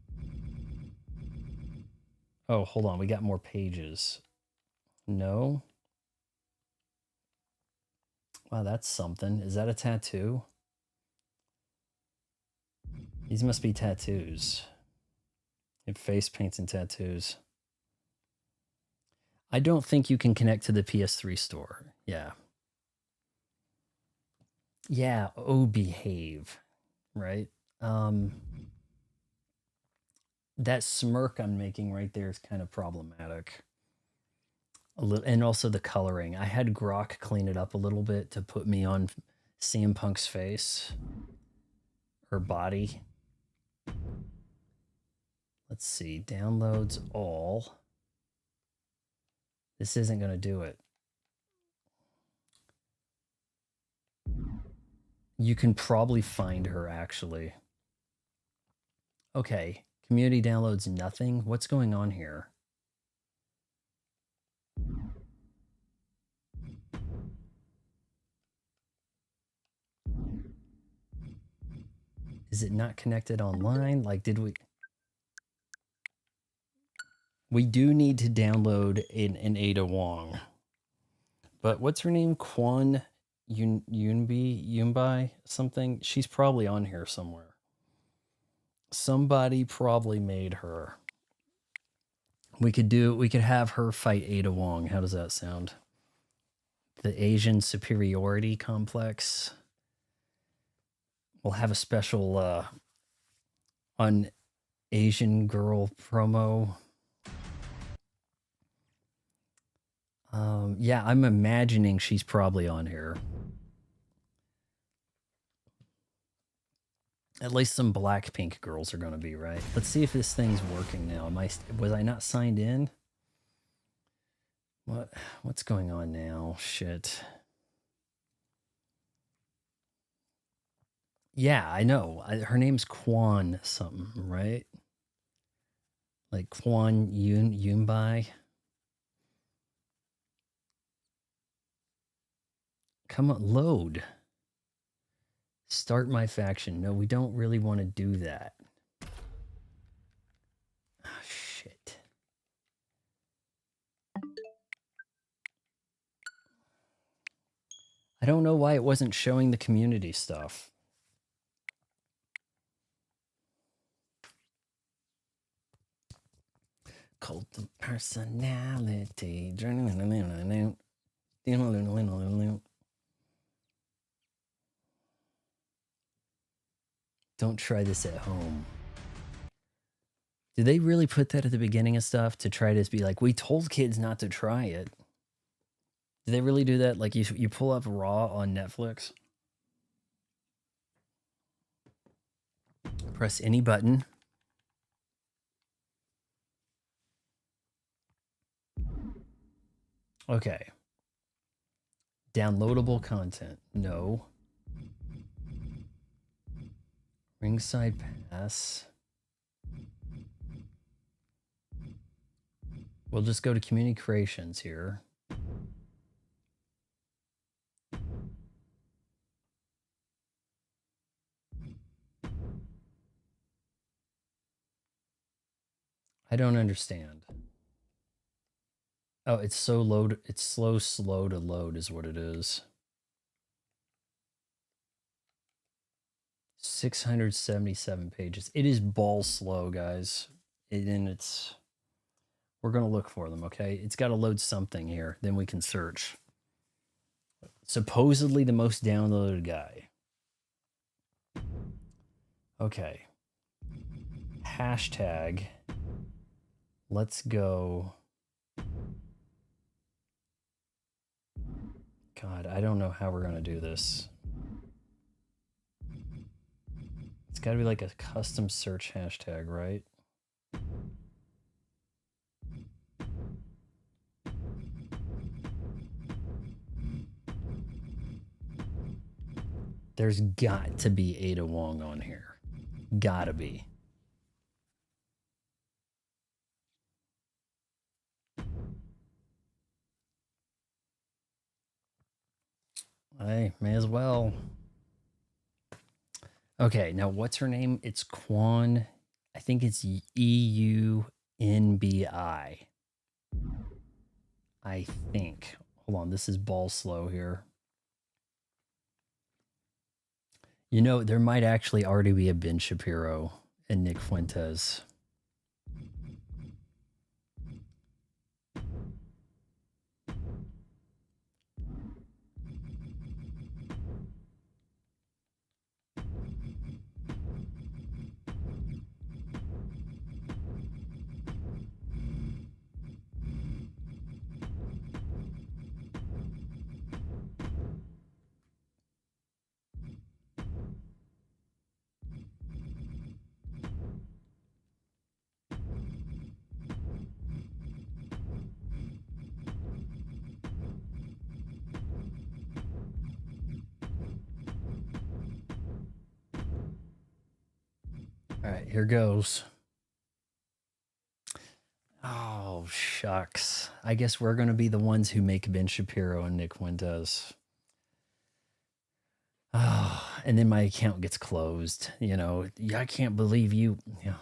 Oh, hold on. We got more pages. No. Wow, that's something. Is that a tattoo? These must be tattoos. Face paints and tattoos. I don't think you can connect to the PS3 store. Yeah. Yeah, oh, behave. Right? That smirk I'm making right there is kind of problematic. A little, and also the coloring. I had Grok clean it up a little bit to put me on CM Punk's face. Her body. Let's see. Downloads all. This isn't going to do it. You can probably find her, actually. Okay. Community downloads nothing. What's going on here? Is it not connected online? Like, did we... We do need to download an Ada Wong. But what's her name? Kwon Yunbai something? She's probably on here somewhere. Somebody probably made her. We could have her fight Ada Wong. How does that sound? The Asian superiority complex. We'll have a special on Asian girl promo. Yeah, I'm imagining she's probably on here. At least some Blackpink girls are going to be, right? Let's see if this thing's working now. Was I not signed in? What's going on now? Shit. Yeah, I know. Her name's Kwon something, right? Like Kwon Yunbai. Come on, load. Start my faction. No, we don't really want to do that. Oh, shit. I don't know why it wasn't showing the community stuff. Cult of personality. Don't try this at home. Did they really put that at the beginning of stuff to try to be like, we told kids not to try it? Did they really do that? Like you pull up Raw on Netflix. Press any button. Okay. Downloadable content. No. Ringside pass. We'll just go to community creations here. I don't understand. Oh, it's so load. It's slow to load is what it is. 677 pages. It is ball slow, guys. And it's, we're going to look for them, okay? It's got to load something here. Then we can search. Supposedly the most downloaded guy. Okay. Hashtag. Let's go. God, I don't know how we're going to do this. It's got to be like a custom search hashtag, right? There's got to be Ada Wong on here. Gotta be. Hey, may as well. Okay, now what's her name? It's Quan. I think it's EUNBI. I think. Hold on, this is ball slow here. You know, there might actually already be a Ben Shapiro and Nick Fuentes. All right, here goes. Oh, shucks. I guess we're going to be the ones who make Ben Shapiro and Nick Fuentes. Oh, and then my account gets closed. You know, I can't believe you. You know.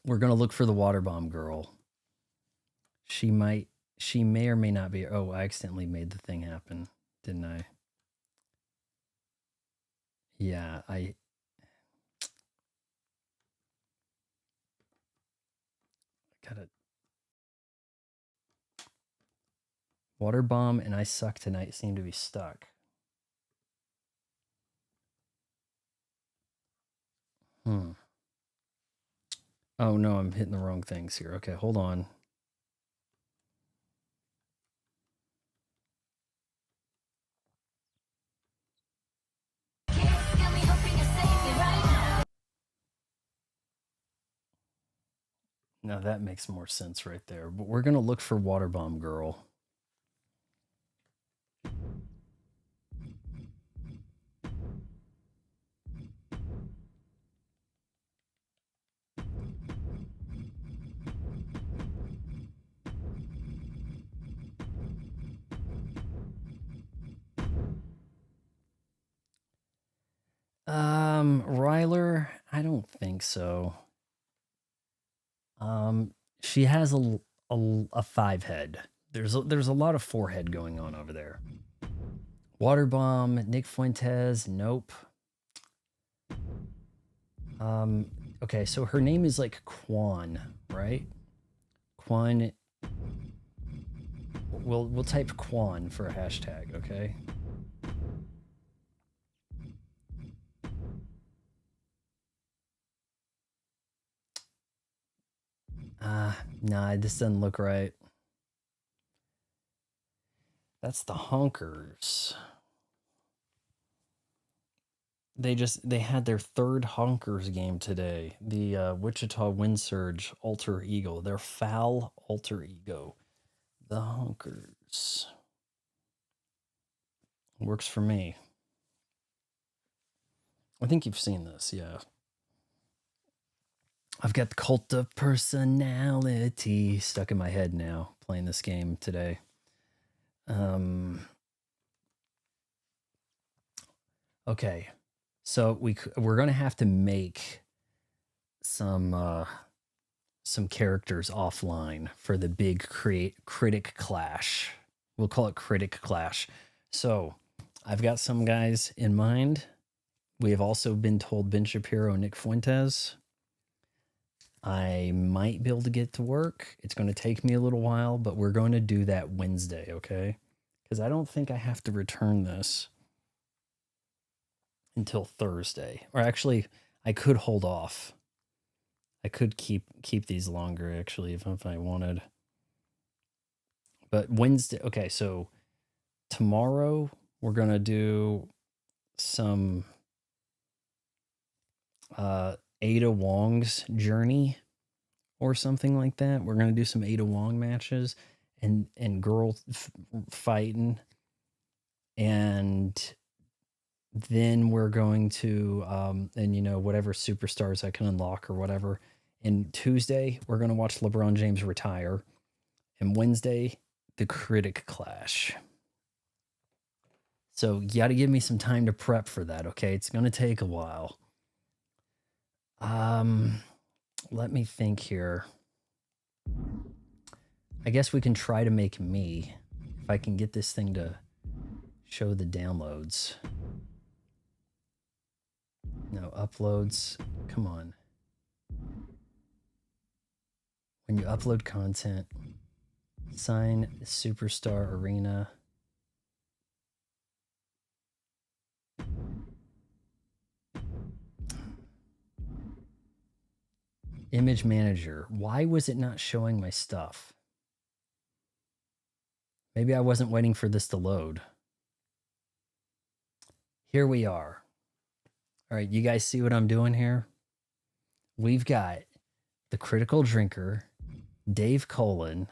We're going to look for the water bomb girl. She may or may not be. Oh, I accidentally made the thing happen, didn't I? Yeah, I got it. Water bomb and I suck tonight seem to be stuck. Oh no, I'm hitting the wrong things here. Okay, hold on. Now that makes more sense right there. But we're going to look for water bomb girl. Ryler, I don't think so. She has a 5 head. There's a lot of 4 head going on over there. Water bomb, Nick Fuentes, nope. Okay, so her name is like Quan, right? Quan. We'll type Quan for a hashtag, okay? Nah, this doesn't look right. That's the Honkers. They had their 3rd Honkers game today. The Wichita Wind Surge alter ego. Their foul alter ego. The Honkers. Works for me. I think you've seen this, yeah. I've got the cult of personality stuck in my head now, playing this game today. Okay, so we're gonna have to make some some characters offline for the big critic clash. We'll call it critic clash. So I've got some guys in mind. We have also been told Ben Shapiro and Nick Fuentes. I might be able to get to work. It's going to take me a little while, but we're going to do that Wednesday, okay? Because I don't think I have to return this until Thursday. Or actually, I could hold off. I could keep these longer, actually, if I wanted. But Wednesday, okay, so tomorrow we're going to do some Ada Wong's journey or something like that. We're going to do some Ada Wong matches and girl fighting. And then we're going to, and you know, whatever superstars I can unlock or whatever. And Tuesday, we're going to watch LeBron James retire. And Wednesday, the critic clash. So you got to give me some time to prep for that, okay? It's going to take a while. Let me think here. I guess we can try to make me, if I can get this thing to show the downloads. No, uploads. Come on. When you upload content, sign Superstar Arena. Image manager. Why was it not showing my stuff? Maybe I wasn't waiting for this to load. Here we are. All right, you guys see what I'm doing here? We've got the Critical Drinker, Dave Cullen,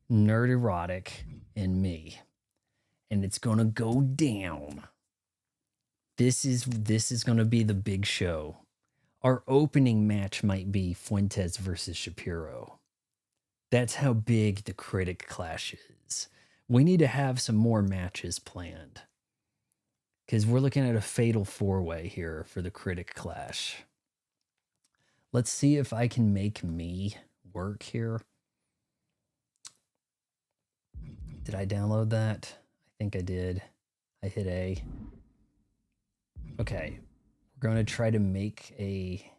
Nerd Erotic, and me. And it's gonna go down. This is gonna be the big show. Our opening match might be Fuentes versus Shapiro. That's how big the critic clash is. We need to have some more matches planned. Because we're looking at a fatal four-way here for the critic clash. Let's see if I can make me work here. Did I download that? I think I did. I hit A. Okay. We're going to try to make a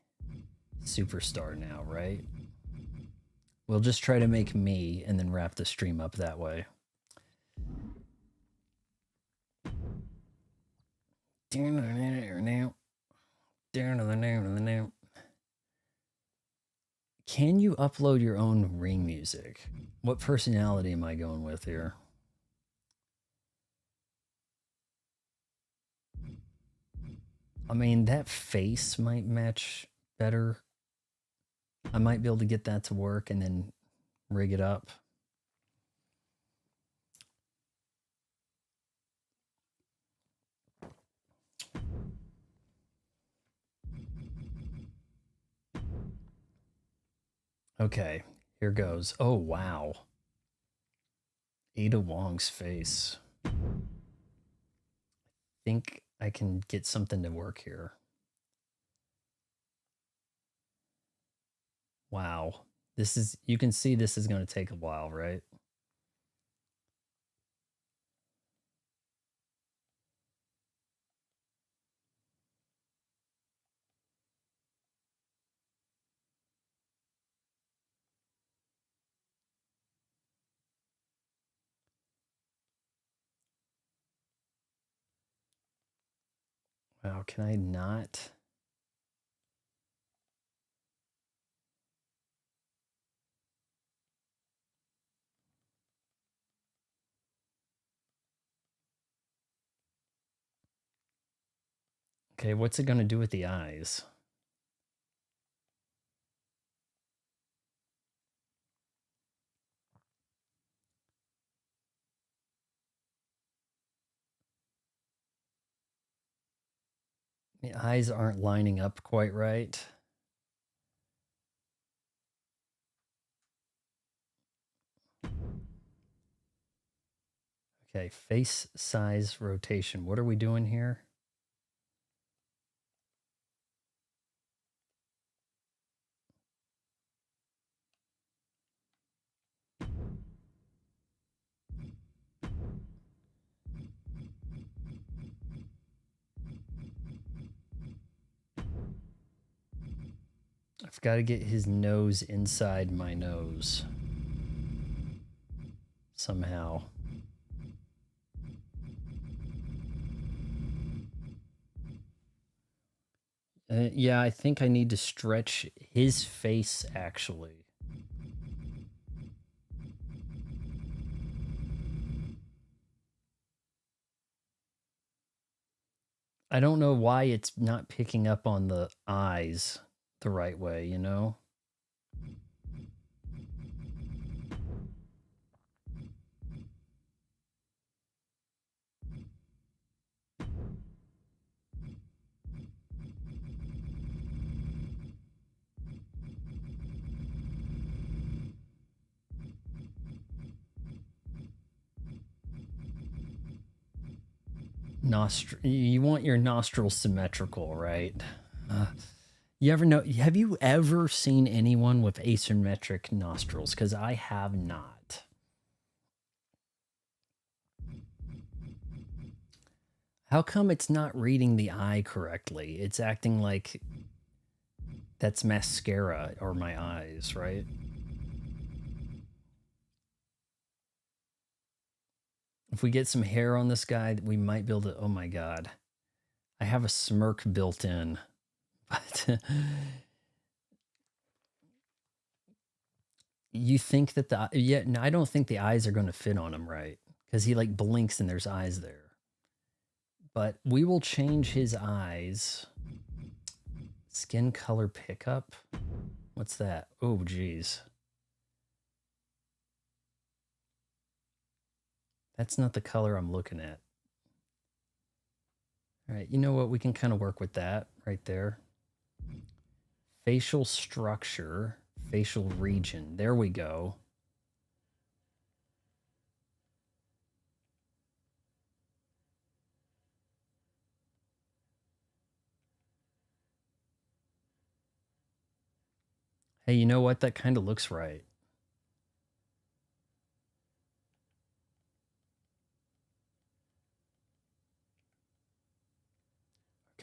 superstar now, right? We'll just try to make me and then wrap the stream up that way. Can you upload your own ring music? What personality am I going with here? I mean, that face might match better. I might be able to get that to work and then rig it up. Okay, here goes. Oh, wow. Ada Wong's face. I think I can get something to work here. Wow. This is, you can see this is going to take a while, right? Wow, can I not? Okay, what's it going to do with the eyes? The eyes aren't lining up quite right. Okay, face size rotation. What are we doing here? I've got to get his nose inside my nose. Somehow. Yeah, I think I need to stretch his face, actually. I don't know why it's not picking up on the eyes the right way, you know? You want your nostrils symmetrical, right? You ever know? Have you ever seen anyone with asymmetric nostrils? Because I have not. How come it's not reading the eye correctly? It's acting like that's mascara or my eyes, right? If we get some hair on this guy, we might be able to. Oh my god. I have a smirk built in. But you think that no, I don't think the eyes are going to fit on him right, because he like blinks and there's eyes there. But we will change his eyes. Skin color pickup. What's that? Oh, geez. That's not the color I'm looking at. All right, you know what? We can kind of work with that right there. Facial structure, facial region. There we go. Hey, you know what? That kind of looks right.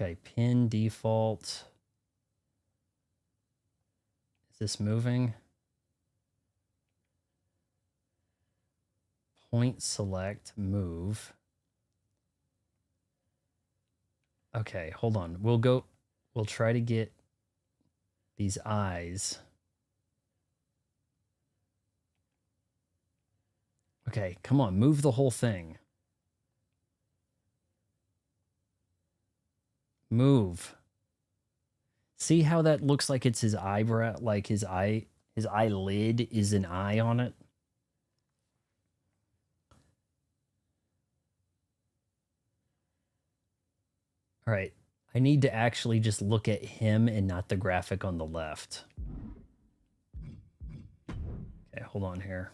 Okay, pin default. Is this moving? Point select, move. Okay, hold on. We'll try to get these eyes. Okay, come on, move the whole thing. Move. See how that looks like it's his eyebrow, like his eyelid is an eye on it? All right, I need to actually just look at him and not the graphic on the left. Okay, hold on here.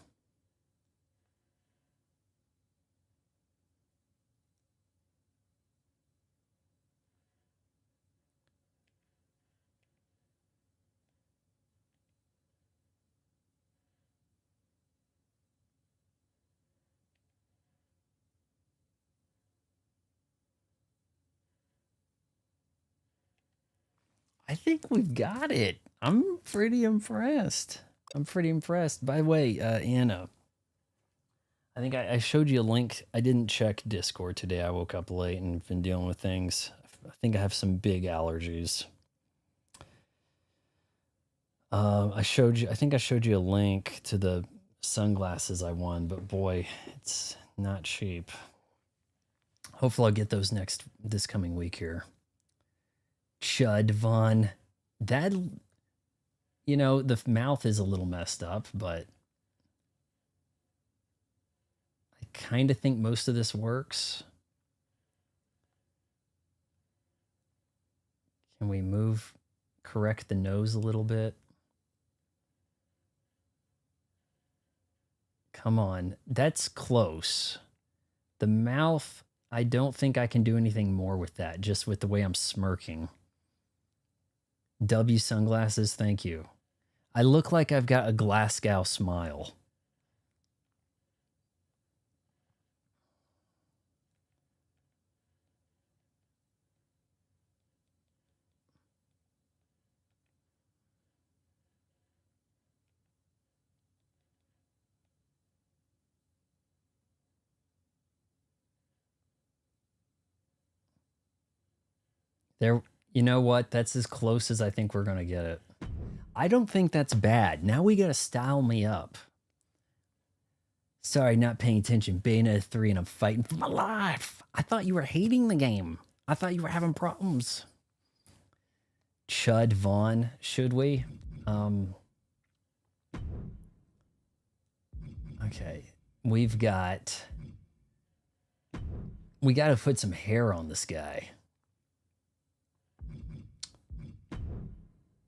I think we've got it. I'm pretty impressed. By the way, Anna, I think I showed you a link. I didn't check Discord today. I woke up late and been dealing with things. I think I have some big allergies. I think I showed you a link to the sunglasses I won, but boy, it's not cheap. Hopefully I'll get those this coming week here. Chud Von. That, you know, the mouth is a little messed up, but I kind of think most of this works. Can we correct the nose a little bit? Come on, that's close. The mouth, I don't think I can do anything more with that, just with the way I'm smirking. W sunglasses, thank you. I look like I've got a Glasgow smile. There, you know what? That's as close as I think we're going to get it. I don't think that's bad. Now we got to style me up. Sorry, not paying attention. Bayonetta 3 and I'm fighting for my life. I thought you were hating the game. I thought you were having problems. Chud Vaughn, should we? Okay. We got to put some hair on this guy.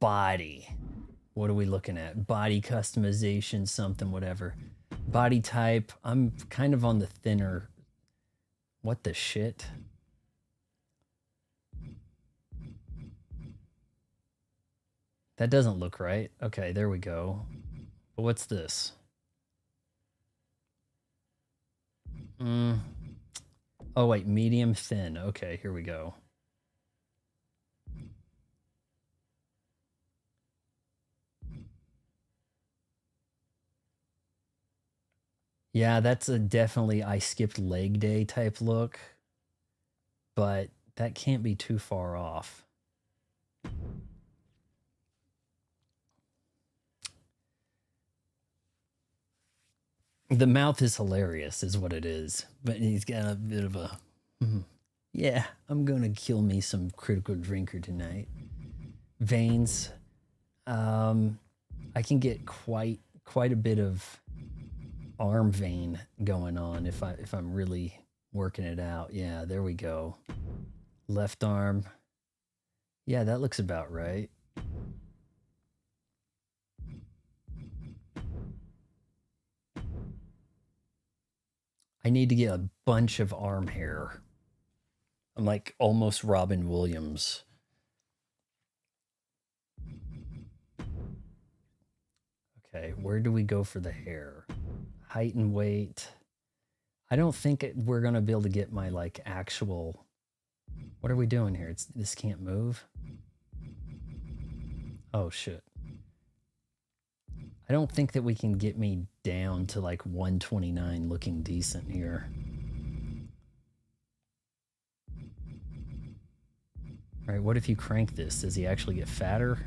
Body. What are we looking at? Body customization, something, whatever. Body type. I'm kind of on the thinner. What the shit? That doesn't look right. Okay, there we go. But what's this? Oh, wait, medium thin. Okay, here we go. Yeah, that's a definitely I skipped leg day type look, but that can't be too far off. The mouth is hilarious, is what it is, but he's got a bit of a, yeah, I'm gonna kill me some critical drinker tonight. Veins, I can get quite a bit of arm vein going on if I'm really working it out. Yeah, there we go. Left arm. Yeah, that looks about right. I need to get a bunch of arm hair. I'm like almost Robin Williams. Okay, where do we go for the hair? Height and weight. I don't think we're gonna be able to get my like actual. What are we doing here? This can't move. Oh shit. I don't think that we can get me down to like 129 looking decent here. All right, what if you crank this? Does he actually get fatter?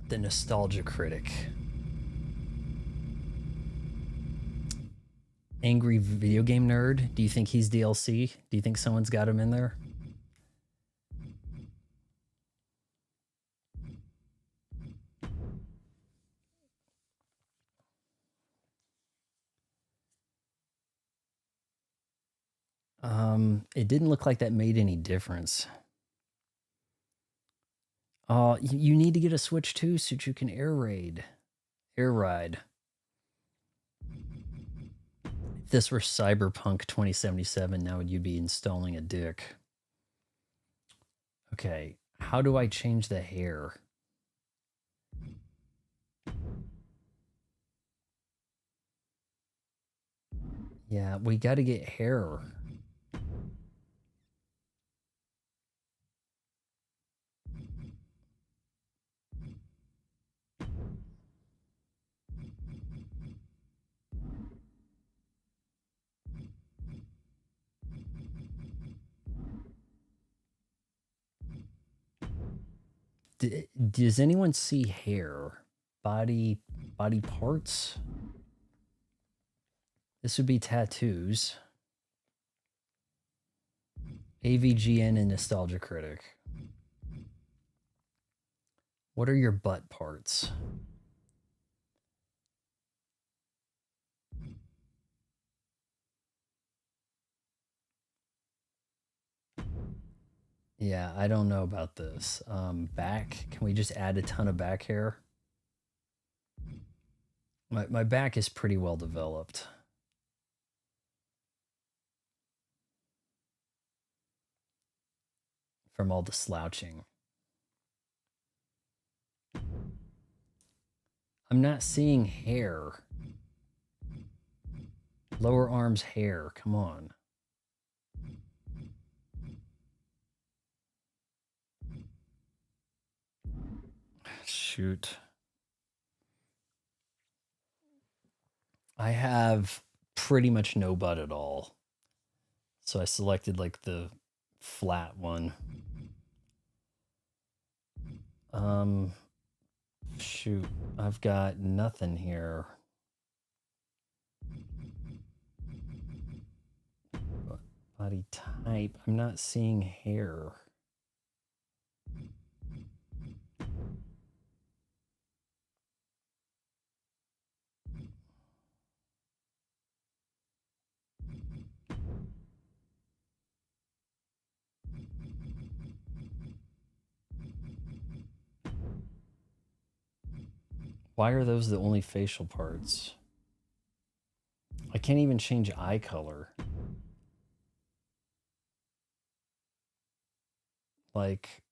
The Nostalgia Critic. Angry Video Game Nerd. Do you think he's DLC? Do you think someone's got him in there? It didn't look like that made any difference. You need to get a Switch 2 so you can air ride. If this were Cyberpunk 2077, now you'd be installing a dick. Okay, how do I change the hair? Yeah, we got to get hair. Does anyone see hair? Body parts? This would be tattoos. AVGN and Nostalgia Critic. What are your butt parts? Yeah, I don't know about this. Back, can we just add a ton of back hair? My back is pretty well developed. From all the slouching. I'm not seeing hair. Lower arms hair, come on. Shoot. I have pretty much no butt at all. So I selected like the flat one. Shoot, I've got nothing here. Body type, I'm not seeing hair. Why are those the only facial parts? I can't even change eye color. Like,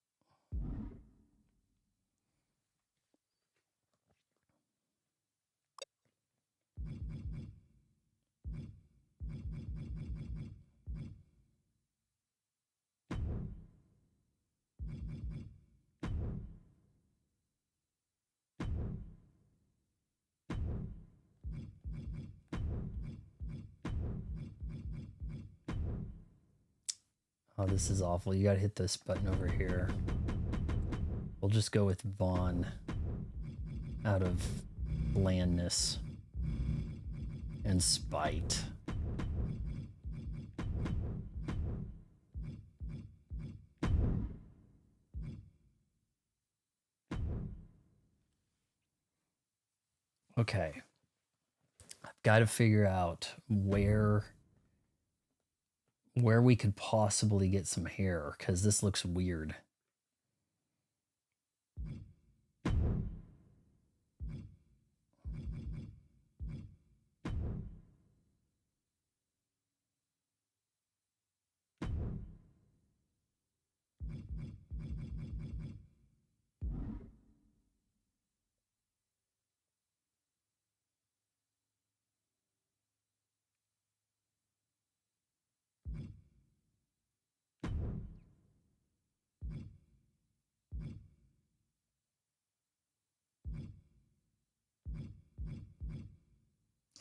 oh, this is awful. You gotta hit this button over here. We'll just go with Vaughn out of blandness and spite. Okay. I've got to figure out where we could possibly get some hair, because this looks weird.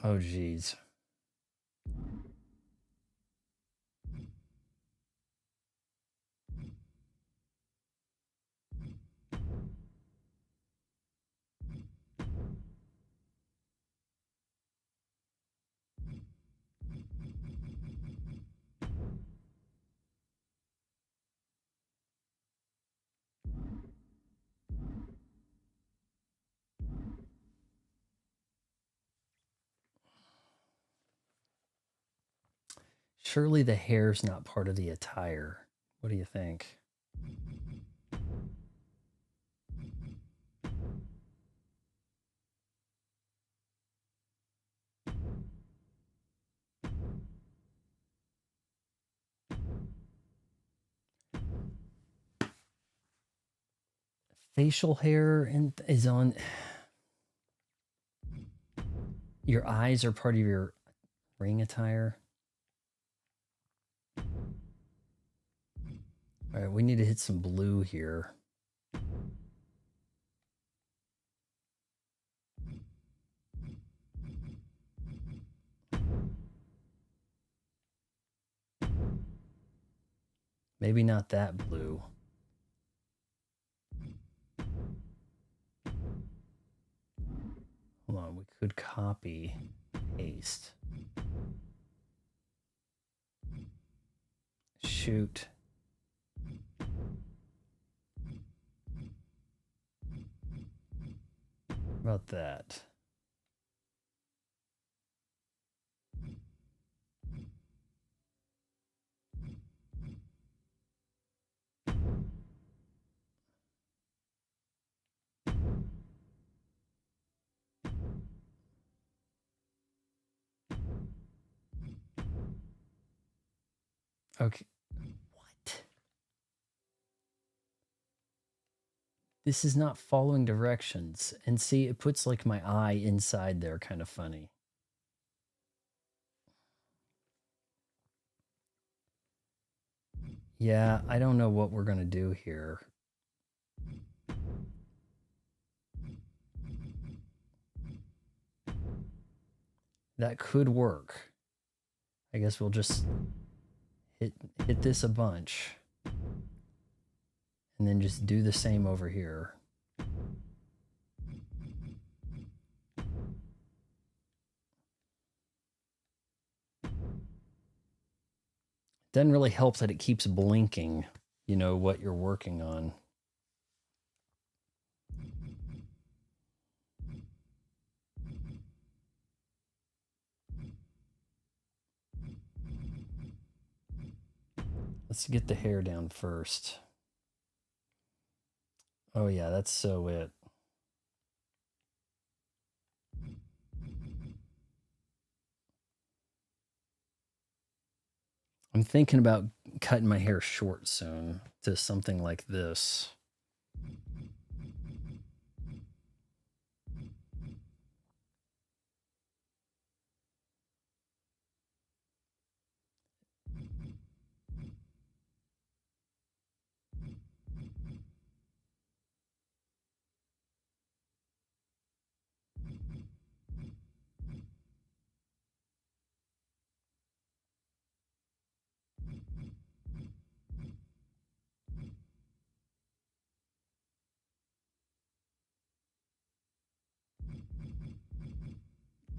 Oh, geez. Surely the hair's not part of the attire. What do you think? Facial hair is on. Your eyes are part of your ring attire. All right, we need to hit some blue here. Maybe not that blue. Hold on, we could copy, paste. Shoot. How about that? Okay. What? This is not following directions. And see, it puts like my eye inside there, kind of funny. Yeah, I don't know what we're going to do here. That could work. I guess we'll just hit this a bunch. And then just do the same over here. Doesn't really help that it keeps blinking, you know, what you're working on. Let's get the hair down first. Oh yeah, that's so it. I'm thinking about cutting my hair short soon to something like this.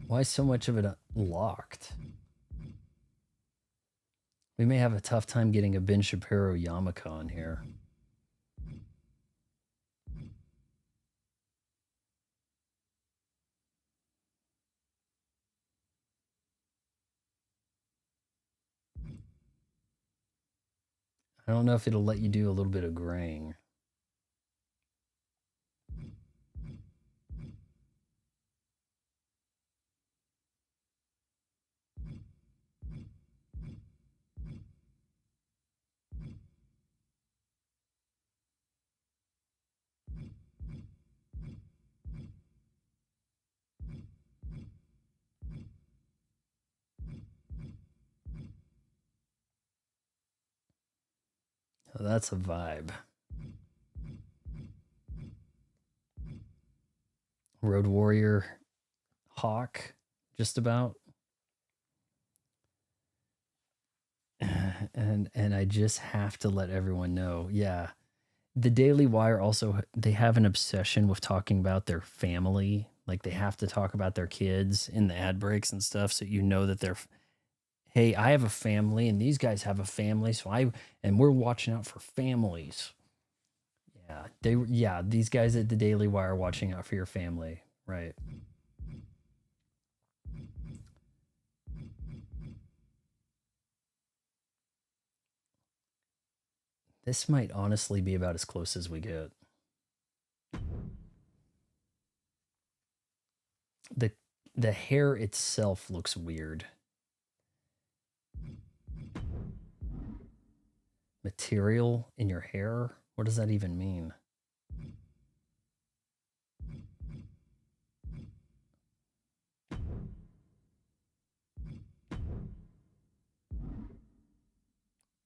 Why is so much of it locked? We may have a tough time getting a Ben Shapiro yarmulke on here. I don't know if it'll let you do a little bit of graying. Oh, that's a vibe. Road Warrior Hawk, just about. And I just have to let everyone know, yeah. The Daily Wire also, they have an obsession with talking about their family. Like they have to talk about their kids in the ad breaks and stuff, so you know that they're, hey, I have a family and these guys have a family, so we're watching out for families. Yeah, these guys at the Daily Wire are watching out for your family, right? This might honestly be about as close as we get. The hair itself looks weird. Material in your hair? What does that even mean?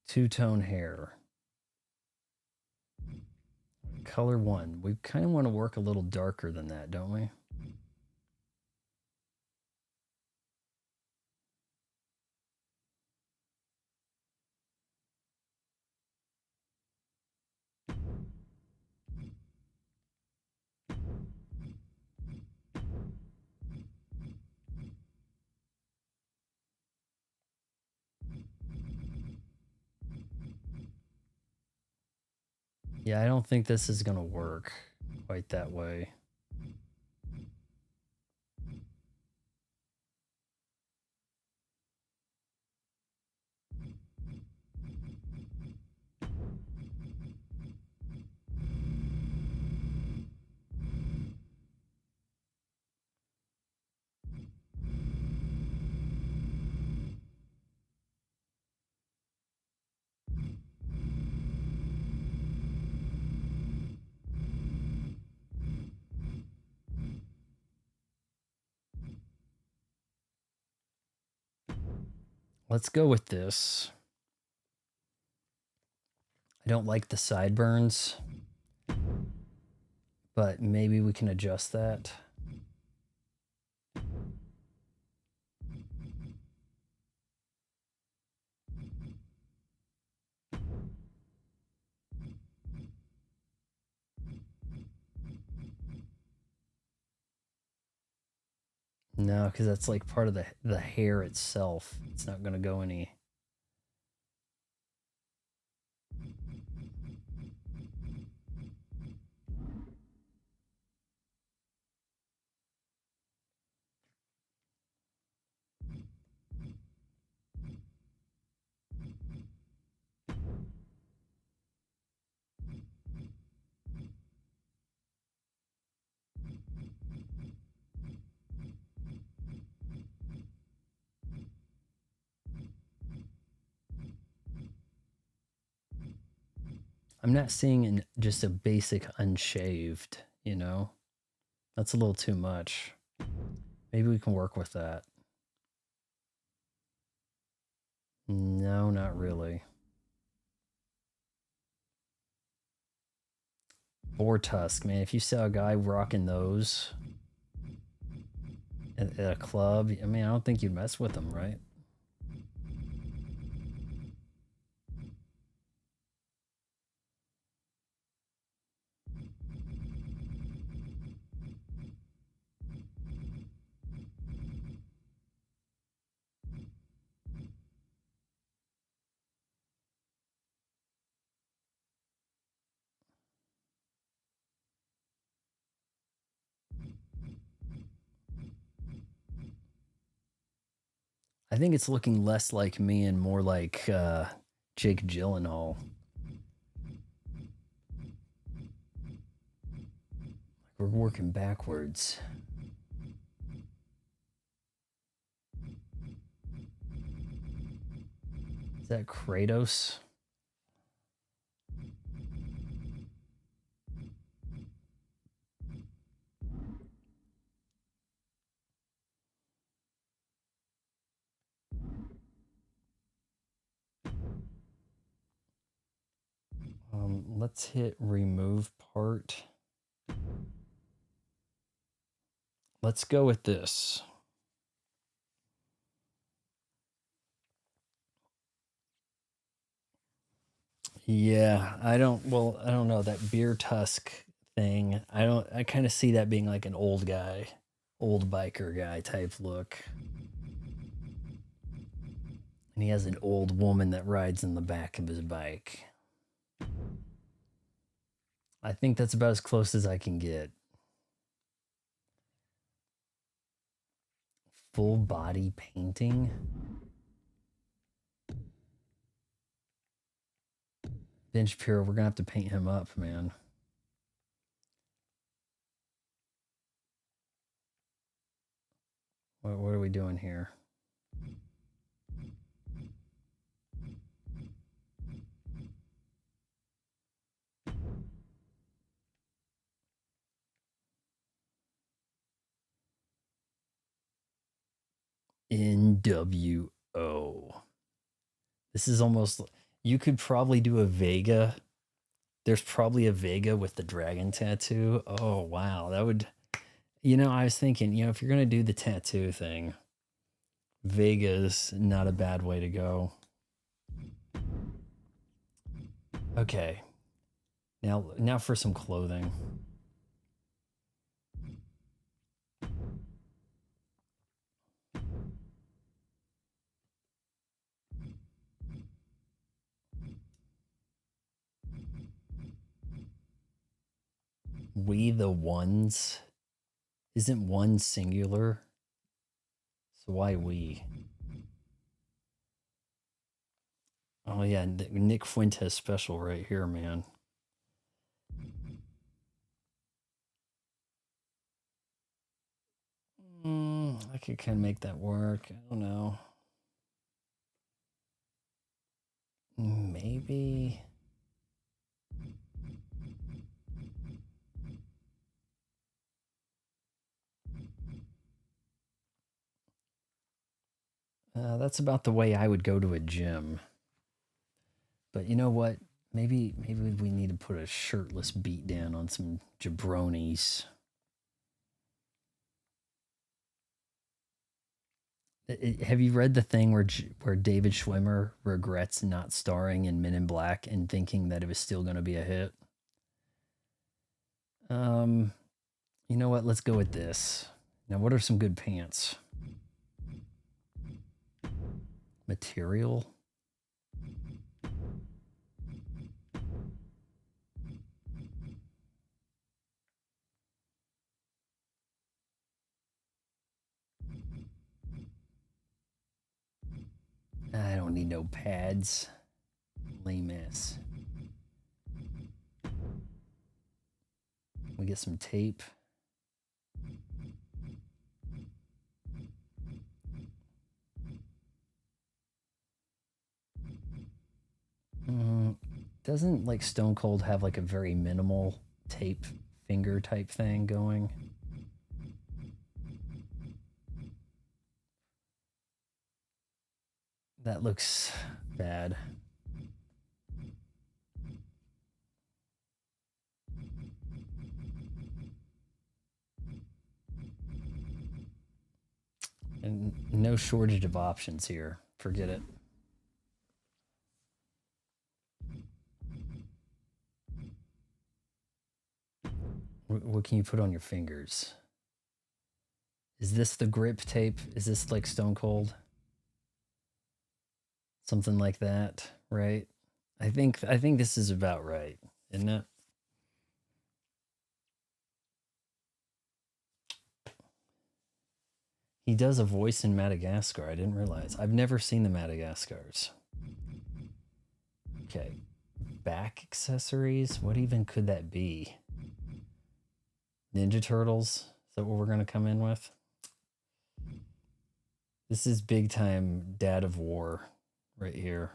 Two-tone hair. Color 1. We kind of want to work a little darker than that, don't we? Yeah, I don't think this is going to work quite that way. Let's go with this. I don't like the sideburns, but maybe we can adjust that. No, because that's like part of the hair itself. It's not going to go any. I'm not seeing just a basic unshaved, you know? That's a little too much. Maybe we can work with that. No, not really. Boar tusk, man. If you saw a guy rocking those at a club, I mean, I don't think you'd mess with them, right? I think it's looking less like me and more like Jake Gyllenhaal. We're working backwards. Is that Kratos? Let's hit remove part. Let's go with this. Yeah, I don't know that beer tusk thing. I kind of see that being like an old biker guy type look. And he has an old woman that rides in the back of his bike. I think that's about as close as I can get. Full body painting. Bench Pure, we're gonna have to paint him up, man. What are we doing here? NWO. This is almost, you could probably do a Vega. There's probably a Vega with the dragon tattoo. Oh, wow. That would, I was thinking, if you're going to do the tattoo thing, Vega's not a bad way to go. Okay. Now for some clothing. We the ones? Isn't one singular? So why we? Oh yeah, Nick Fuentes special right here, man. I could kind of make that work. I don't know. Maybe. That's about the way I would go to a gym. But you know what? Maybe we need to put a shirtless beat down on some jabronis. Have you read the thing where David Schwimmer regrets not starring in Men in Black and thinking that it was still going to be a hit? You know what? Let's go with this. Now, what are some good pants? Material? I don't need no pads. Lame ass. We get some tape. Doesn't like Stone Cold have like a very minimal tape finger type thing going? That looks bad. And no shortage of options here. Forget it. What can you put on your fingers? Is this the grip tape? Is this like Stone Cold? Something like that, right? I think this is about right, isn't it? He does a voice in Madagascar. I didn't realize. I've never seen the Madagascars. Okay. Back accessories? What even could that be? Ninja Turtles? Is that what we're going to come in with? This is big time Dad of War right here.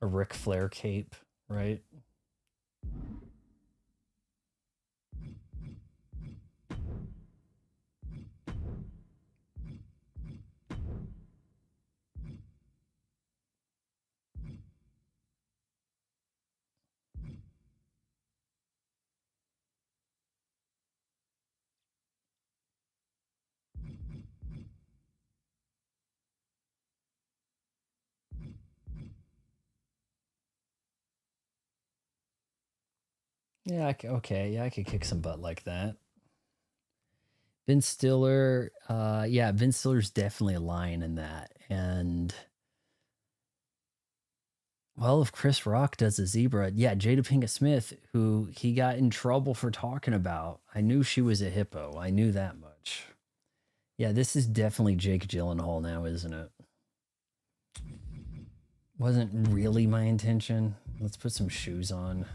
A Ric Flair cape, right? Yeah, okay. Yeah, I could kick some butt like that. Vince Stiller, yeah, Vince Stiller's definitely a lion in that. And well, if Chris Rock does a zebra, yeah, Jada Pinkett Smith, who he got in trouble for talking about. I knew she was a hippo. I knew that much. Yeah, this is definitely Jake Gyllenhaal now, isn't it? Wasn't really my intention. Let's put some shoes on.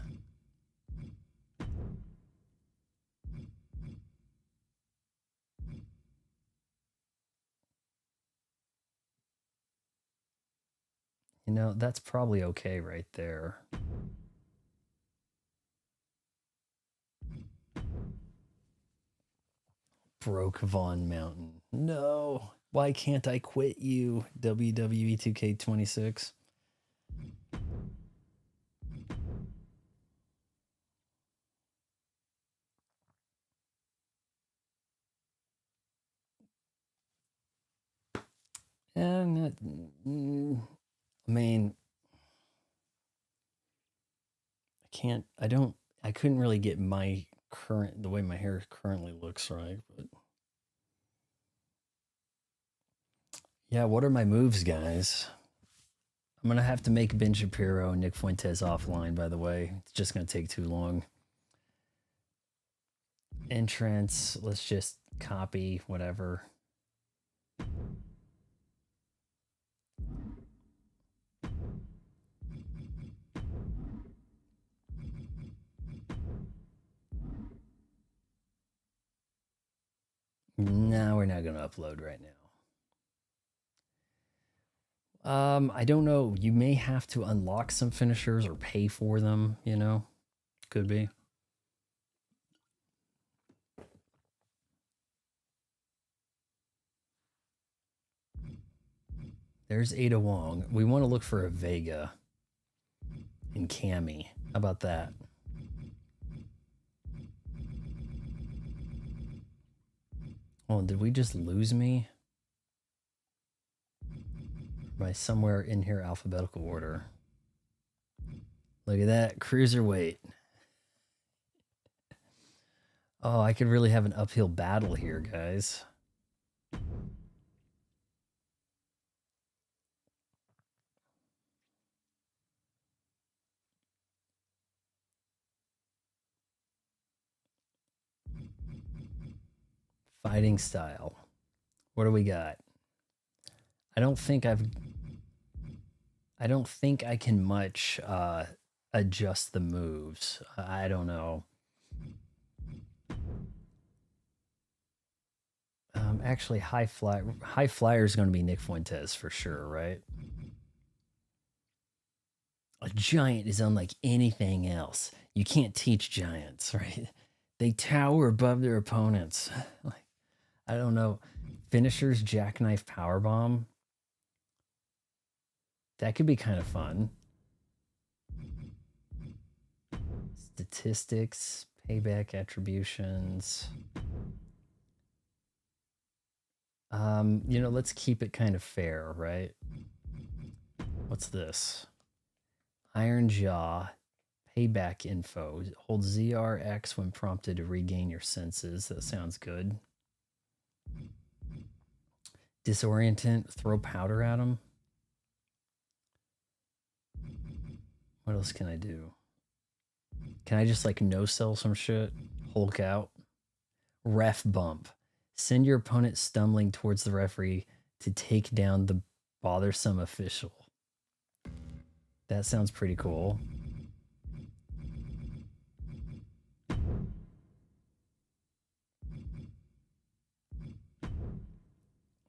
You know, that's probably okay right there. Broke Von Mountain. No. Why can't I quit you, WWE 2K26? And I mean, I couldn't really get my the way my hair currently looks right, but yeah, what are my moves, guys? I'm gonna have to make Ben Shapiro and Nick Fuentes offline, by the way. It's just gonna take too long. Entrance, let's just copy whatever. No, we're not going to upload right now. I don't know. You may have to unlock some finishers or pay for them, you know? Could be. There's Ada Wong. We want to look for a Vega in Cammy. How about that? Oh, did we just lose me? By somewhere in here, alphabetical order. Look at that. Cruiserweight. Oh, I could really have an uphill battle here, guys. Fighting style. What do we got? I don't think I can much adjust the moves. I don't know. Actually, high flyer is going to be Nick Fuentes for sure, right? A giant is unlike anything else. You can't teach giants, right? They tower above their opponents. Like, I don't know. Finishers, jackknife, powerbomb. That could be kind of fun. Statistics, payback attributions. You know, let's keep it kind of fair, right? What's this? Iron Jaw, payback info. Hold ZRX when prompted to regain your senses. That sounds good. Disorientant, throw powder at him. What else can I do? Can I just like no-sell some shit? Hulk out. Ref bump. Send your opponent stumbling towards the referee to take down the bothersome official. That sounds pretty cool.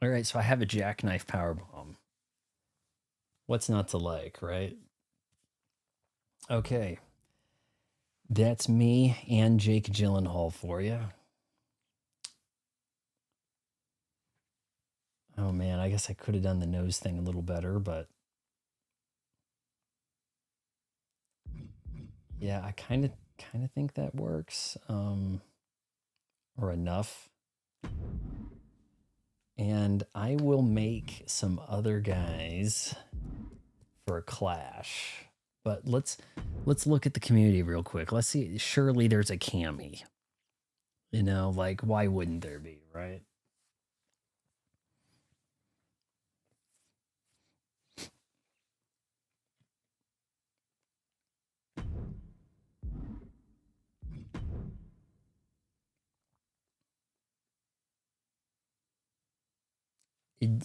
All right, so I have a jackknife powerbomb. What's not to like, right? Okay. That's me and Jake Gyllenhaal for you. Oh man, I guess I could have done the nose thing a little better, but yeah, I kind of think that works, or enough. And I will make some other guys for a clash. But let's look at the community real quick. Let's see. Surely there's a Cammy. You know, like why wouldn't there be, right?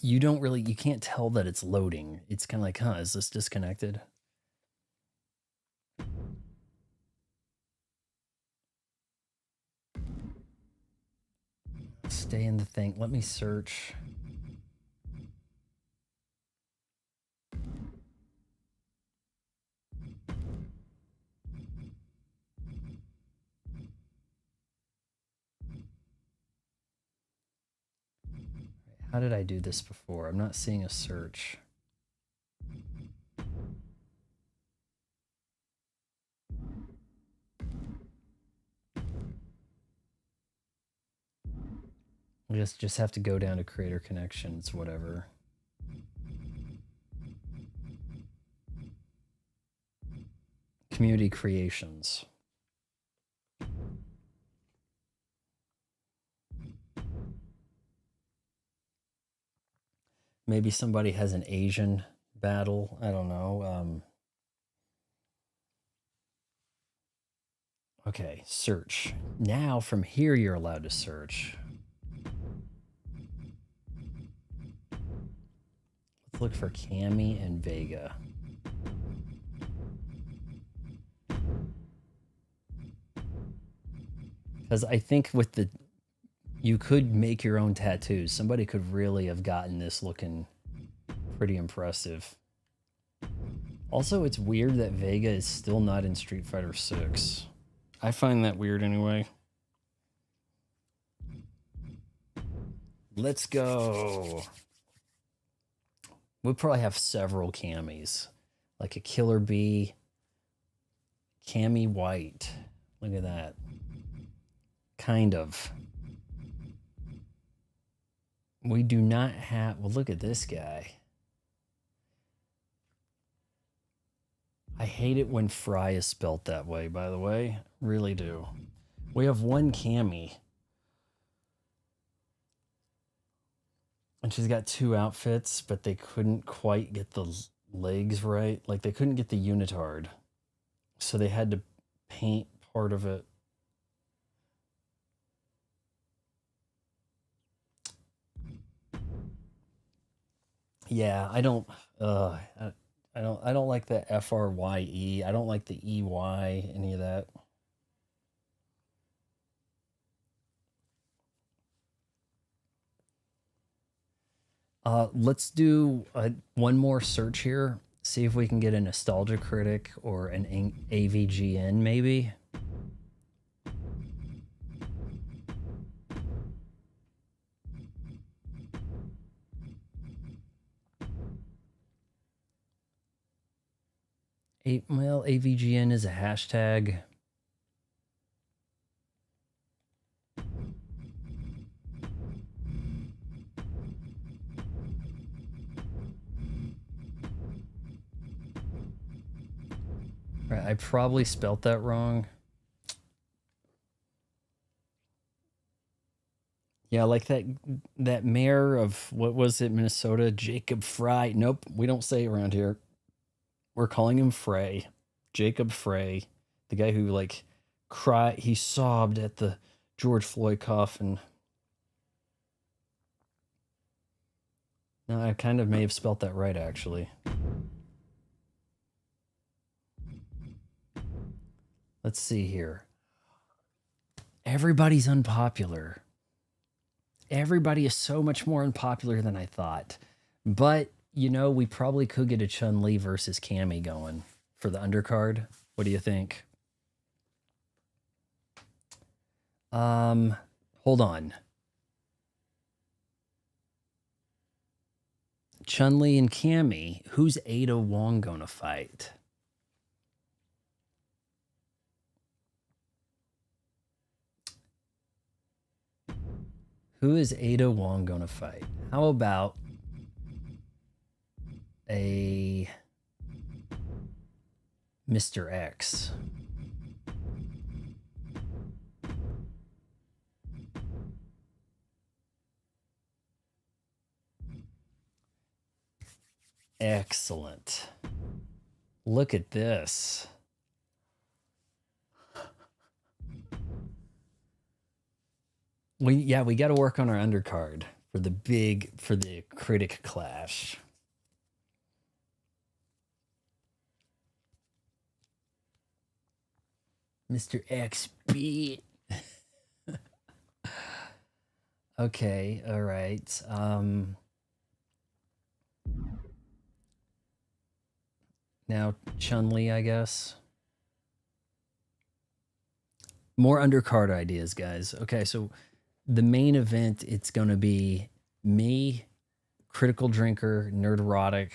You can't tell that it's loading. It's kind of like, huh, is this disconnected? Stay in the thing. Let me search. How did I do this before? I'm not seeing a search. Just have to go down to creator connections, whatever. Community creations. Maybe somebody has an Asian battle. I don't know. Okay, search. Now from here, you're allowed to search. Let's look for Cammy and Vega. Because I think with the... You could make your own tattoos. Somebody could really have gotten this looking pretty impressive. Also, it's weird that Vega is still not in Street Fighter 6. I find that weird anyway. Let's go. We'll probably have several Cammies. Like a Killer Bee. Cammy White. Look at that. Kind of. We do not have... Well, look at this guy. I hate it when Fry is spelt that way, by the way. Really do. We have one Cammy. And she's got two outfits, but they couldn't quite get the legs right. Like, they couldn't get the unitard. So they had to paint part of it. Yeah, I don't like the FRYE. I don't like the EY, any of that. Let's do one more search here. See if we can get a Nostalgia Critic or an AVGN, maybe. Well, AVGN is a hashtag. Right, I probably spelt that wrong. Yeah, like that mayor of, what was it, Minnesota, Jacob Frey. Nope, we don't say it around here. We're calling him Frey. Jacob Frey. The guy who, like, he sobbed at the George Floyd coffin. No, I kind of may have spelt that right, actually. Let's see here. Everybody's unpopular. Everybody is so much more unpopular than I thought. But, you know, we probably could get a Chun-Li versus Cammy going for the undercard. What do you think? Hold on. Chun-Li and Cammy, who's Ada Wong gonna fight? Who is Ada Wong gonna fight? How about a Mr. X? Excellent. Look at this. We got to work on our undercard for the critic clash. Mr. X beat. Okay, all right. Now Chun-Li, I guess. More undercard ideas, guys. Okay, so the main event, it's going to be me, Critical Drinker, Nerderotic,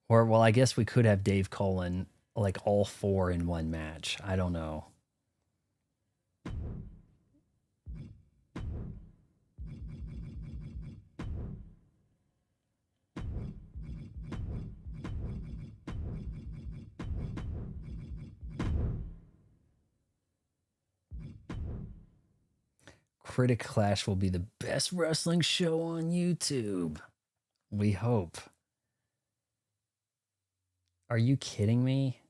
well, I guess we could have Dave Cullen, like all four in one match. I don't know. Critic Clash will be the best wrestling show on YouTube. We hope. Are you kidding me?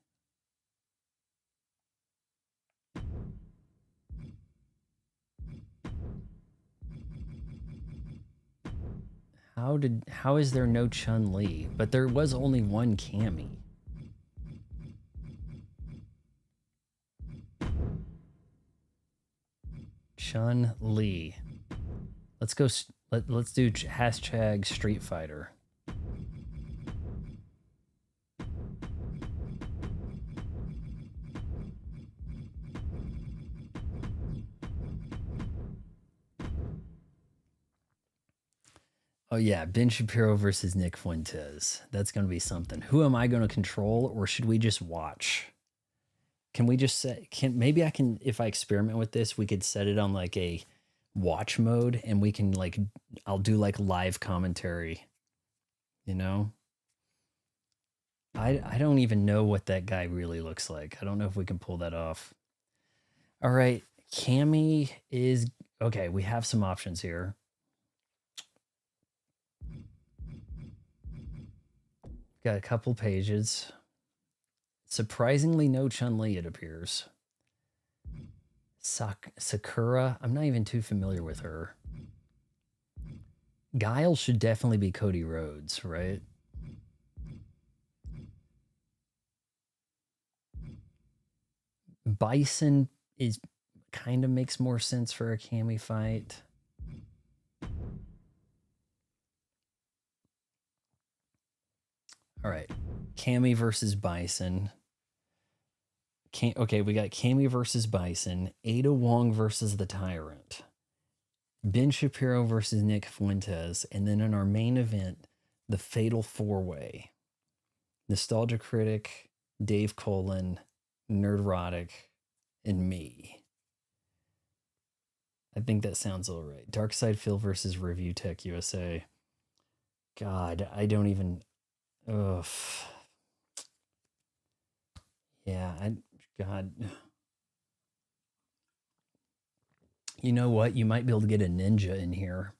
How is there no Chun-Li? But there was only one Cammy. Chun-Li. Let's go. Let's do hashtag Street Fighter. Oh yeah, Ben Shapiro versus Nick Fuentes. That's going to be something. Who am I going to control, or should we just watch? Can we just say, maybe I can, if I experiment with this, we could set it on like a watch mode and we can like, I'll do like live commentary, you know? I don't even know what that guy really looks like. I don't know if we can pull that off. All right, Cammy is okay. We have some options here. Got a couple pages. Surprisingly, no Chun-Li, it appears. Sakura, I'm not even too familiar with her. Guile should definitely be Cody Rhodes, right? Bison is kind of makes more sense for a Cammy fight. All right, Cammy versus Bison. Okay, we got Cammy versus Bison, Ada Wong versus the Tyrant, Ben Shapiro versus Nick Fuentes, and then in our main event, the Fatal 4-Way. Nostalgia Critic, Dave Colin, Nerdrotic, and me. I think that sounds all right. Darkside Phil versus Review Tech USA. God, I don't even... Ugh. Yeah, God. You know what? You might be able to get a Ninja in here.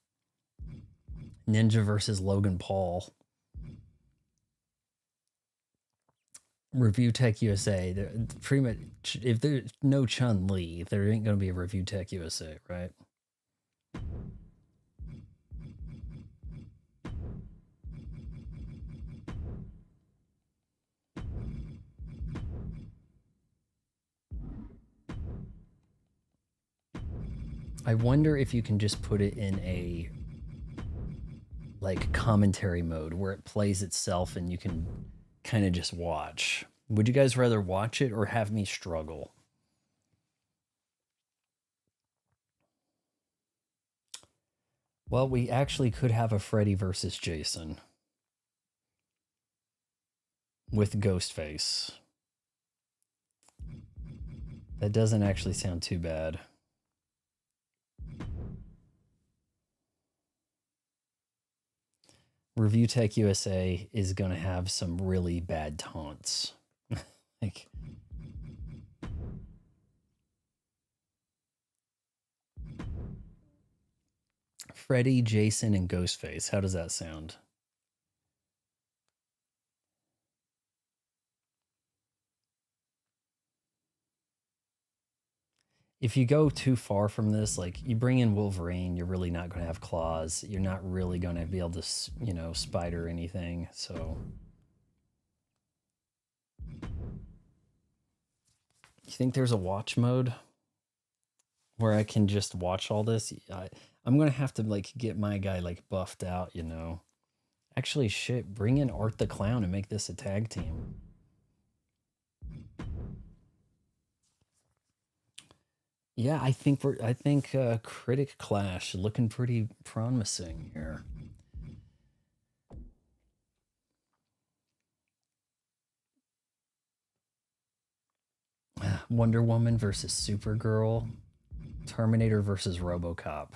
Ninja versus Logan Paul. Review Tech USA. They're pretty much, if there's no Chun-Li, there ain't going to be a Review Tech USA, right? I wonder if you can just put it in a like commentary mode where it plays itself and you can kind of just watch. Would you guys rather watch it or have me struggle? Well, we actually could have a Freddy versus Jason with Ghostface. That doesn't actually sound too bad. Review Tech USA is going to have some really bad taunts. Like, Freddy, Jason, and Ghostface. How does that sound? If you go too far from this, like you bring in Wolverine, you're really not going to have claws. You're not really going to be able to, you know, spider anything. So you think there's a watch mode where I can just watch all this? I'm going to have to like get my guy like buffed out, you know. Actually, shit, bring in Art the Clown and make this a tag team. Yeah, I think Critic Clash looking pretty promising here. Wonder Woman versus Supergirl, Terminator versus RoboCop.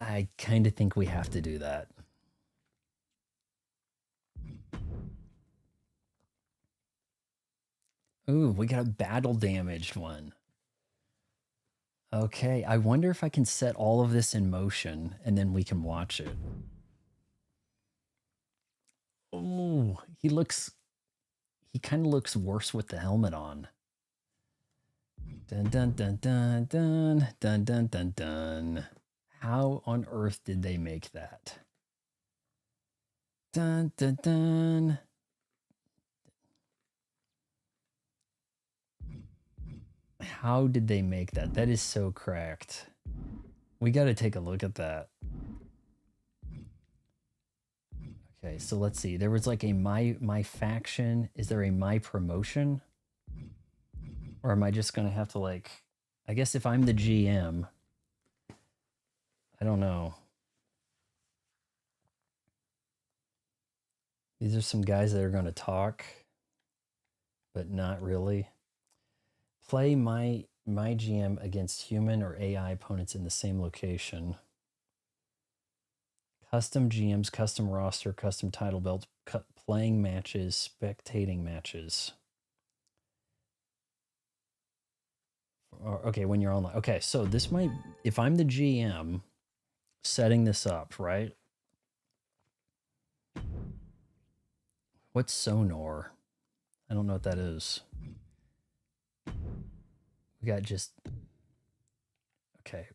I kind of think we have to do that. Ooh, we got a battle damaged one. Okay, I wonder if I can set all of this in motion and then we can watch it. Oh, he kind of looks worse with the helmet on. Dun dun dun dun dun dun dun dun dun. How on earth did they make that? Dun dun dun. How did they make that? That is so cracked. We got to take a look at that. Okay, so let's see. There was like a my faction. Is there a my promotion? Or am I just going to have to like, I guess if I'm the GM, I don't know. These are some guys that are going to talk, but not really. Play my GM against human or AI opponents in the same location. Custom GMs, custom roster, custom title belts, playing matches, spectating matches. Okay, when you're online. Okay, so this might, if I'm the GM setting this up, right? What's Sonar? I don't know what that is. We got just, okay.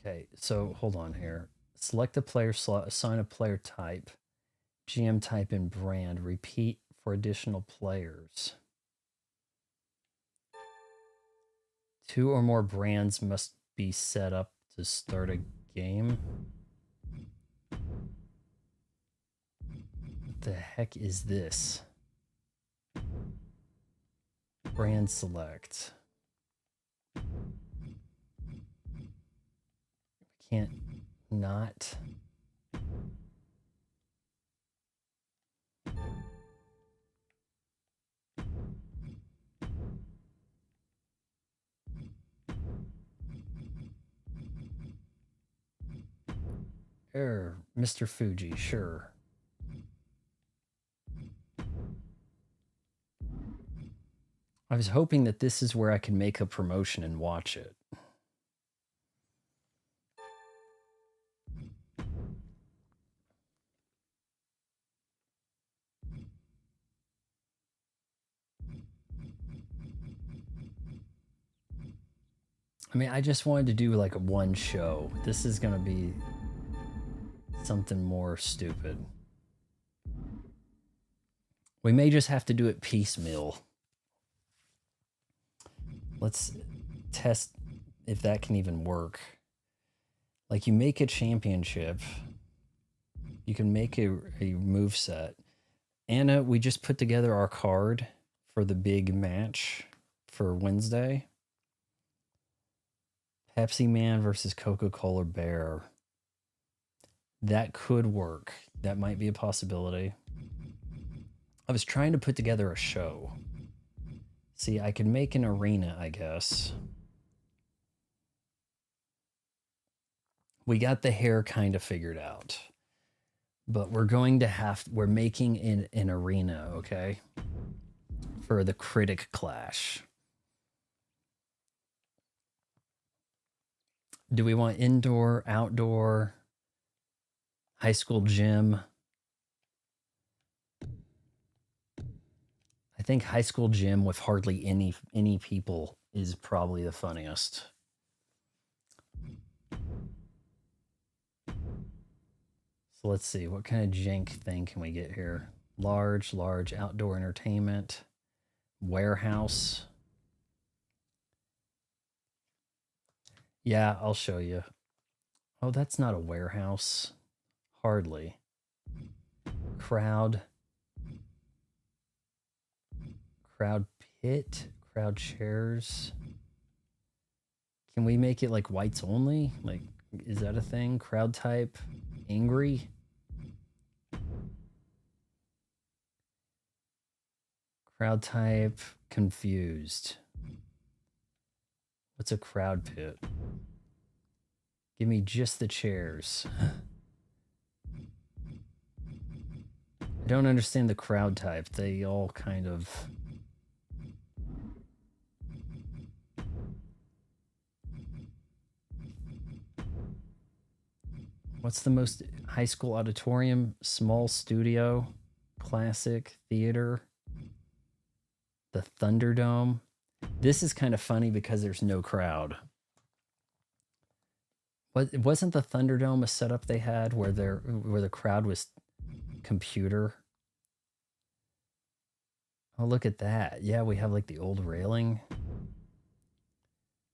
Okay, so hold on here. Select a player slot, assign a player type, GM type and brand, repeat for additional players. 2 or more brands must be set up to start a game. What the heck is this? Brand select. Can't not. Error, Mr. Fuji, sure. I was hoping that this is where I could make a promotion and watch it. I mean, I just wanted to do like a one show. This is going to be something more stupid. We may just have to do it piecemeal. Let's test if that can even work. Like, you make a championship. You can make a move set. Anna, we just put together our card for the big match for Wednesday. Pepsi Man versus Coca-Cola Bear. That could work. That might be a possibility. I was trying to put together a show. See, I could make an arena, I guess. We got the hair kind of figured out. But we're going to have, we're making an arena, okay? For the Critic Clash. Do we want indoor, outdoor, high school gym? I think high school gym with hardly any people is probably the funniest. So let's see, what kind of jank thing can we get here? Large outdoor entertainment, warehouse. Yeah, I'll show you. Oh, that's not a warehouse. Hardly. Crowd pit, crowd chairs. Can we make it like whites only? Like, is that a thing? Crowd type, angry. Crowd type, confused. What's a crowd pit? Give me just the chairs. I don't understand the crowd type. They all kind of... What's the most high school auditorium? Small studio, classic theater, the Thunderdome. This is kind of funny because there's no crowd. Wasn't the Thunderdome a setup they had where the crowd was computer? Oh, look at that. Yeah, we have like the old railing.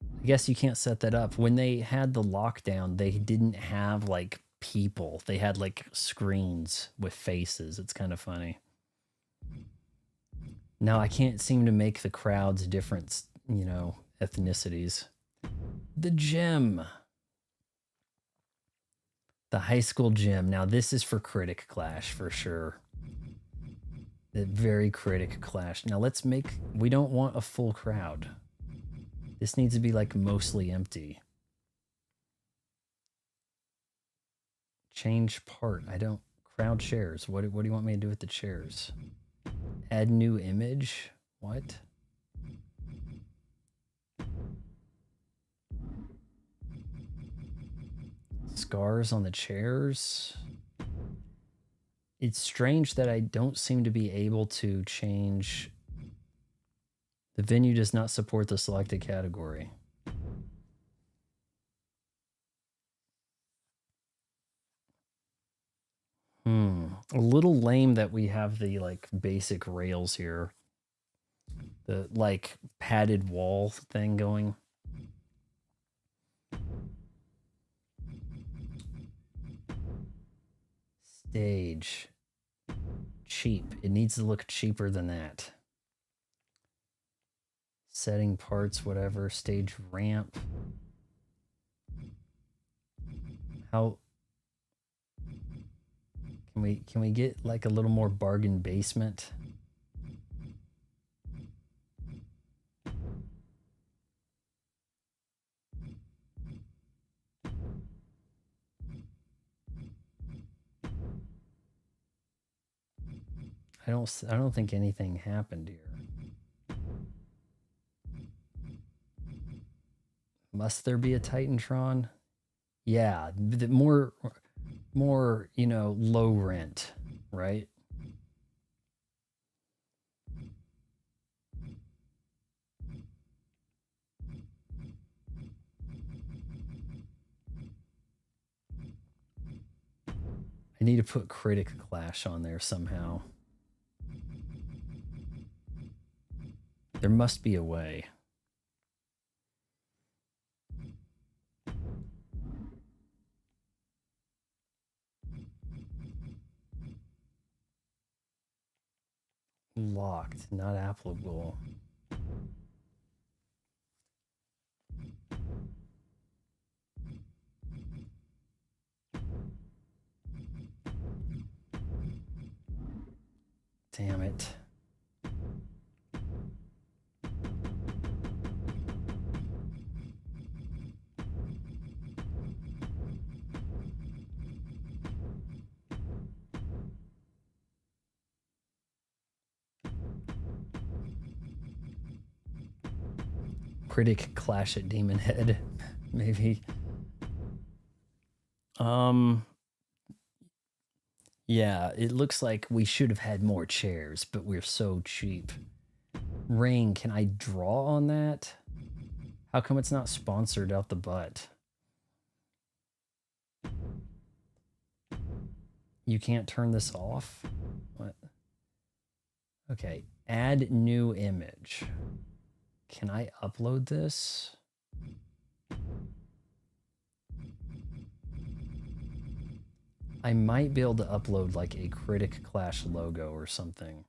I guess you can't set that up. When they had the lockdown, they didn't have like people. They had like screens with faces. It's kind of funny. Now I can't seem to make the crowds different, you know, ethnicities. The gym. The high school gym. Now this is for Critic Clash for sure. The very critic clash. Now let's make, we don't want a full crowd. This needs to be like mostly empty. Change part. I don't, crowd shares. What do you want me to do with the chairs? Add new image. What? Scars on the chairs. It's strange that I don't seem to be able to change. The venue does not support the selected category. A little lame that we have the like basic rails here. The like padded wall thing going. Stage. Cheap. It needs to look cheaper than that. Setting parts, whatever. Stage ramp. How can we get like a little more bargain basement? I don't think anything happened here. Must there be a Titantron? Yeah, the more, you know, low rent, right? I need to put Critic Clash on there somehow. There must be a way. Locked, not applicable. Damn it. Critic Clash at Demon Head, maybe. Yeah, it looks like we should have had more chairs, but we're so cheap. Ring, can I draw on that? How come it's not sponsored out the butt? You can't turn this off? What? Okay, add new image. Can I upload this? I might be able to upload like a Critic Clash logo or something.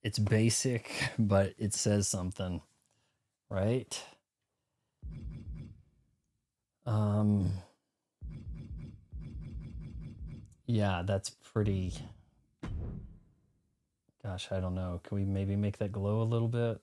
It's basic, but it says something, right? Yeah, that's pretty. Gosh, I don't know. Can we maybe make that glow a little bit?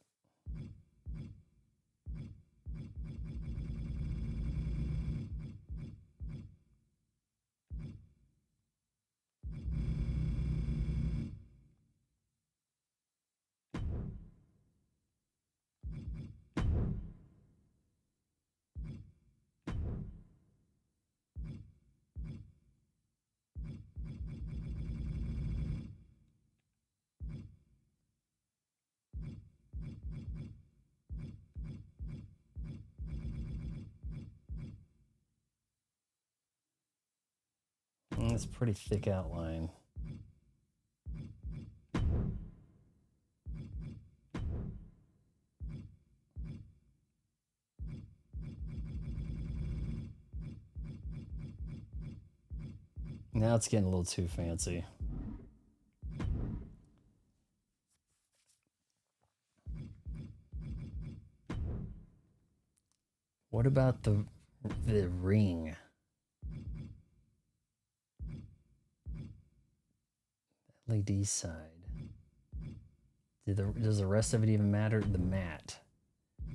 It's a pretty thick outline. Now it's getting a little too fancy. What about the ring? LED side. Does the rest of it even matter? The mat.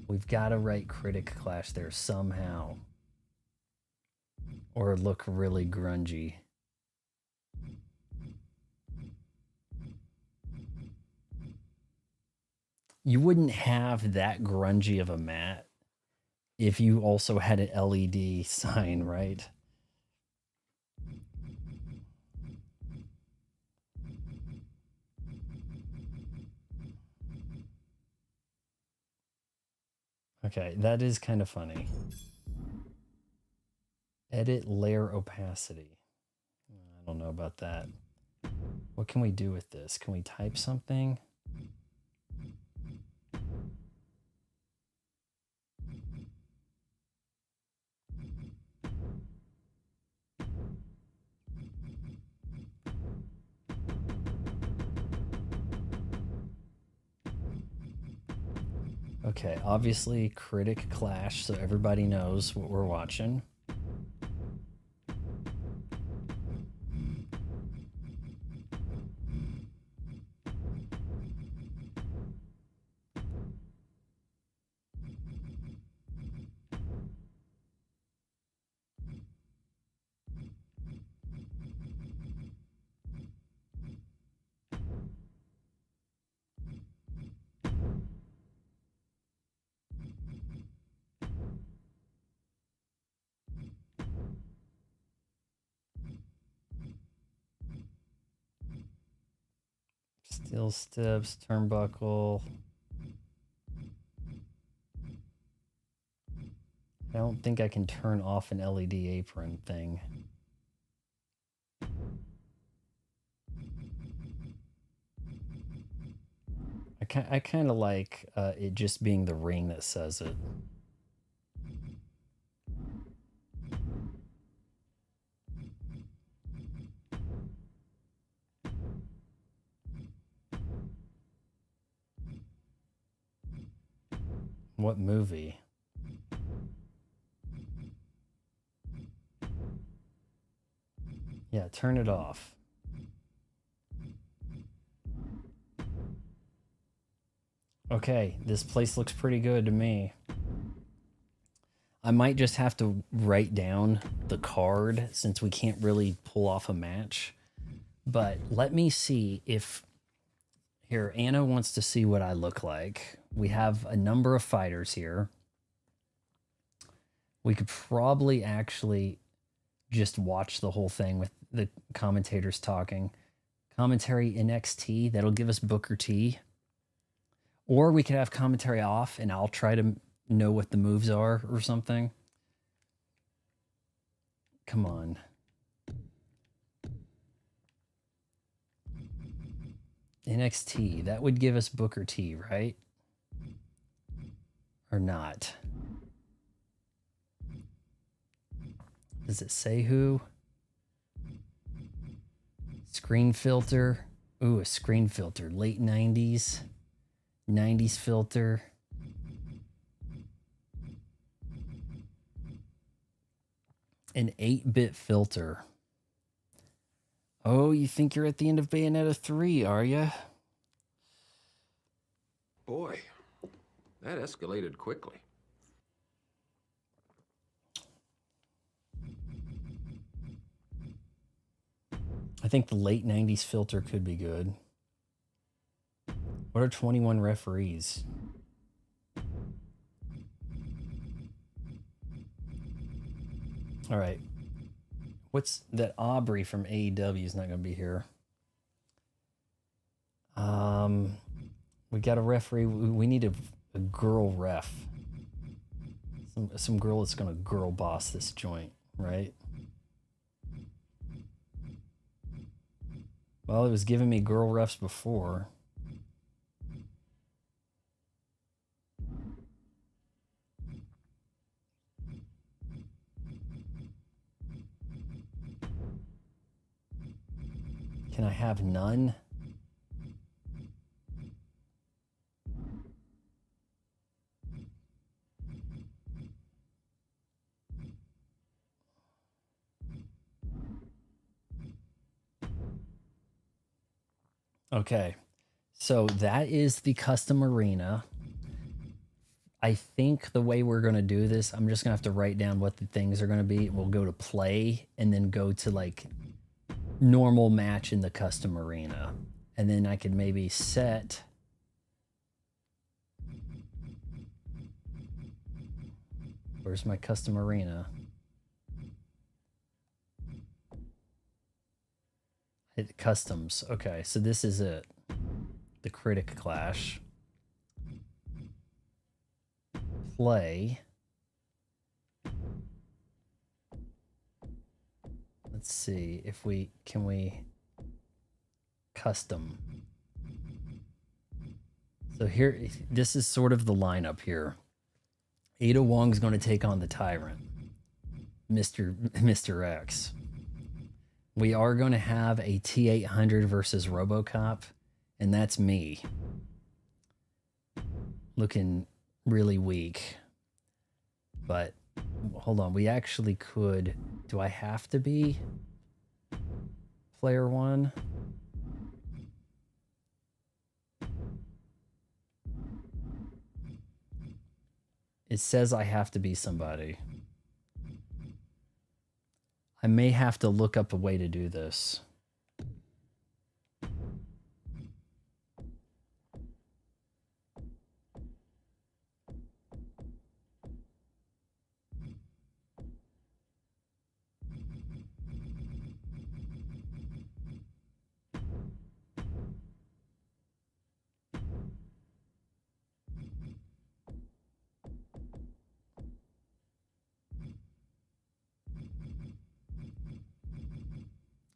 We've got to write Critic Clash there somehow. Or look really grungy. You wouldn't have that grungy of a mat if you also had an LED sign, right? Okay, that is kind of funny. Edit layer opacity. I don't know about that. What can we do with this? Can we type something? Okay, obviously Critic Clash, so everybody knows what we're watching. Steel steps, turnbuckle. I don't think I can turn off an LED apron thing. I kind of like it just being the ring that says it. What movie? Yeah, turn it off. Okay, this place looks pretty good to me. I might just have to write down the card since we can't really pull off a match. But let me see if... Here, Anna wants to see what I look like. We have a number of fighters here. We could probably actually just watch the whole thing with the commentators talking. Commentary in NXT, that'll give us Booker T. Or we could have commentary off and I'll try to know what the moves are or something. Come on. NXT, that would give us Booker T, right? Or not? Does it say who? Screen filter. Ooh, a screen filter. Late 90s. 90s filter. An 8-bit filter. Oh, you think you're at the end of Bayonetta 3, are you? Boy, that escalated quickly. I think the late 90s filter could be good. What are 21 referees? All right. What's that? Aubrey from AEW is not going to be here. We got a referee. We need a girl ref. Some girl that's going to girl boss this joint, right? Well, it was giving me girl refs before. Can I have none? Okay, so that is the custom arena. I think the way we're going to do this, I'm just going to have to write down what the things are going to be. We'll go to play and then go to like normal match in the custom arena. And then I could maybe set... Where's my custom arena? Hit customs. Okay, so this is it. The Critic Clash. Play. Let's see if can we custom. So here, this is sort of the lineup here. Ada Wong's going to take on the Tyrant, Mr. X. We are going to have a T-800 versus RoboCop, and that's me. Looking really weak. But, hold on, we actually could... Do I have to be player one? It says I have to be somebody. I may have to look up a way to do this.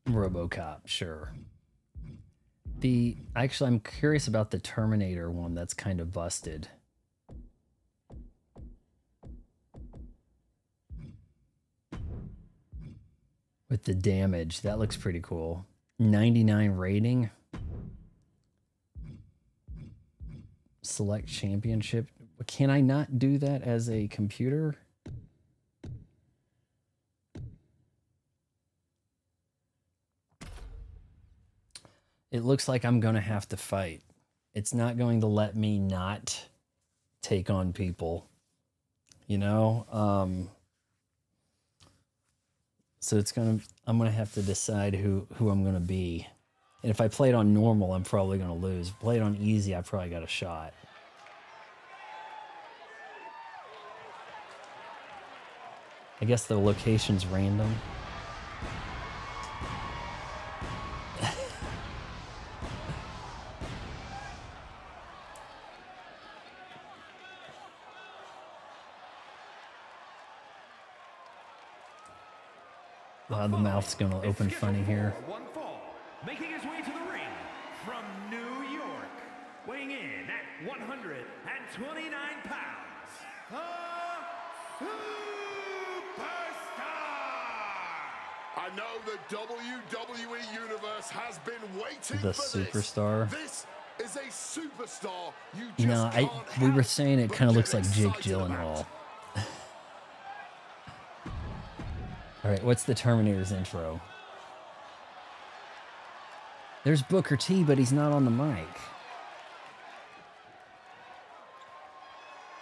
RoboCop, sure. Actually, I'm curious about the Terminator one that's kind of busted. With the damage, that looks pretty cool. 99 rating. Select championship. Can I not do that as a computer? It looks like I'm going to have to fight. It's not going to let me not take on people, you know? So I'm going to have to decide who I'm going to be. And if I play it on normal, I'm probably going to lose. Play it on easy, I probably got a shot. I guess the location's random. The mouth's gonna open funny here. One fall, making his way to the ring from New York, weighing in at 129 pounds, the Superstar! I know the WWE Universe has been waiting The for Superstar. This is a superstar you just No, we were saying it kind of looks like Jake Gyllenhaal. All right, what's the Terminator's intro? There's Booker T, but he's not on the mic.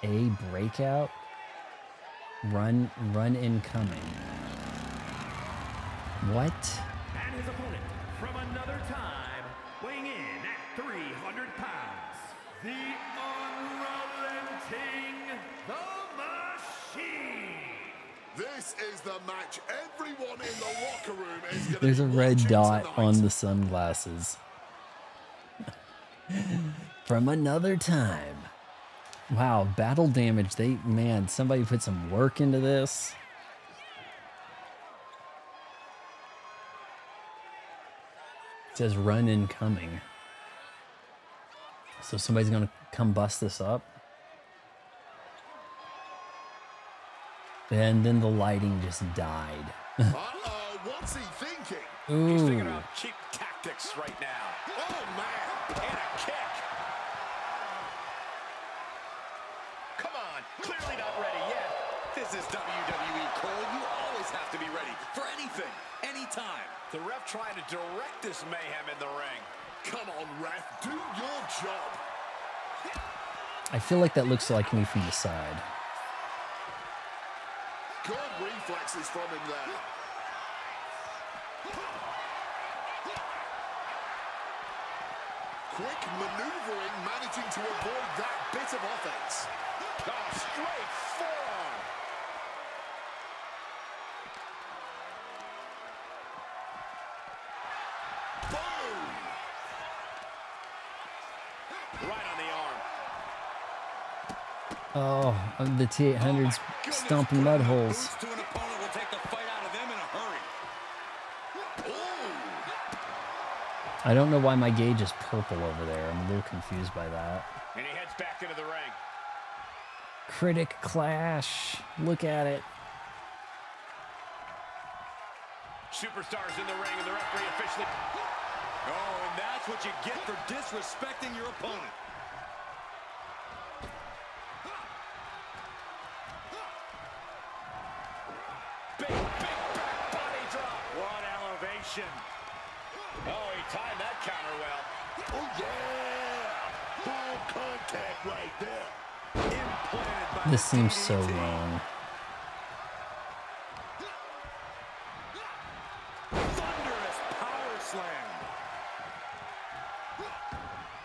A breakout. Run incoming. What? And his opponent from another time, weighing in at 300 pounds, the unrelenting The Machine. This is the match everyone in the locker room is going to There's a red dot tonight. on the sunglasses. From another time. Wow, battle damage. Man, somebody put some work into this. says run incoming. So somebody's gonna come bust this up. And then the lighting just died. Uh-oh, what's he thinking? Ooh. He's thinking about cheap tactics right now. Oh, man. And a kick. Come on, clearly not ready yet. This is WWE, Cole. You always have to be ready for anything, anytime. The ref trying to direct this mayhem in the ring. Come on, ref, do your job. I feel like that looks like me from the side. Good reflexes from him there. Quick maneuvering, managing to avoid that bit of offense. Oh, straight forearm. Boom! Right on the arm. Oh, the T800's stomping mud holes. To an opponent will take the fight out of them in a hurry. I don't know why my gauge is purple over there. I'm a little confused by that. And he heads back into the ring. Critic clash. Look at it. Superstars in the ring, and the referee officially... Oh, and that's what you get for disrespecting your opponent. Big back body drop. What elevation. Oh, he timed that counter well. Oh, yeah! Full contact right there. Implanted by This seems so wrong. thunderous power slam.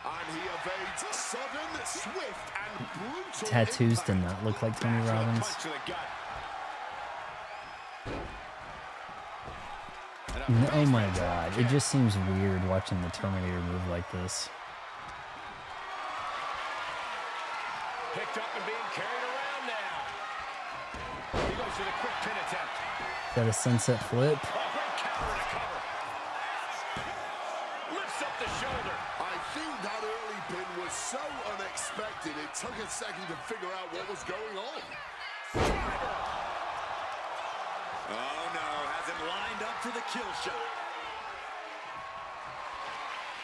And he evades sudden, swift, and brutal Tattoos impact. did not look like Tony Robbins. Punch to the gut. Oh my god, it just seems weird watching the Terminator move like this. Picked up and being carried around now. He goes for the quick pin attempt. Is that a sunset flip? Oh, great counter and a cover. Lifts up the shoulder. I think that early pin was so unexpected, it took a second to figure out what was going on. Oh no, has him lined up for the kill shot.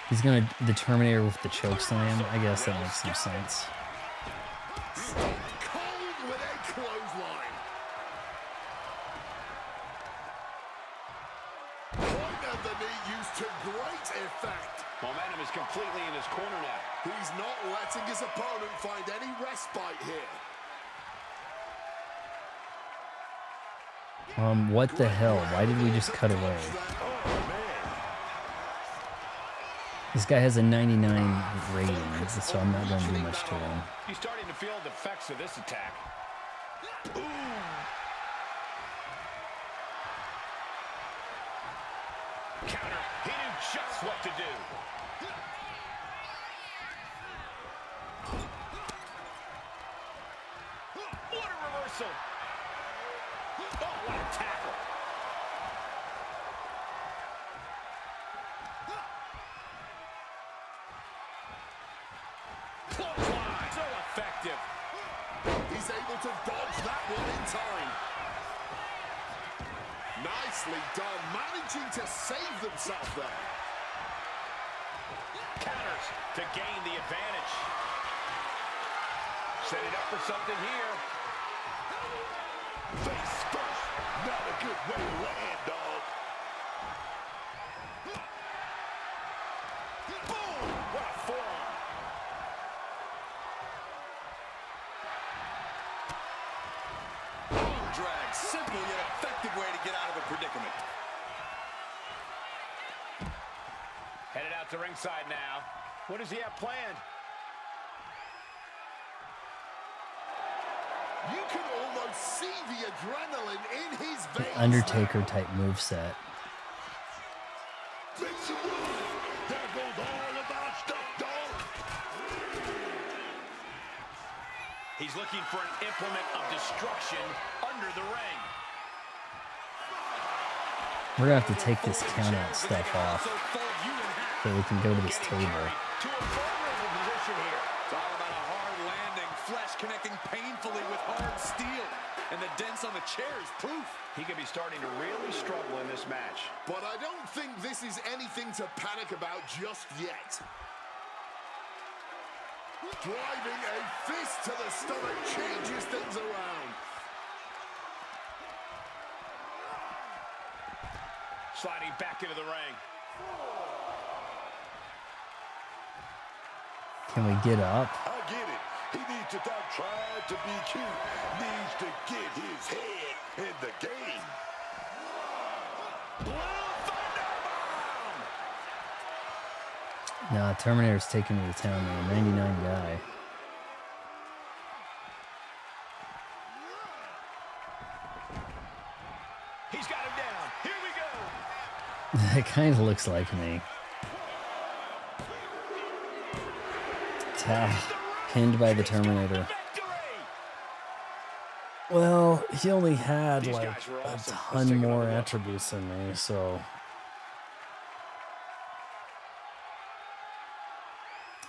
He's gonna the Terminator with the choke slam. I guess that makes some sense. Cold with a clothesline. Point of the knee used to great effect. Momentum is completely in his corner now. He's not letting his opponent find any respite here. What the hell? Why did we just cut away? This guy has a 99 rating, so I'm not going to do much to him. He's starting to feel the effects of this attack. Counter. He knew just what to do. What a reversal. Oh, what a tackle. Clothesline. So effective. He's able to dodge that one in time. Nicely done, managing to save themselves there. Counters to gain the advantage. Set it up for something here. Face first, not a good way to land, dog. Boom! What a forearm. Arm drag, simple yet effective way to get out of a predicament. Headed out to ringside now. What does he have planned? You can almost see the adrenaline in his veins. Undertaker type moveset. Make some room. There goes all of our stuff, dog. He's looking for an implement of destruction under the ring. We're going to have to take this count out stuff off. Also fold you in half. so we can go to this table. To a vulnerable position here. It's all about a hard landing, flesh connecting painfully with hard steel. And the dents on the chair is proof. He could be starting to really struggle in this match. But I don't think this is anything to panic about just yet. Driving a fist to the stomach changes things around. Sliding back into the ring. Can we get up? I get it. He needs to stop trying to be cute. Needs to get his head in the game. Nah, Terminator's taking me to town, man. 99 guy. He's got him down. Here we go. It kind of looks like me. Pinned by the Terminator. Well, he only had like a ton more attributes than me, so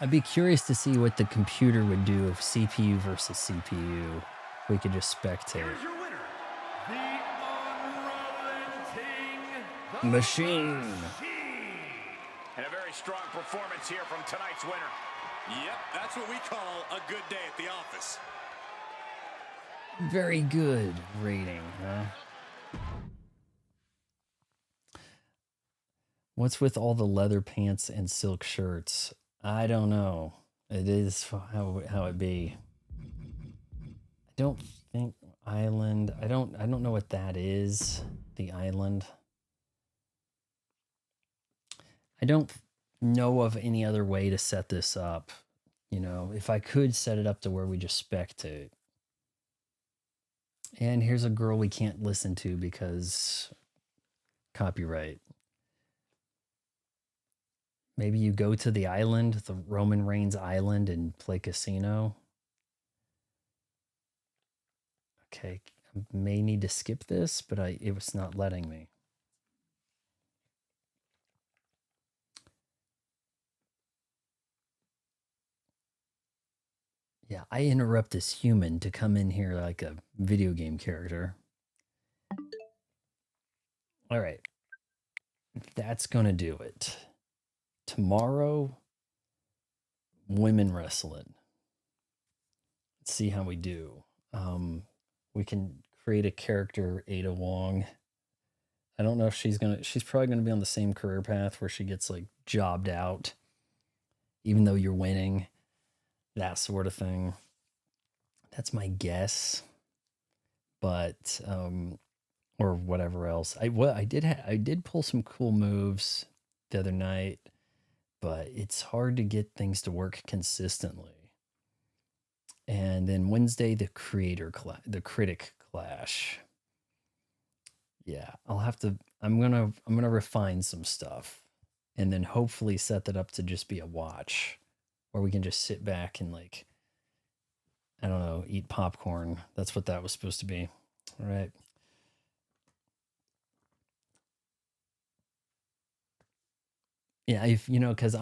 I'd be curious to see what the computer would do if CPU versus CPU. We could just spectate. Machine. And a very strong performance here from tonight's winner. Yep, that's what we call a good day at the office. Very good rating, huh? What's with all the leather pants and silk shirts? I don't know. It is how it be. I don't think island. I don't know what that is. The island. I don't know of any other way to set this up. You know, if I could set it up to where we just spectate. And here's a girl we can't listen to because copyright. Maybe you go to the island, the Roman Reigns island, and play casino. Okay, I may need to skip this, but it was not letting me. Yeah, I interrupt this human to come in here like a video game character. All right. That's going to do it. Tomorrow, women wrestling. Let's see how we do. We can create a character, Ada Wong. I don't know if she's probably going to be on the same career path where she gets like jobbed out, even though you're winning. That sort of thing. That's my guess. But or whatever else. I did pull some cool moves the other night, but it's hard to get things to work consistently. And then Wednesday, the critic clash. Yeah, I'm gonna refine some stuff and then hopefully set that up to just be a watch. Where we can just sit back and like, I don't know, eat popcorn. That's what that was supposed to be. All right. Yeah, because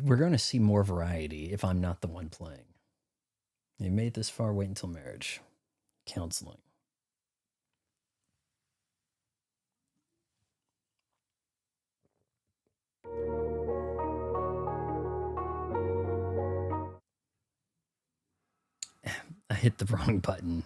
we're going to see more variety if I'm not the one playing. You made this far, wait until marriage. Counseling. I hit the wrong button.